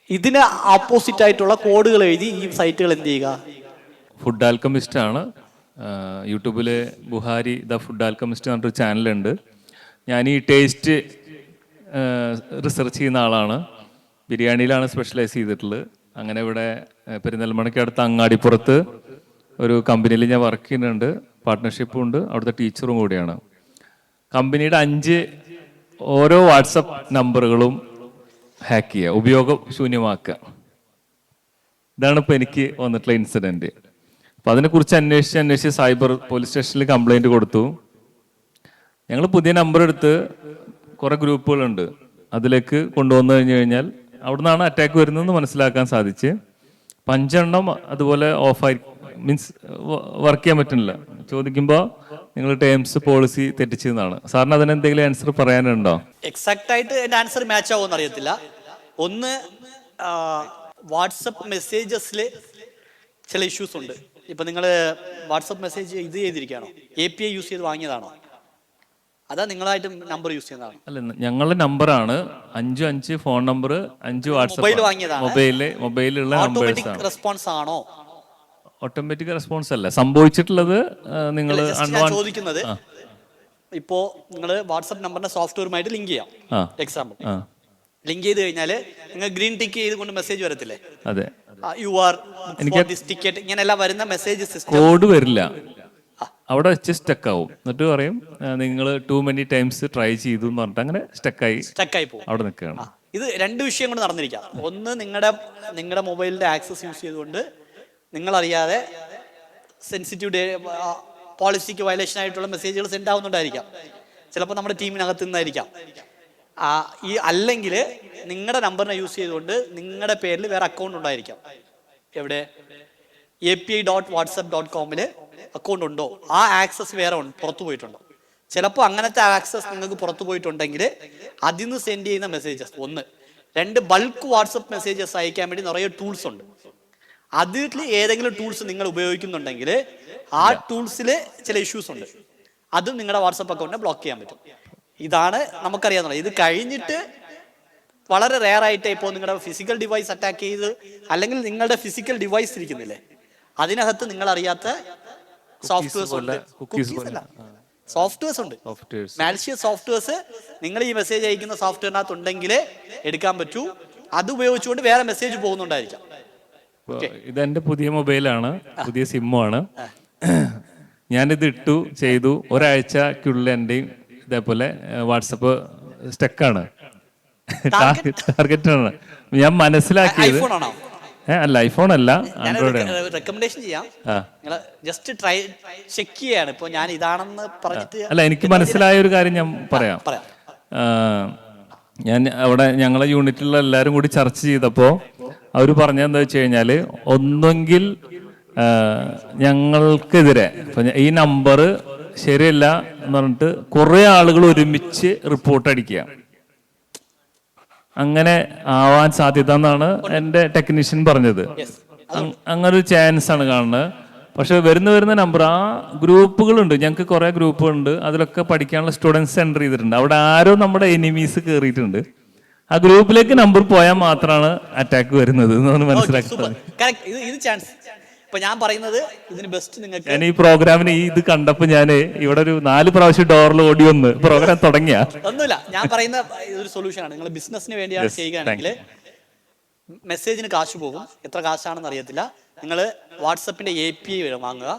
ഇതിന് ഓപ്പോസിറ്റ് ആയിട്ടുള്ള കോഡുകൾ എഴുതി ഈ സൈറ്റുകൾ എന്ത് ചെയ്യുക? ഫുഡ് ആൽക്കമിസ്റ്റ് ആണ്. യൂട്യൂബിൽ ബുഹാരി ദ ഫുഡ് ആൽക്കമിസ്റ്റ് എന്ന് പറഞ്ഞൊരു ചാനലുണ്ട്. ഞാൻ ഈ ടേസ്റ്റ് റിസർച്ച് ചെയ്യുന്ന ആളാണ്. ബിരിയാണിയിലാണ് സ്പെഷ്യലൈസ് ചെയ്തിട്ടുള്ളത്. അങ്ങനെ ഇവിടെ പെരിന്തൽമണ്ണയ്ക്ക് അടുത്ത് അങ്ങാടിപ്പുറത്ത് ഒരു കമ്പനിയിൽ ഞാൻ വർക്ക് ചെയ്യുന്നുണ്ട്. പാർട്ട്ണർഷിപ്പും ഉണ്ട്. അവിടുത്തെ ടീച്ചറും കൂടിയാണ്. കമ്പനിയുടെ 5 ഓരോ വാട്സപ്പ് നമ്പറുകളും ഹാക്ക് ചെയ്യുക, ഉപയോഗശൂന്യമാക്കുക. ഇതാണ് ഇപ്പോൾ എനിക്ക് വന്നിട്ടുള്ള ഇൻസിഡൻറ്റ്. അപ്പോൾ അതിനെക്കുറിച്ച് അന്വേഷിച്ച് സൈബർ പോലീസ് സ്റ്റേഷനിൽ കംപ്ലൈൻറ്റ് കൊടുത്തു. ഞങ്ങൾ പുതിയ നമ്പർ എടുത്ത് കുറേ ഗ്രൂപ്പുകളുണ്ട്, അതിലേക്ക് കൊണ്ടുവന്നു കഴിഞ്ഞാൽ അവിടെ നിന്നാണ് അറ്റാക്ക് വരുന്നതെന്ന് മനസ്സിലാക്കാൻ സാധിച്ച് 5 എണ്ണം അതുപോലെ ഓഫായി, മീൻസ് വർക്ക് ചെയ്യാൻ പറ്റുന്നില്ല. ചോദിക്കുമ്പോൾ നിങ്ങൾ ടേംസ് പോളിസി തെറ്റിച്ചെന്നാണ്. സാറിന് അതിന് എന്തെങ്കിലും ആൻസർ പറയാനുണ്ടോ? എക്സാക്ട് ആയിട്ട് എൻ്റെ ആൻസർ മാച്ച് ആവുമെന്ന് അറിയത്തില്ല. ഒന്ന്, വാട്സപ്പ് മെസ്സേജസിൽ ചില ഇഷ്യൂസ് ഉണ്ട്. ഇപ്പം നിങ്ങൾ വാട്സപ്പ് മെസ്സേജ് ഇത് ചെയ്തിരിക്കുകയാണോ, API യൂസ് ചെയ്ത് വാങ്ങിയതാണോ, അതാ നിങ്ങളായിട്ട് നമ്പർ യൂസ് ചെയ്യുന്നതാണ്? അല്ല, ഞങ്ങളുടെ നമ്പറാണ് 5 ഫോൺ നമ്പർ, 5 വാട്സപ്പ് മൊബൈൽ വാങ്ങിയതാണ്. മൊബൈലുള്ള ഓട്ടോമാറ്റിക് റെസ്പോൺസ് ആണോ? ഓട്ടോമാറ്റിക് റെസ്പോൺസ് അല്ല സംഭവിച്ചിട്ടുള്ളത്. നിങ്ങൾ ചോദിക്കുന്നത് ഇപ്പോ നിങ്ങൾ വാട്സപ്പ് നമ്പറിന്റെ സോഫ്റ്റ്വെയറുമായിട്ട് ലിങ്ക് ചെയ്യാം. എക്സാമ്പിൾ ലിങ്ക് ചെയ്ത് കഴിഞ്ഞാൽ നിങ്ങൾ ഗ്രീൻ ടിക്ക് ചെയ്തുകൊണ്ട് മെസ്സേജ് വരത്തില്ലേ? അതെ, you are for this ticket, ഇങ്ങനെല്ലാം വരുന്ന മെസ്സേജ് സിസ്റ്റം കോഡ് വരില്ല, അവിടെ വെച്ച് സ്റ്റക്ക് ആവും. എന്നിട്ട് പറയും നിങ്ങൾ ടു മെനി ടൈംസ് ട്രൈ ചെയ്തു എന്ന് പറഞ്ഞിട്ട് അങ്ങനെ സ്റ്റക്കായി പോകും, അവിടെ നിൽക്കുകയാണ്. ഇത് 2 വിഷയം കൊണ്ട് നടന്നിരിക്കാം. ഒന്ന്, നിങ്ങളുടെ മൊബൈലിന്റെ ആക്സസ് യൂസ് ചെയ്തുകൊണ്ട് നിങ്ങളറിയാതെ സെൻസിറ്റീവ് പോളിസിക്ക് വയലേഷൻ ആയിട്ടുള്ള മെസ്സേജുകൾ സെൻഡ് ആവുന്നുണ്ടായിരിക്കാം. ചിലപ്പോൾ നമ്മുടെ ടീമിനകത്ത് നിന്നായിരിക്കാം. അല്ലെങ്കിൽ നിങ്ങളുടെ നമ്പറിനെ യൂസ് ചെയ്തുകൊണ്ട് നിങ്ങളുടെ പേരിൽ വേറെ അക്കൗണ്ട് ഉണ്ടായിരിക്കാം. എവിടെ? API.whatsapp.com അക്കൗണ്ട് ഉണ്ടോ? ആ ആക്സസ് വേറെ പുറത്തു പോയിട്ടുണ്ടോ? ചിലപ്പോൾ അങ്ങനത്തെ ആക്സസ് നിങ്ങൾക്ക് പുറത്തു പോയിട്ടുണ്ടെങ്കിൽ അതിൽ നിന്ന് സെൻഡ് ചെയ്യുന്ന മെസ്സേജസ് 1. 2, ബൾക്ക് വാട്സപ്പ് മെസ്സേജസ് അയക്കാൻ വേണ്ടി നിറയെ ടൂൾസ് ഉണ്ട്. അതിൽ ഏതെങ്കിലും ടൂൾസ് നിങ്ങൾ ഉപയോഗിക്കുന്നുണ്ടെങ്കിൽ ആ ടൂൾസിൽ ചില ഇഷ്യൂസ് ഉണ്ട്, അതും നിങ്ങളുടെ വാട്സപ്പ് അക്കൗണ്ടിനെ ബ്ലോക്ക് ചെയ്യാൻ പറ്റും. ഇതാണ് നമുക്കറിയാവുന്നത്. ഇത് കഴിഞ്ഞിട്ട് വളരെ റെയർ ആയിട്ട് ഇപ്പോൾ നിങ്ങളുടെ ഫിസിക്കൽ ഡിവൈസ് അറ്റാക്ക് ചെയ്ത്, അല്ലെങ്കിൽ നിങ്ങളുടെ ഫിസിക്കൽ ഡിവൈസ് ഇരിക്കുന്നില്ലേ, അതിനകത്ത് നിങ്ങൾ അറിയാത്ത സോഫ്റ്റ്വെയർസ് ഉണ്ട്. സോഫ്റ്റ്വെയർസ് ഉണ്ട്, മാലിഷ്യസ് സോഫ്റ്റ്വെയർസ് നിങ്ങൾ ഈ മെസ്സേജ് അയക്കുന്ന സോഫ്റ്റ്വെയറിനകത്ത് ഉണ്ടെങ്കിൽ എടുക്കാൻ പറ്റൂ. അത് ഉപയോഗിച്ചുകൊണ്ട് വേറെ മെസ്സേജ് പോകുന്നുണ്ടായിരിക്കാം. ഇതെന്റെ പുതിയ മൊബൈലാണ്, പുതിയ സിമ്മാണ്. ഞാനിത് ചെയ്തു, ഒരാഴ്ചക്കുള്ളിൽ എൻ്റെയും ഇതേപോലെ വാട്സപ്പ് സ്റ്റക്കാണ്, ടാർഗറ്റാണ്. ഞാൻ മനസ്സിലാക്കിയത് അല്ല, ഐഫോൺ അല്ല, ആൻഡ്രോയിഡ് ആണ്. റെക്കമെൻഡേഷൻ ചെയ്യാം, ജസ്റ്റ് ട്രൈ ചെക്ക് ചെയ്യാണ്. ഇപ്പൊ ഞാൻ ഇതാണെന്ന് പറഞ്ഞിട്ട് അല്ല, എനിക്ക് മനസ്സിലായ ഒരു കാര്യം ഞാൻ പറയാം. ഞാൻ അവിടെ ഞങ്ങളെ യൂണിറ്റിലുള്ള എല്ലാവരും കൂടി ചർച്ച ചെയ്തപ്പോൾ അവർ പറഞ്ഞതെന്താ വെച്ച് കഴിഞ്ഞാൽ, ഒന്നെങ്കിൽ ഞങ്ങൾക്കെതിരെ ഈ നമ്പർ ശരിയല്ല എന്ന് പറഞ്ഞിട്ട് കുറേ ആളുകൾ ഒരുമിച്ച് റിപ്പോർട്ട് അടിക്കുക, അങ്ങനെ ആവാൻ സാധ്യത എന്നാണ് എൻ്റെ ടെക്നീഷ്യൻ പറഞ്ഞത്. അങ്ങനെ ഒരു ചാൻസ് ആണ് കാണുന്നത്. പക്ഷെ വരുന്ന നമ്പർ, ആ ഗ്രൂപ്പുകളുണ്ട്, ഞങ്ങൾക്ക് കുറേ ഗ്രൂപ്പുകളുണ്ട്, അതിലൊക്കെ പഠിക്കാനുള്ള സ്റ്റുഡൻസ് എൻ്റർ ചെയ്തിട്ടുണ്ട്. അവിടെ ആരോ നമ്മുടെ എനിമീസ് കയറിയിട്ടുണ്ട്. ആ ഗ്രൂപ്പിലേക്ക് നമ്പർ പോയാൽ മാത്രമാണ് അറ്റാക്ക് വരുന്നത് എന്നാണ് മനസ്സിലാക്കുന്നത്. ഇപ്പൊ ഞാൻ പറയുന്നത് ഇതിന് ബെസ്റ്റ് നിങ്ങൾക്ക്, ഞാൻ ഈ പ്രോഗ്രാമിന് ഇത് കണ്ടപ്പോ ഞാൻ ഇവിടെ ഒരു 4 പ്രാവശ്യം ഡോറിൽ ഓടി വന്ന് പ്രോഗ്രാം തുടങ്ങിയ ഒന്നുമില്ല. ഞാൻ പറയുന്ന ഇതൊരു സൊല്യൂഷൻ ആണ്. നിങ്ങൾ ബിസിനസിന് വേണ്ടിയാണ് ചെയ്യുകയാണെങ്കിൽ മെസ്സേജിന് കാശ് പോകും, എത്ര കാശാണെന്ന് അറിയത്തില്ല. നിങ്ങൾ വാട്സപ്പിന്റെ API വാങ്ങുക,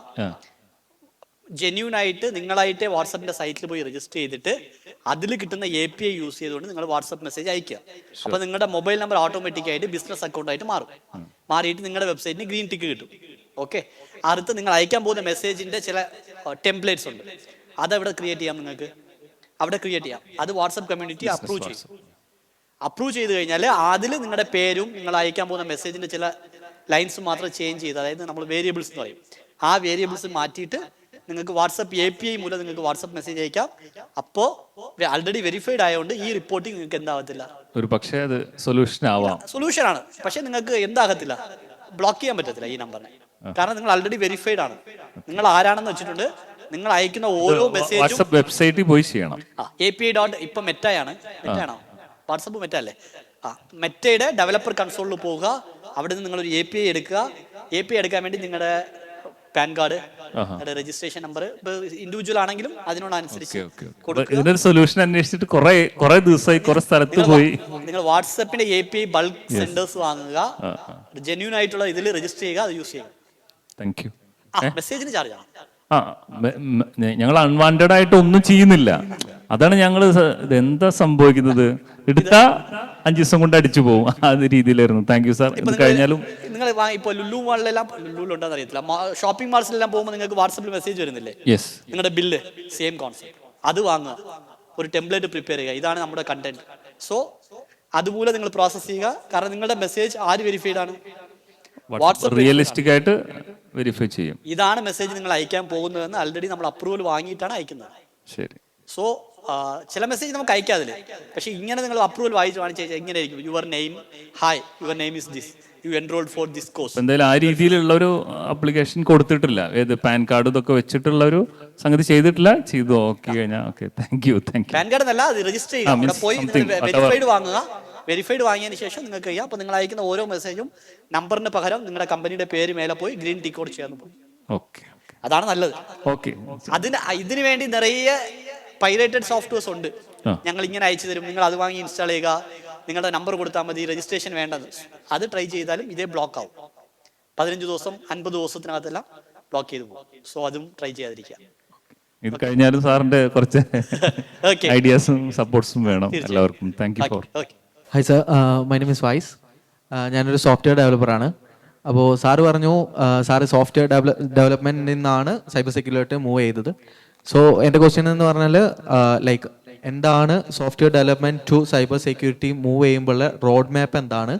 ജെന്യൂൻ ആയിട്ട് നിങ്ങളായിട്ട് വാട്സപ്പിന്റെ സൈറ്റിൽ പോയി രജിസ്റ്റർ ചെയ്തിട്ട് അതിൽ കിട്ടുന്ന API യൂസ് ചെയ്തുകൊണ്ട് നിങ്ങൾ വാട്സപ്പ് മെസ്സേജ് അയക്കുക. അപ്പൊ നിങ്ങളുടെ മൊബൈൽ നമ്പർ ഓട്ടോമാറ്റിക് ആയിട്ട് ബിസിനസ് അക്കൗണ്ട് ആയിട്ട് മാറിയിട്ട് നിങ്ങളുടെ വെബ്സൈറ്റിന് ഗ്രീൻ ടിക്ക് കിട്ടും. ഓക്കെ, അടുത്ത് നിങ്ങൾ അയക്കാൻ പോകുന്ന മെസ്സേജിന്റെ ചില ടെംപ്ലേറ്റ്സ് ഉണ്ട്, അതവിടെ ക്രിയേറ്റ് ചെയ്യാം. നിങ്ങൾക്ക് അവിടെ ക്രിയേറ്റ് ചെയ്യാം. അത് വാട്സപ്പ് കമ്മ്യൂണിറ്റി അപ്രൂവ് ചെയ്ത് കഴിഞ്ഞാൽ അതിൽ നിങ്ങളുടെ പേരും നിങ്ങൾ അയക്കാൻ പോകുന്ന മെസ്സേജിന്റെ ചില ലൈൻസ് മാത്രം ചേഞ്ച് ചെയ്ത്, അതായത് നമ്മൾ വേരിയബിൾസ് എന്ന് പറയും, ആ വേരിയബിൾസ് മാറ്റിയിട്ട് നിങ്ങൾക്ക് വാട്സപ്പ് API മൂലം നിങ്ങൾക്ക് വാട്സപ്പ് മെസ്സേജ് അയക്കാം. അപ്പോൾ ആൾറെഡി വെരിഫൈഡ് ആയതുകൊണ്ട് ഈ റിപ്പോർട്ടിംഗ് നിങ്ങൾക്ക് എന്താകത്തില്ല, ഒരു പക്ഷേ അത് സൊല്യൂഷനാണ്. പക്ഷെ നിങ്ങൾക്ക് എന്താകത്തില്ല, ബ്ലോക്ക് ചെയ്യാൻ പറ്റത്തില്ല ഈ നമ്പറിനെ. കാരണം നിങ്ങൾ ആൾറെഡി വെരിഫൈഡ് ആണ്. നിങ്ങൾ ആരാണെന്ന് വെച്ചിട്ടുണ്ട്. നിങ്ങൾ അയക്കുന്ന ഓരോ മെസ്സേജും വെബ്സൈറ്റിൽ പോയി ചെയ്യണം. API. ഇപ്പൊ മെറ്റയാണോ വാട്സപ്പ്? മെറ്റ അല്ലേ? മെറ്റയുടെ ഡെവലപ്പർ കൺസോളിൽ പോവുക, അവിടെ നിന്ന് നിങ്ങളൊരു API എടുക്കുക. API എടുക്കാൻ വേണ്ടി നിങ്ങളുടെ pan card, registration number. Individual ആണെങ്കിലും അതിനോടനുസരിച്ച് കൊടുക്കുക. ഇതിനൊരു സൊല്യൂഷൻ അന്വേഷിച്ചിട്ട് കുറെ ദിവസമായി കുറെ സ്ഥലത്ത് പോയി. നിങ്ങൾ വാട്സപ്പിന്റെ API ബൾക്ക് സെന്റേഴ്സ് വാങ്ങുക, ജെന്യൂൻ ആയിട്ടുള്ള ഇതിൽ രജിസ്റ്റർ ചെയ്യുക, അത് യൂസ് ചെയ്യുക. Thank you. മെസ്സേജിന് ചാർജ് ആണ്. ഞങ്ങൾ അൺവാണ്ടഡ് ആയിട്ട് ഒന്നും ചെയ്യുന്നില്ല. അതാണ് ഞങ്ങൾ എന്താ സംഭവിക്കുന്നത്, എടുത്താ 5 ദിവസം കൊണ്ട് അടിച്ചു പോകും. ആ രീതിയിലായിരുന്നു. Thank you sir. ഇത് കഴിഞ്ഞാലും നിങ്ങൾ ഇപ്പോൾ ലുലു മാളിലെല്ലാം, ലുലുണ്ടെന്ന് അറിയത്തില്ല, ഷോപ്പിംഗ് മാൾസിലെല്ലാം പോകുമ്പോൾ നിങ്ങൾക്ക് വാട്സപ്പിൽ മെസ്സേജ് വരുന്നില്ലേ? യെസ്. നിങ്ങളുടെ ബില്ല് സെയിം കോൺസെപ്റ്റ്. അത് വാങ്ങുക, ഒരു ടെംപ്ലേറ്റ് പ്രിപ്പയർ ചെയ്യുക, ഇതാണ് നമ്മുടെ കണ്ടന്റ്. സോ അതുപോലെ നിങ്ങൾ പ്രോസസ് ചെയ്യുക. കാരണം നിങ്ങളുടെ മെസ്സേജ് ആര് വെരിഫൈഡ് ആണ്? വാട്സപ്പ് റിയലിസ്റ്റിക് ആയിട്ട് വെരിഫൈ ചെയ്യും. ഇതാണ് മെസ്സേജ് നിങ്ങൾ അയക്കാൻ പോകുന്നതെന്ന് ആൾറെഡി നമ്മൾ അപ്രൂവൽ വാങ്ങിയിട്ടാണ് അയക്കുന്നത്. ശരി. സോ ചില മെസ്സേജ് നമുക്ക് അയക്കാതില്ലേ, പക്ഷെ ഇങ്ങനെ നിങ്ങൾ അപ്രൂവൽ വായിച്ച് കാണിച്ചു ഇങ്ങനെ ആയിരിക്കും. Your name, hi, your name is this, you enrolled for this course. എന്തായാലും ആ രീതിയിലുള്ള ഒരു ആപ്ലിക്കേഷൻ കൊടുത്തിട്ടില്ല. ഏത് പാൻ കാർഡ് ഇതൊക്കെ വെച്ചിട്ടുള്ള ഒരു സംഗതി ചെയ്തിട്ടില്ല. ചെയ്തു നോക്കി കഴിഞ്ഞാൽ okay. Thank you. Pan card എന്നല്ല, അത് രജിസ്റ്റർ ചെയ്യുക. അവിടെ പോയി വെരിഫൈഡ് വാങ്ങുക. വെരിഫൈഡ് വാങ്ങിയതിന് ശേഷം നിങ്ങൾക്ക് ചെയ്യാം. അപ്പോൾ നിങ്ങൾ അയക്കുന്ന ഓരോ മെസ്സേജും നമ്പറിന് പകരം നിങ്ങളുടെ കമ്പനിയുടെ പേര് മേലെ പോയി ഗ്രീൻ ടിക്ക് കോഡ് ചെയ്യാൻ പോകും. ഓക്കെ, അതാണ് നല്ലത്. ഓക്കെ. ഇതിന് വേണ്ടി നിറയെ പൈറേറ്റഡ് സോഫ്റ്റ്വെയർസ് ഉണ്ട്. ഞങ്ങൾ ഇങ്ങനെ അയച്ചു തരും, നിങ്ങൾ അത് വാങ്ങി ഇൻസ്റ്റാൾ ചെയ്യുക, നിങ്ങളുടെ നമ്പർ കൊടുത്താൽ മതി, രജിസ്ട്രേഷൻ വേണ്ടത്. അത് ട്രൈ ചെയ്താലും ഇതേ ബ്ലോക്ക് ആവും. 15 ദിവസം 50 ദിവസത്തിനകത്തെല്ലാം ബ്ലോക്ക് ചെയ്തു പോകും. സോ അതും ട്രൈ ചെയ്യാതിരിക്കുക. ഇത് കഴിഞ്ഞാലും സാറിന്റെ കുറച്ച് ഐഡിയാസും സപ്പോർട്ട്സും വേണം എല്ലാവർക്കും. Thank you for. Hi sir, my name is വൈസ്. ഞാനൊരു സോഫ്റ്റ്വെയർ ഡെവലപ്പറാണ്. അപ്പോൾ സാറ് പറഞ്ഞു സാറ് സോഫ്റ്റ്വെയർ ഡെവലപ്മെൻറ്റിൽ നിന്നാണ് സൈബർ സെക്യൂരിറ്റി മൂവ് ചെയ്തത്. സോ എൻ്റെ ക്വസ്റ്റ്യൻ എന്ന് പറഞ്ഞാൽ ലൈക്ക് എന്താണ് software development to cyber security move ചെയ്യുമ്പോഴുള്ള റോഡ് മാപ്പ് എന്താണ്?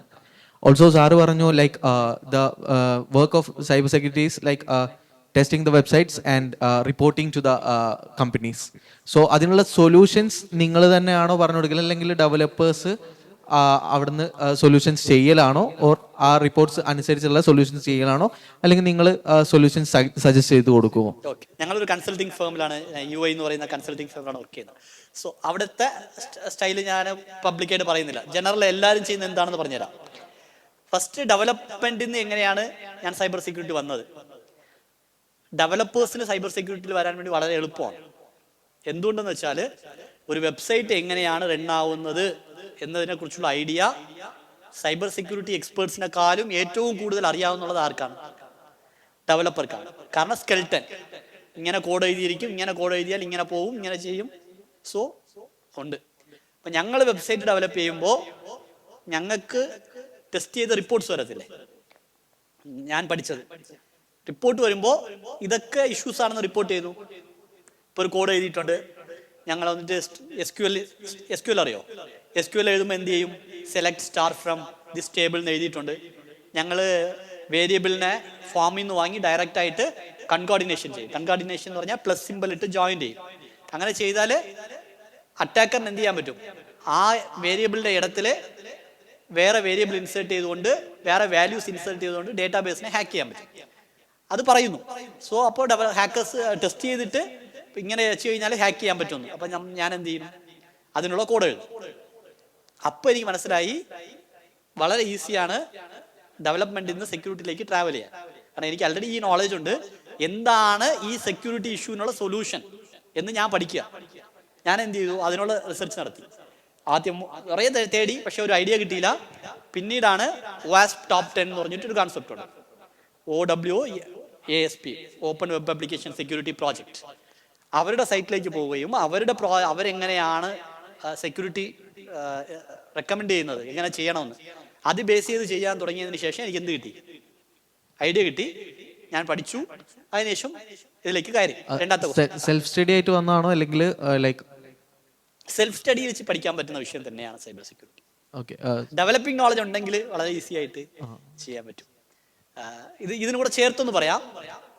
ഓൾസോ സാറ് പറഞ്ഞു like the work of cyber security is like testing the websites and reporting to the companies. So അതിനുള്ള solutions നിങ്ങൾ തന്നെയാണോ പറഞ്ഞു കൊടുക്കൽ, അല്ലെങ്കിൽ ഡെവലപ്പേഴ്സ് അവിടുന്ന് സൊല്യൂഷൻസ് ചെയ്യലാണോ, ഓർ ആ റിപ്പോർട്ട്സ് അനുസരിച്ചുള്ള സൊല്യൂഷൻസ് ചെയ്യലാണോ, അല്ലെങ്കിൽ നിങ്ങൾ സൊല്യൂഷൻസ് സജസ്റ്റ് ചെയ്ത് കൊടുക്കുമോ? ഓക്കെ, ഞങ്ങളൊരു കൺസൾട്ടിംഗ് ഫേമിലാണ്, UI എന്ന് പറയുന്ന കൺസൾട്ടിംഗ് ഫേമിലാണ് വർക്ക് ചെയ്യുന്നത്. സോ അവിടുത്തെ സ്റ്റൈല് ഞാൻ പബ്ലിക്കായിട്ട് പറയുന്നില്ല, ജനറൽ എല്ലാവരും ചെയ്യുന്ന എന്താണെന്ന് പറഞ്ഞുതരാം. ഫസ്റ്റ് ഡെവലപ്മെന്റിൽ നിന്ന് എങ്ങനെയാണ് ഞാൻ സൈബർ സെക്യൂരിറ്റി വന്നത്. ഡെവലപ്പേഴ്സിന് സൈബർ സെക്യൂരിറ്റിയിൽ വരാൻ വേണ്ടി വളരെ എളുപ്പമാണ്. എന്തുകൊണ്ടെന്ന് വെച്ചാൽ ഒരു വെബ്സൈറ്റ് എങ്ങനെയാണ് റൺ ആവുന്നത് എന്നതിനെ കുറിച്ചുള്ള ഐഡിയ സൈബർ സെക്യൂരിറ്റി എക്സ്പേർട്സിനെക്കാളും ഏറ്റവും കൂടുതൽ അറിയാവുന്നത് ആർക്കാണ്? ഡെവലപ്പർക്കാണ്. കാരണം സ്കെൽട്ടൻ ഇങ്ങനെ കോഡ് എഴുതിയിരിക്കും, ഇങ്ങനെ കോഡ് എഴുതിയാൽ ഇങ്ങനെ പോവും, ഇങ്ങനെ ചെയ്യും. സോ ഉണ്ട്. അപ്പം ഞങ്ങൾ വെബ്സൈറ്റ് ഡെവലപ്പ് ചെയ്യുമ്പോൾ ഞങ്ങൾക്ക് ടെസ്റ്റ് ചെയ്ത റിപ്പോർട്ട്സ് വരത്തില്ലേ, ഞാൻ പഠിച്ചത് റിപ്പോർട്ട് വരുമ്പോൾ ഇതൊക്കെ ഇഷ്യൂസ് ആണെന്ന് റിപ്പോർട്ട് ചെയ്യുന്നു. ഇപ്പോൾ ഒരു കോഡ് എഴുതിയിട്ടുണ്ട്, ഞങ്ങൾ വന്നിട്ട് SQL അറിയോ? SQL എഴുതുമ്പോൾ എന്ത് ചെയ്യും? Select star from this table എന്ന് എഴുതിയിട്ടുണ്ട്. ഞങ്ങൾ വേരിയബിളിനെ ഫോമിൽ നിന്ന് വാങ്ങി ഡയറക്റ്റ് ആയിട്ട് കൺകോർഡിനേഷൻ ചെയ്യും. കൺകോർഡിനേഷൻ എന്ന് പറഞ്ഞാൽ പ്ലസ് സിമ്പിൾ ഇട്ട് ജോയിൻ ചെയ്യും. അങ്ങനെ ചെയ്താൽ അറ്റാക്കറിന് എന്ത് ചെയ്യാൻ പറ്റും? ആ വേരിയബിളിൻ്റെ ഇടത്തിൽ വേറെ വേരിയബിൾ ഇൻസേർട്ട് ചെയ്തുകൊണ്ട്, വേറെ വാല്യൂസ് ഇൻസേർട്ട് ചെയ്തുകൊണ്ട് ഡേറ്റാബേസിനെ ഹാക്ക് ചെയ്യാൻ പറ്റും. അത് പറയുന്നു. സോ അപ്പോൾ ഹാക്കേഴ്സ് ടെസ്റ്റ് ചെയ്തിട്ട് ഇങ്ങനെ വെച്ച് കഴിഞ്ഞാൽ ഹാക്ക് ചെയ്യാൻ പറ്റുമെന്ന്. അപ്പം ഞാൻ എന്ത് ചെയ്യും? അതിനുള്ള കോഡ് എഴുതും. അപ്പോൾ എനിക്ക് മനസ്സിലായി വളരെ ഈസിയാണ് ഡെവലപ്മെന്റിൽ നിന്ന് സെക്യൂരിറ്റിയിലേക്ക് ട്രാവൽ ചെയ്യാൻ. കാരണം എനിക്ക് ആൾറെഡി ഈ നോളജ് ഉണ്ട്, എന്താണ് ഈ സെക്യൂരിറ്റി ഇഷ്യൂവിനുള്ള സൊല്യൂഷൻ എന്ന് ഞാൻ പഠിക്കുക. ഞാൻ എന്ത് ചെയ്തു? അതിനുള്ള റിസർച്ച് നടത്തി. ആദ്യം കുറേ തേടി, പക്ഷെ ഒരു ഐഡിയ കിട്ടിയില്ല. പിന്നീടാണ് OWASP ടോപ്പ് 10 എന്ന് പറഞ്ഞിട്ടൊരു കോൺസെപ്റ്റ് ഉണ്ട്. OWASP, open web application security project. അവരുടെ സൈറ്റിലേക്ക് പോവുകയും അവരെങ്ങനെയാണ് സെക്യൂരിറ്റി റെക്കമെൻഡ് ചെയ്യുന്നത്, എങ്ങനെ ചെയ്യണമെന്ന് അത് ബേസ് ചെയ്ത് ചെയ്യാൻ തുടങ്ങിയതിന് ശേഷം എനിക്ക് എന്ത് കിട്ടി? ഐഡിയ കിട്ടി. ഞാൻ പഠിച്ചു. അതിനുശേഷം ഇതിലേക്ക് കയറി. രണ്ടാമത്തെ സെൽഫ് സ്റ്റഡി ആയിട്ട് വന്നതാണോ, അല്ലെങ്കിൽ ലൈക്ക് സെൽഫ് സ്റ്റഡി വെച്ച് പഠിക്കാൻ പറ്റുന്ന വിഷയം തന്നെയാണ് cyber security. Okay, developing knowledge ഉണ്ടെങ്കിൽ വളരെ ഈസി ആയിട്ട് ചെയ്യാൻ പറ്റും. ഇതിനും കൂടെ ചേർത്തൊന്ന് പറയാം.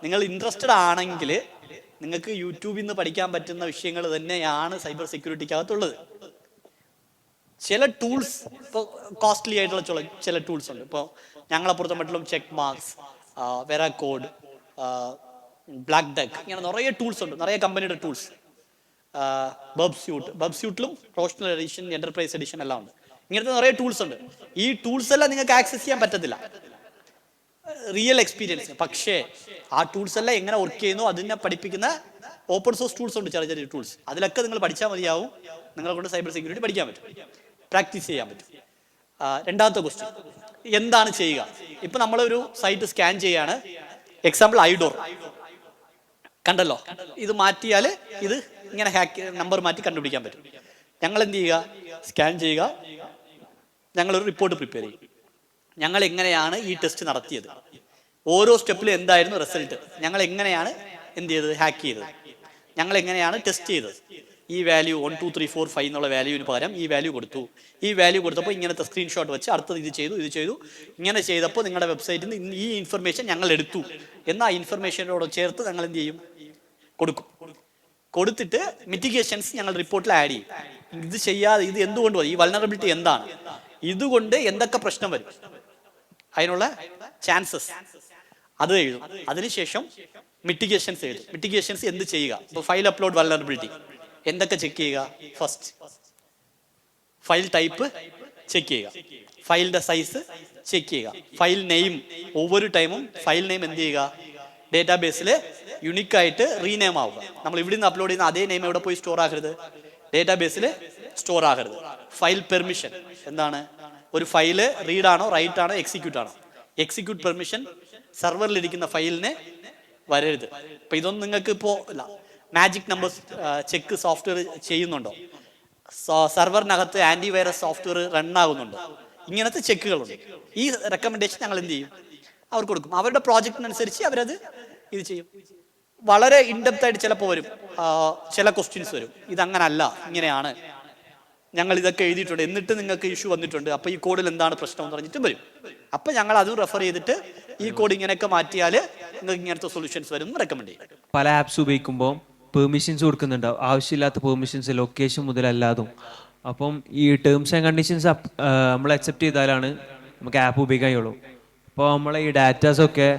നിങ്ങൾ ഇൻട്രസ്റ്റഡ് ആണെങ്കിൽ നിങ്ങൾക്ക് യൂട്യൂബിൽ നിന്ന് പഠിക്കാൻ പറ്റുന്ന വിഷയങ്ങൾ തന്നെയാണ് സൈബർ സെക്യൂരിറ്റിക്കകത്തുള്ളത്. ചില ടൂൾസ് ഇപ്പോൾ കോസ്റ്റ്ലി ആയിട്ടുള്ള ചില ടൂൾസ് ഉണ്ട്. ഇപ്പോൾ ഞങ്ങളപ്പുറത്തെ മറ്റും Checkmarx, Veracode, Black Duck, ഇങ്ങനെ നിറയെ ടൂൾസ് ഉണ്ട്, നിറയെ കമ്പനിയുടെ ടൂൾസ്. ബബ്സ്യൂട്ടിലും പ്രൊഫഷണൽ എഡിഷൻ, എന്റർപ്രൈസ് എഡിഷൻ എല്ലാം ഉണ്ട്. ഇങ്ങനത്തെ നിറയെ ടൂൾസ് ഉണ്ട്. ഈ ടൂൾസ് എല്ലാം നിങ്ങൾക്ക് ആക്സസ് ചെയ്യാൻ പറ്റത്തില്ല. Real experience. പക്ഷേ ആ ടൂൾസ് എല്ലാം എങ്ങനെ വർക്ക് ചെയ്യുന്നു അതിനെ പഠിപ്പിക്കുന്ന ഓപ്പൺ സോഴ്സ് ടൂൾസ് ഉണ്ട്, ചെറിയ ചെറിയ ടൂൾസ്. അതിലൊക്കെ നിങ്ങൾ പഠിച്ചാൽ മതിയാവും, നിങ്ങളെ കൊണ്ട് സൈബർ സെക്യൂരിറ്റി പഠിക്കാൻ പറ്റും, പ്രാക്ടീസ് ചെയ്യാൻ പറ്റും. രണ്ടാമത്തെ ക്വസ്റ്റ്യൻ, എന്താണ് ചെയ്യുക? ഇപ്പൊ നമ്മളൊരു സൈറ്റ് സ്കാൻ ചെയ്യാണ്, എക്സാമ്പിൾ ഐഡോർ കണ്ടല്ലോ, ഇത് മാറ്റിയാൽ ഇത് ഇങ്ങനെ ഹാക്ക് നമ്പർ മാറ്റി കണ്ടുപിടിക്കാൻ പറ്റും. ഞങ്ങൾ എന്ത് ചെയ്യുക? സ്കാൻ ചെയ്യുക, ഞങ്ങളൊരു റിപ്പോർട്ട് പ്രിപ്പയർ ചെയ്യും. ഞങ്ങൾ എങ്ങനെയാണ് ഈ ടെസ്റ്റ് നടത്തിയത്, ഓരോ സ്റ്റെപ്പിലും എന്തായിരുന്നു റിസൾട്ട്, ഞങ്ങൾ എങ്ങനെയാണ് എന്ത് ചെയ്തത്, ഹാക്ക് ചെയ്തത്, ഞങ്ങൾ എങ്ങനെയാണ് ടെസ്റ്റ് ചെയ്തത്. ഈ വാല്യൂ 1 2 3 4 5 എന്നുള്ള വാല്യൂവിന് പകരം ഈ വാല്യൂ കൊടുത്തു. ഈ വാല്യൂ കൊടുത്തപ്പോൾ ഇങ്ങനത്തെ സ്ക്രീൻഷോട്ട് വെച്ച് അടുത്തത് ഇത് ചെയ്തു, ഇങ്ങനെ ചെയ്തപ്പോൾ നിങ്ങളുടെ വെബ്സൈറ്റിൽ നിന്ന് ഈ ഇൻഫർമേഷൻ ഞങ്ങൾ എടുത്തു എന്ന ആ ഇൻഫർമേഷനോട് ചേർത്ത് ഞങ്ങൾ എന്ത് ചെയ്യും? കൊടുത്തിട്ട് മിറ്റിഗേഷൻസ് ഞങ്ങൾ റിപ്പോർട്ടിൽ ആഡ് ചെയ്യും. ഇത് ചെയ്യാതെ ഇത് എന്തുകൊണ്ട് വരും, ഈ വൾനറബിലിറ്റി എന്താണ്, ഇതുകൊണ്ട് എന്തൊക്കെ പ്രശ്നം വരും, അതിനുള്ള ചാൻസസ് അത് എഴുതും. അതിനുശേഷം മിറ്റിഗേഷൻസ് എഴുതും. മിറ്റിഗേഷൻസ് എന്ത് ചെയ്യുക? ഇപ്പോൾ ഫയൽ അപ്ലോഡ് വൾനറബിലിറ്റി എന്തൊക്കെ ചെക്ക് ചെയ്യുക? ഫസ്റ്റ് ഫയൽ ടൈപ്പ് ചെക്ക് ചെയ്യുക, ഫയലിന്റെ സൈസ് ചെക്ക് ചെയ്യുക, ഫയൽ നെയിം ഒவ்வொரு ടൈമും ഫയൽ നെയിം എന്ത് ചെയ്യുക? ഡേറ്റാബേസിൽ യുണിക്കായിട്ട് റീനെയിം ആവുക. നമ്മൾ ഇവിടെ നിന്ന് അപ്ലോഡ് ചെയ്യുന്ന അതേ നെയിം എവിടെ പോയി സ്റ്റോർ ആകരുത്? ഡേറ്റാബേസിൽ സ്റ്റോർ ആകരുത്. ഫയൽ പെർമിഷൻ എന്താണ്? ഒരു ഫയല് റീഡ് ആണോ, റൈറ്റ് ആണോ, എക്സിക്യൂട്ട് ആണോ? എക്സിക്യൂട്ട് പെർമിഷൻ സെർവറിലിരിക്കുന്ന ഫയലിന് വരരുത്. അപ്പൊ ഇതൊന്നും നിങ്ങൾക്ക് ഇപ്പോൾ മാജിക് നമ്പർ ചെക്ക് സോഫ്റ്റ്വെയർ ചെയ്യുന്നുണ്ടോ? സെർവറിനകത്ത് ആന്റിവൈറസ് സോഫ്റ്റ്വെയർ റൺ ആകുന്നുണ്ടോ? ഇങ്ങനത്തെ ചെക്കുകളുണ്ട്. ഈ റെക്കമെൻഡേഷൻ ഞങ്ങൾ എന്ത് ചെയ്യും? അവർക്ക് കൊടുക്കും. അവരുടെ പ്രോജക്റ്റിനനുസരിച്ച് അവരത് ഇത് ചെയ്യും. വളരെ ഇൻഡെപ്ത് ആയിട്ട് ചിലപ്പോൾ വരും, ചില ക്വസ്റ്റ്യൻസ് വരും, ഇതങ്ങനല്ല ഇങ്ങനെയാണ്, ഞങ്ങൾ ഇതൊക്കെ എഴുതിയിട്ടുണ്ട്, എന്നിട്ട് നിങ്ങൾക്ക് ഇഷ്യൂ വന്നിട്ടുണ്ട്, അപ്പൊ ഈ കോഡിൽ എന്താണ് പ്രശ്നം എന്ന് പറഞ്ഞിട്ട് വരും. അപ്പൊ ഞങ്ങൾ അതും റെഫർ ചെയ്തിട്ട് ഈ കോഡ് ഇങ്ങനെയൊക്കെ മാറ്റിയാൽ നിങ്ങൾക്ക് ഇങ്ങനത്തെ സൊല്യൂഷൻസ് വരും എന്ന് റെക്കമെൻഡ് ചെയ്യും. പല ആപ്സ് ഉപയോഗിക്കുമ്പോൾ പെർമിഷൻസ് കൊടുക്കുന്നുണ്ടാവും, ആവശ്യമില്ലാത്ത പെർമിഷൻസ് ലൊക്കേഷൻ മുതലല്ലാതും. അപ്പം ഈ ടേംസ് ആൻഡ് കണ്ടീഷൻസ് നമ്മൾ അക്സെപ്റ്റ് ചെയ്താലാണ് നമുക്ക് ആപ്പ് ഉപയോഗിക്കാൻ കഴിയുള്ളൂ. അപ്പോൾ നമ്മളെ ഈ ഡാറ്റാസൊക്കെ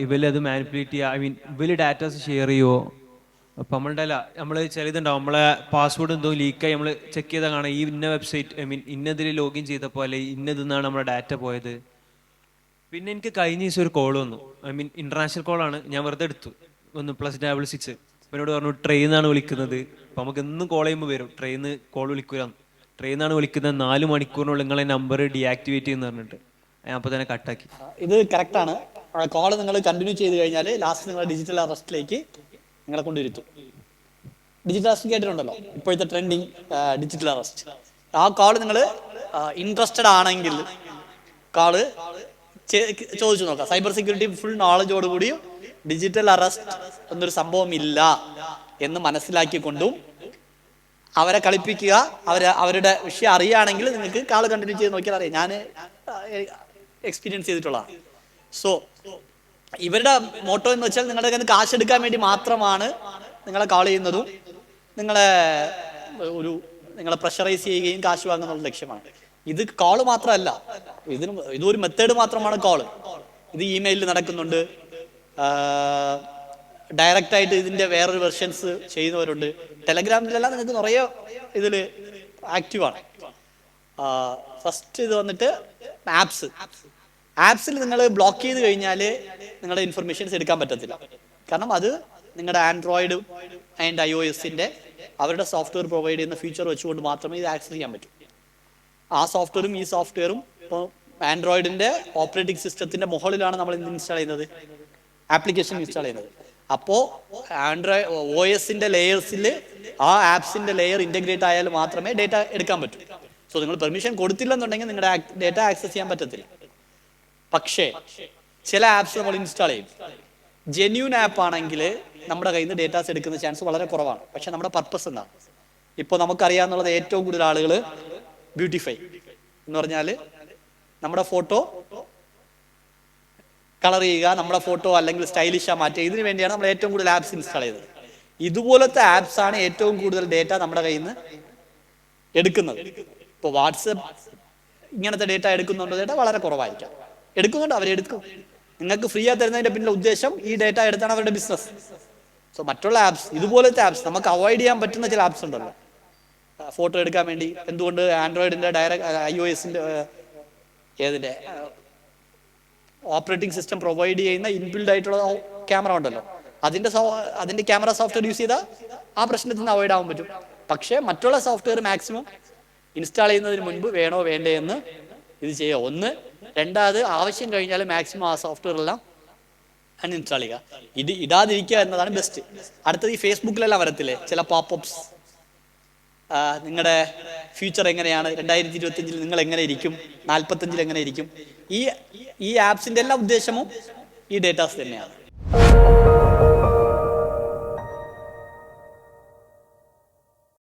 ഇവരത് മാനിപ്പുലേറ്റ് ചെയ്യുക, ഐ മീൻ ഇവർ ഡാറ്റാസ് ഷെയർ ചെയ്യുമോ? അപ്പം നമ്മളുടെ അല്ല, നമ്മൾ ചിലതുണ്ടാവും, നമ്മളെ പാസ്വേഡ് എന്തോ ലീക്കായി നമ്മൾ ചെക്ക് ചെയ്താൽ കാണാം ഈ ഇന്ന വെബ്സൈറ്റ്, ഐ മീൻ ഇന്നതിൽ ലോഗിൻ ചെയ്തപ്പോൾ അല്ലെ ഇന്നതിന്നാണ് നമ്മുടെ ഡാറ്റ പോയത്. പിന്നെ എനിക്ക് കഴിഞ്ഞ ദിവസം ഒരു കോൾ വന്നു, ഐ മീൻ ഇന്റർനാഷണൽ കോളാണ്, ഞാൻ വെറുതെ എടുത്തു, 1+6. എന്നോട് പറഞ്ഞു ട്രെയിനാണ് വിളിക്കുന്നത്. അപ്പം നമുക്ക് എന്നും കോൾ ചെയ്യുമ്പോൾ വരും ട്രെയിന് കോൾ വിളിക്കൂല, ട്രെയിനാണ് വിളിക്കുന്നത്, 4 മണിക്കൂറിനുള്ളിൽ നിങ്ങളെ നമ്പർ ഡീആക്ടിവേറ്റ് ചെയ്യുന്ന പറഞ്ഞിട്ട് ഞാൻ അപ്പോൾ തന്നെ കട്ടാക്കി. ഇത് കറക്റ്റാണ്. കോൾ നിങ്ങൾ കണ്ടിന്യൂ ചെയ്ത് കഴിഞ്ഞാൽ ലാസ്റ്റ് നിങ്ങൾ ഡിജിറ്റൽ അറസ്റ്റിലേക്ക് നിങ്ങളെ കൊണ്ടിരുത്തും. ഡിജിറ്റൽ അറസ്റ്റ് കേട്ടിട്ടുണ്ടല്ലോ, ഇപ്പോഴത്തെ ട്രെൻഡിങ് ഡിജിറ്റൽ അറസ്റ്റ്. ആ കോള് നിങ്ങൾ ഇൻട്രസ്റ്റഡ് ആണെങ്കിൽ കോള് ചോദിച്ചു നോക്കാം. സൈബർ സെക്യൂരിറ്റി ഫുൾ നോളജോടുകൂടിയും ഡിജിറ്റൽ അറസ്റ്റ് എന്നൊരു സംഭവം ഇല്ല എന്ന് മനസ്സിലാക്കിക്കൊണ്ടും അവരെ കളിപ്പിക്കുക. അവരുടെ വിഷയം അറിയുകയാണെങ്കിൽ നിങ്ങൾക്ക് കാൾ കണ്ടിന്യൂ ചെയ്ത് നോക്കിയാൽ അറിയാം. ഞാൻ എക്സ്പീരിയൻസ് ചെയ്തിട്ടുള്ളതാണ്. സോ ഇവരുടെ മോട്ടോ എന്ന് വെച്ചാൽ നിങ്ങളുടെ കയ്യിൽ നിന്ന് കാശ് എടുക്കാൻ വേണ്ടി മാത്രമാണ് നിങ്ങളെ കാൾ ചെയ്യുന്നതും നിങ്ങളെ പ്രഷറൈസ് ചെയ്യുകയും കാശ് വാങ്ങുന്നുള്ള ലക്ഷ്യമാണ്. ഇത് കോള് മാത്രമല്ല, ഇതൊരു മെത്തേഡ് മാത്രമാണ് കോള്. ഇത് ഇമെയിലിൽ നടക്കുന്നുണ്ട്, ഡയറക്റ്റ് ആയിട്ട് ഇതിന്റെ വേറൊരു വെർഷൻസ് ചെയ്യുന്നവരുണ്ട്. ടെലഗ്രാമിലെല്ലാം നിങ്ങൾക്ക് നിറയെ ഇതിൽ ആക്റ്റീവാണ്. ഫസ്റ്റ് ഇത് വന്നിട്ട് ആപ്സിൽ നിങ്ങൾ ബ്ലോക്ക് ചെയ്ത് കഴിഞ്ഞാൽ നിങ്ങളുടെ ഇൻഫർമേഷൻസ് എടുക്കാൻ പറ്റത്തില്ല. കാരണം അത് നിങ്ങളുടെ ആൻഡ്രോയിഡ് ആൻഡ് iOS-ന്റെ അവരുടെ സോഫ്റ്റ്വെയർ പ്രൊവൈഡ് ചെയ്യുന്ന ഫീച്ചർ വെച്ചുകൊണ്ട് മാത്രമേ ഇത് ആക്സസ് ചെയ്യാൻ പറ്റൂ. ആ സോഫ്റ്റ്വെയറും ഈ സോഫ്റ്റ്വെയറും ഇപ്പോൾ ആൻഡ്രോയിഡിന്റെ ഓപ്പറേറ്റിംഗ് സിസ്റ്റത്തിന്റെ മുകളിലാണ് നമ്മൾ ഇൻസ്റ്റാൾ ചെയ്യുന്നത്, ആപ്ലിക്കേഷൻ ഇൻസ്റ്റാൾ ചെയ്യുന്നത്. അപ്പോൾ ആൻഡ്രോയിഡ് OS-ന്റെ ലെയേഴ്സിൽ ആ ആപ്സിന്റെ ലെയർ ഇന്റഗ്രേറ്റ് ആയാൽ മാത്രമേ ഡേറ്റ എടുക്കാൻ പറ്റൂ. സോ നിങ്ങൾ പെർമിഷൻ കൊടുത്തില്ലെന്നുണ്ടെങ്കിൽ നിങ്ങളുടെ ഡേറ്റ ആക്സസ് ചെയ്യാൻ പറ്റത്തില്ല. പക്ഷേ ചില ആപ്സ് നമ്മൾ ഇൻസ്റ്റാൾ ചെയ്യും, ജെന്യൂൻ ആപ്പ് ആണെങ്കിൽ നമ്മുടെ കയ്യിൽ നിന്ന് ഡേറ്റാസ് എടുക്കുന്ന ചാൻസ് വളരെ കുറവാണ്. പക്ഷെ നമ്മുടെ പർപ്പസ് എന്താണ്? ഇപ്പോൾ നമുക്കറിയാവുന്നത് ഏറ്റവും കൂടുതൽ ആളുകൾ ബ്യൂട്ടിഫൈ എന്ന് പറഞ്ഞാൽ നമ്മുടെ ഫോട്ടോ കളർ ചെയ്യുക, നമ്മുടെ ഫോട്ടോ അല്ലെങ്കിൽ സ്റ്റൈലിഷാ മാറ്റുക, ഇതിനു വേണ്ടിയാണ് നമ്മൾ ഏറ്റവും കൂടുതൽ ആപ്സ് ഇൻസ്റ്റാൾ ചെയ്തത്. ഇതുപോലത്തെ ആപ്സ് ആണ് ഏറ്റവും കൂടുതൽ ഡേറ്റ നമ്മുടെ കയ്യിൽ നിന്ന് എടുക്കുന്നത്. ഇപ്പോൾ വാട്സപ്പ് ഇങ്ങനത്തെ ഡേറ്റ എടുക്കുന്നുണ്ടോ? ഡേറ്റ വളരെ കുറവായിരിക്കാം. എടുക്കുന്നുണ്ട്, അവരെടുക്കും. നിങ്ങൾക്ക് ഫ്രീ ആയി തരുന്നതിന്റെ പിന്നിലെ ഉദ്ദേശം ഈ ഡേറ്റ എടുത്താണ് അവരുടെ ബിസിനസ്. സോ മറ്റുള്ള ആപ്സ്, ഇതുപോലത്തെ ആപ്സ്, നമുക്ക് അവോയ്ഡ് ചെയ്യാൻ പറ്റുന്ന ചില ആപ്സ് ഉണ്ടല്ലോ ഫോട്ടോ എടുക്കാൻ വേണ്ടി. എന്തുകൊണ്ട് ആൻഡ്രോയിഡിന്റെ iOS-ന്റെ ഓപ്പറേറ്റിംഗ് സിസ്റ്റം പ്രൊവൈഡ് ചെയ്യുന്ന ഇൻബിൽഡ് ആയിട്ടുള്ള ക്യാമറ ഉണ്ടല്ലോ, അതിന്റെ ക്യാമറ സോഫ്റ്റ്വെയർ യൂസ് ചെയ്താൽ ആ പ്രശ്നത്തിൽ നിന്ന് അവോയ്ഡ് ആവാൻ പറ്റും. പക്ഷേ മറ്റുള്ള സോഫ്റ്റ്വെയർ മാക്സിമം ഇൻസ്റ്റാൾ ചെയ്യുന്നതിന് മുൻപ് വേണോ വേണ്ടേ എന്ന് ഇത് ചെയ്യുക. ഒന്ന്. രണ്ടാമത് ആവശ്യം കഴിഞ്ഞാൽ മാക്സിമം ആ സോഫ്റ്റ്വെയർ എല്ലാം അൺഇൻസ്റ്റാൾ ചെയ്യുക. ഇത് ഇടാതിരിക്കുക എന്നതാണ് ബെസ്റ്റ്. അടുത്തത് ഈ ഫേസ്ബുക്കിലെല്ലാം വരത്തില്ലേ ചില പോപ്പപ്സ്, നിങ്ങളുടെ ഫ്യൂച്ചർ എങ്ങനെയാണ്, 2025 നിങ്ങൾ എങ്ങനെ ഇരിക്കും, 45 എങ്ങനെ ഇരിക്കും. ഈ ആപ്സിന്റെ എല്ലാ ഉദ്ദേശവും ഈ ഡേറ്റാസ് തന്നെയാണ്.